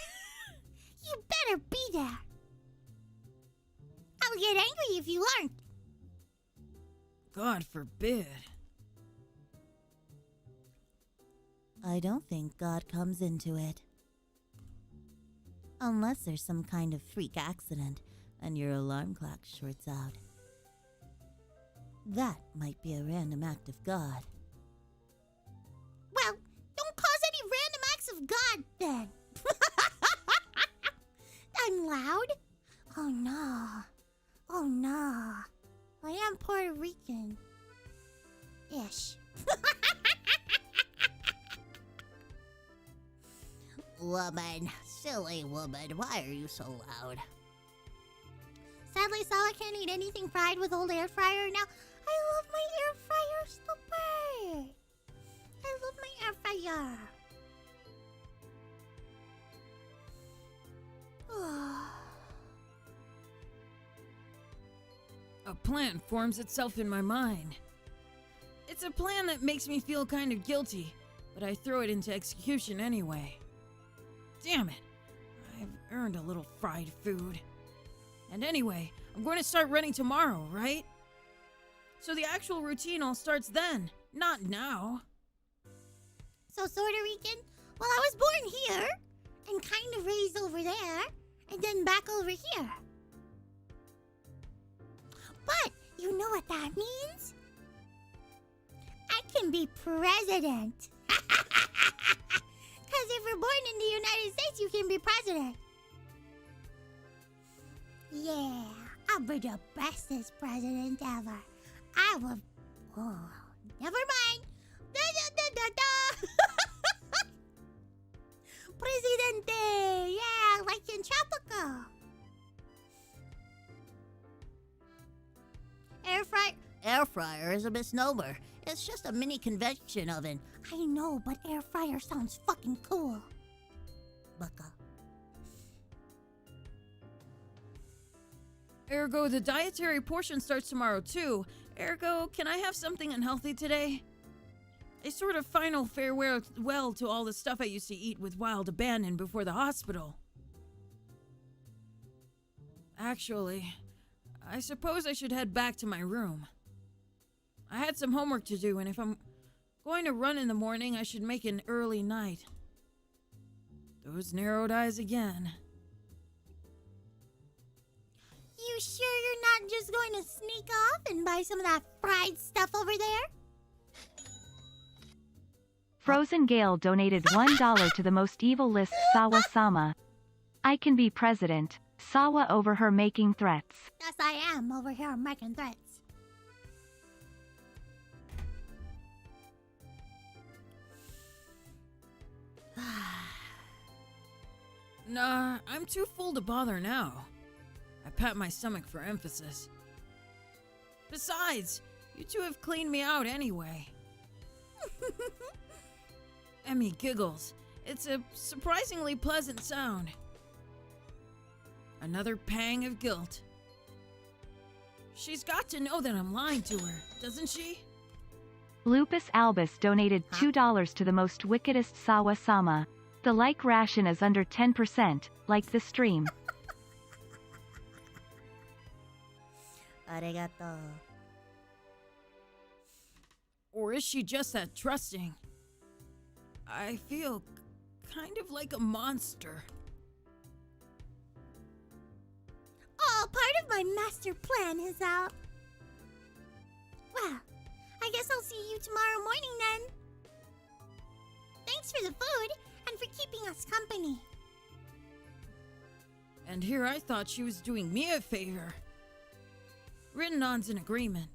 You better be there. I'll get angry if you aren't. God forbid. I don't think God comes into it. Unless there's some kind of freak accident and your alarm clock shorts out. That might be a random act of God. Well, don't cause any random acts of God, then. I'm loud? Oh, no. Oh, no. I am Puerto Rican. Ish. Woman, silly woman, why are you so loud? Sadly, Sala can't eat anything fried with old air fryer now. I love my air fryer, stupid. I love my air fryer. A plan forms itself in my mind. It's a plan that makes me feel kind of guilty, but I throw it into execution anyway. Damn it! I've earned a little fried food. And anyway, I'm going to start running tomorrow, right? So the actual routine all starts then, not now. So, Puerto Rican, well, I was born here and kind of raised over there and then back over here. But you know what that means? I can be president. Because if you're born in the United States, you can be president. Yeah, I'll be the bestest president ever. I will... Oh, never mind. Da, da, da, da, da. Presidente. Yeah, like in Tropical. Air fryer is a misnomer. It's just a mini convection oven. I know, but air fryer sounds fucking cool. Baka. Ergo, the dietary portion starts tomorrow too. Ergo, can I have something unhealthy today? A sort of final farewell to all the stuff I used to eat with wild abandon before the hospital. Actually, I suppose I should head back to my room. I had some homework to do, and if I'm going to run in the morning, I should make an early night. Those narrowed eyes again. You sure you're not just going to sneak off and buy some of that fried stuff over there? Frozen Gale donated $1 to the most evil list Sawa-sama. I can be president. Sawa over her making threats. Yes, I am over here making threats. Nah, I'm too full to bother now. I pat my stomach for emphasis. Besides, you two have cleaned me out anyway. Emmy giggles. It's a surprisingly pleasant sound. Another pang of guilt. She's got to know that I'm lying to her, doesn't she? Lupus Albus donated $2 to the most wickedest Sawa-sama. The like ration is under 10%, like the stream. Arigato. Or is she just that trusting? I feel kind of like a monster. Oh, part of my master plan is out. Well, I guess I'll see you tomorrow morning then. Thanks for the food and for keeping us company. And here I thought she was doing me a favor. Written on's an agreement.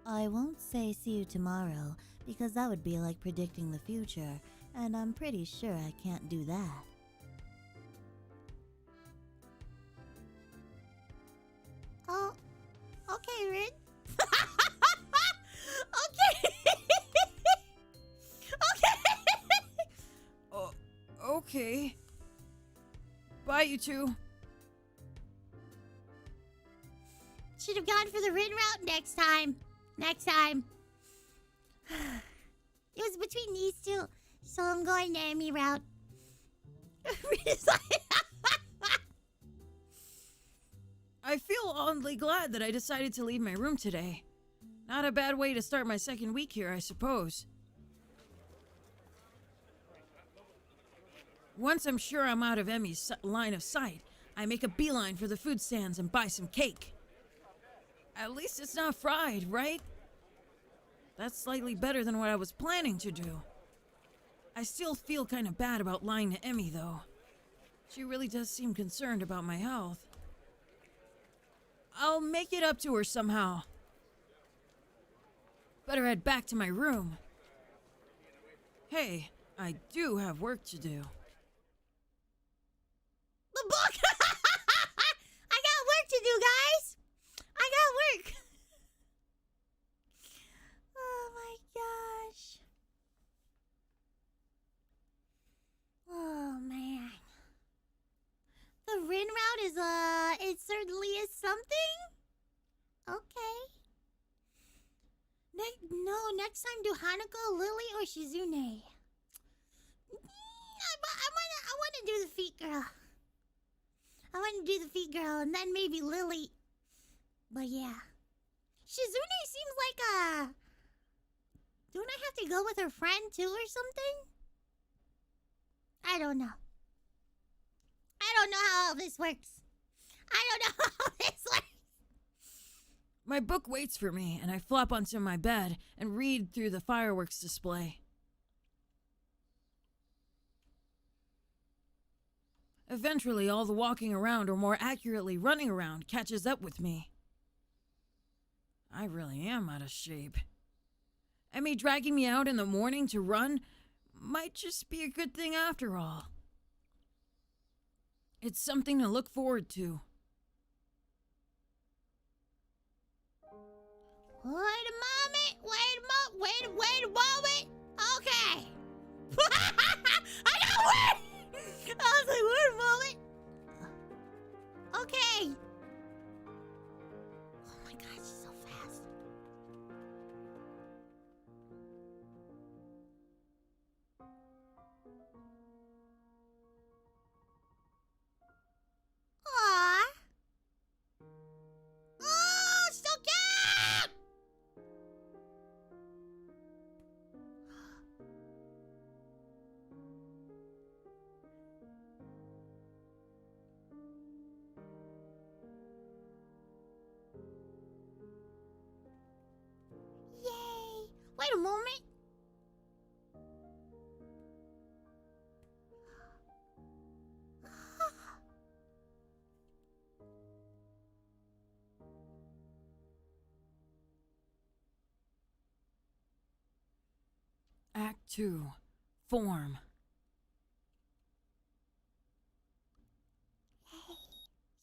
I won't say see you tomorrow because that would be like predicting the future, and I'm pretty sure I can't do that. Oh, okay, Rin. Okay. Okay. Okay. Bye, you two. Should have gone for the Rin route next time. Next time. It was between these two, so I'm going the Emmy route. I feel oddly glad that I decided to leave my room today. Not a bad way to start my second week here, I suppose. Once I'm sure I'm out of Emmy's line of sight, I make a beeline for the food stands and buy some cake. At least it's not fried, right? That's slightly better than what I was planning to do. I still feel kind of bad about lying to Emmy, though. She really does seem concerned about my health. I'll make it up to her somehow. Better head back to my room. Hey, I do have work to do. The book! I got work to do, guys! I got work! Oh my gosh. Oh man. The Rin route is, it certainly is something? Okay. Next time do Hanako, Lily, or Shizune? I want to do the feet girl. I want to do the feet girl, and then maybe Lily. But yeah. Shizune seems like a... Don't I have to go with her friend too or something? I don't know. I don't know how all this works. I don't know how this works. My book waits for me, and I flop onto my bed and read through the fireworks display. Eventually, all the walking around, or more accurately, running around, catches up with me. I really am out of shape. Emmy dragging me out in the morning to run might just be a good thing after all. It's something to look forward to. Wait a moment. Okay. I got word. I was like, wait a moment. Okay. Oh my gosh, she's so fast. Aww. Oh, so cute! Yay! Wait a moment. Act 2. Form.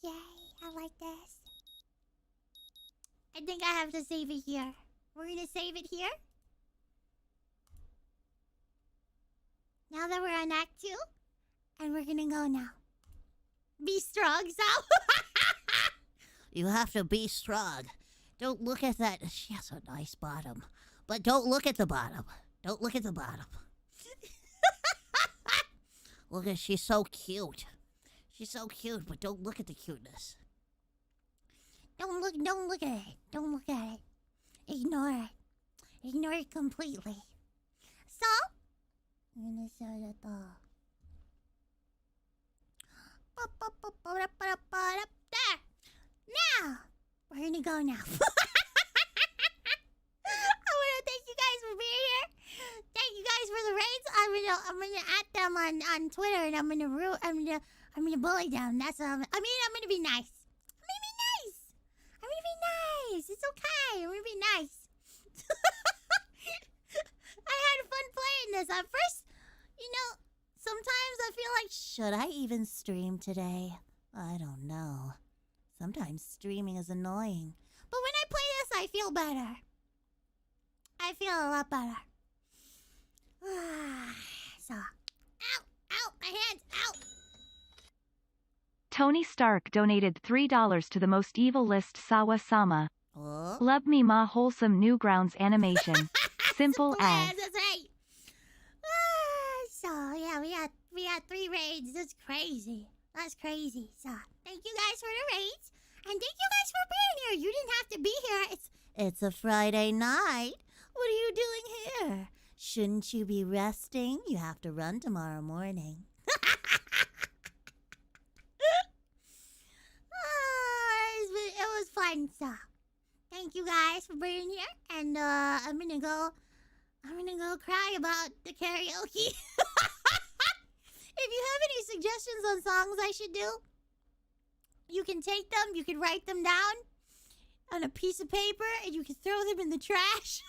Yay, I like this. I think I have to save it here. We're gonna save it here. Now that we're on Act 2, and we're gonna go now. Be strong, Sal. You have to be strong. Don't look at that. She has a nice bottom. But don't look at the bottom. Don't look at the bottom. Look at, she's so cute. She's so cute, but don't look at the cuteness. Don't look at it. Don't look at it. Ignore it. Ignore it completely. So, I'm gonna show you the there. Now, we're gonna go now. I wanna thank you guys for being here. Thank you guys for the raids. I'm gonna at them on Twitter, and I'm gonna bully them. That's what I'm gonna be nice. I'm gonna be nice. It's okay. I'm gonna be nice. I had fun playing this. At first, sometimes I feel like, should I even stream today? I don't know. Sometimes streaming is annoying. But when I play this, I feel better. I feel a lot better. So, ow, my hands, ow. Tony Stark donated $3 to the most evil list Sawa-sama. Oh. Love me ma wholesome Newgrounds animation. Simple as. That's right. So yeah, we had 3 raids. That's crazy. So thank you guys for the raids, and thank you guys for being here. You didn't have to be here. It's a Friday night. What are you doing here? Shouldn't you be resting? You have to run tomorrow morning. It was fun. So thank you guys for being here, and I'm gonna go cry about the karaoke. If you have any suggestions on songs I should do, you can take them, you can write them down on a piece of paper, and you can throw them in the trash.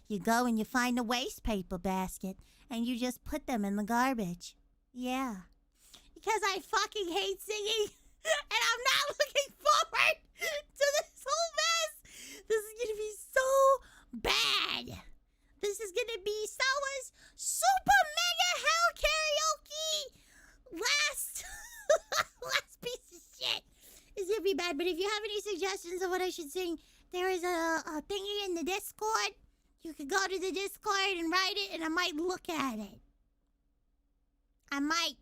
You go and you find a waste paper basket, and you just put them in the garbage. Yeah. Because I fucking hate singing, and I'm not looking forward to this whole mess. This is gonna be so bad. This is gonna be Sawa's Super Mega Hell Karaoke last piece of shit. It's gonna be bad, but if you have any suggestions of what I should sing, there is a thingy in the Discord. You could go to the Discord and write it, and I might look at it. I might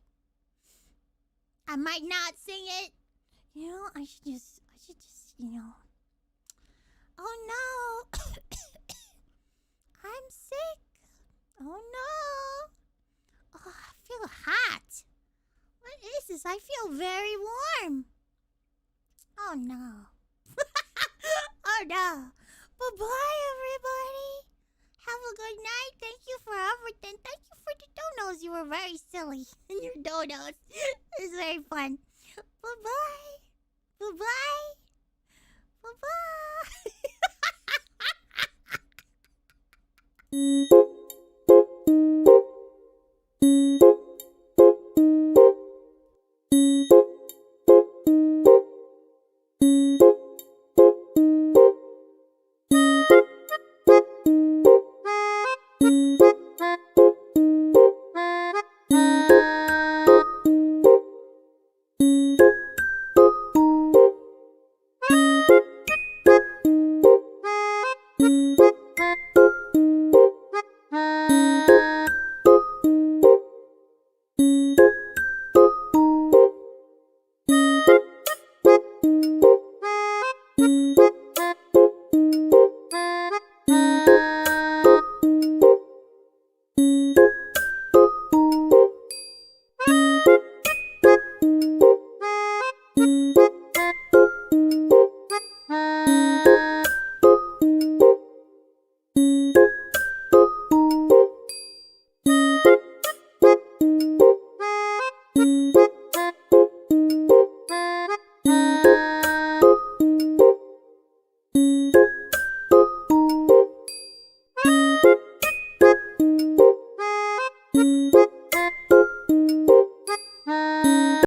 not sing it. I should just, Oh no. I'm sick. Oh no. Oh, I feel hot. What is this? I feel very warm. Oh no. Oh no. Bye-bye, everybody. Have a good night. Thank you for everything. Thank you for the donos. You were very silly in your donos. It was very fun. Bye-bye. Bye-bye. Bye-bye.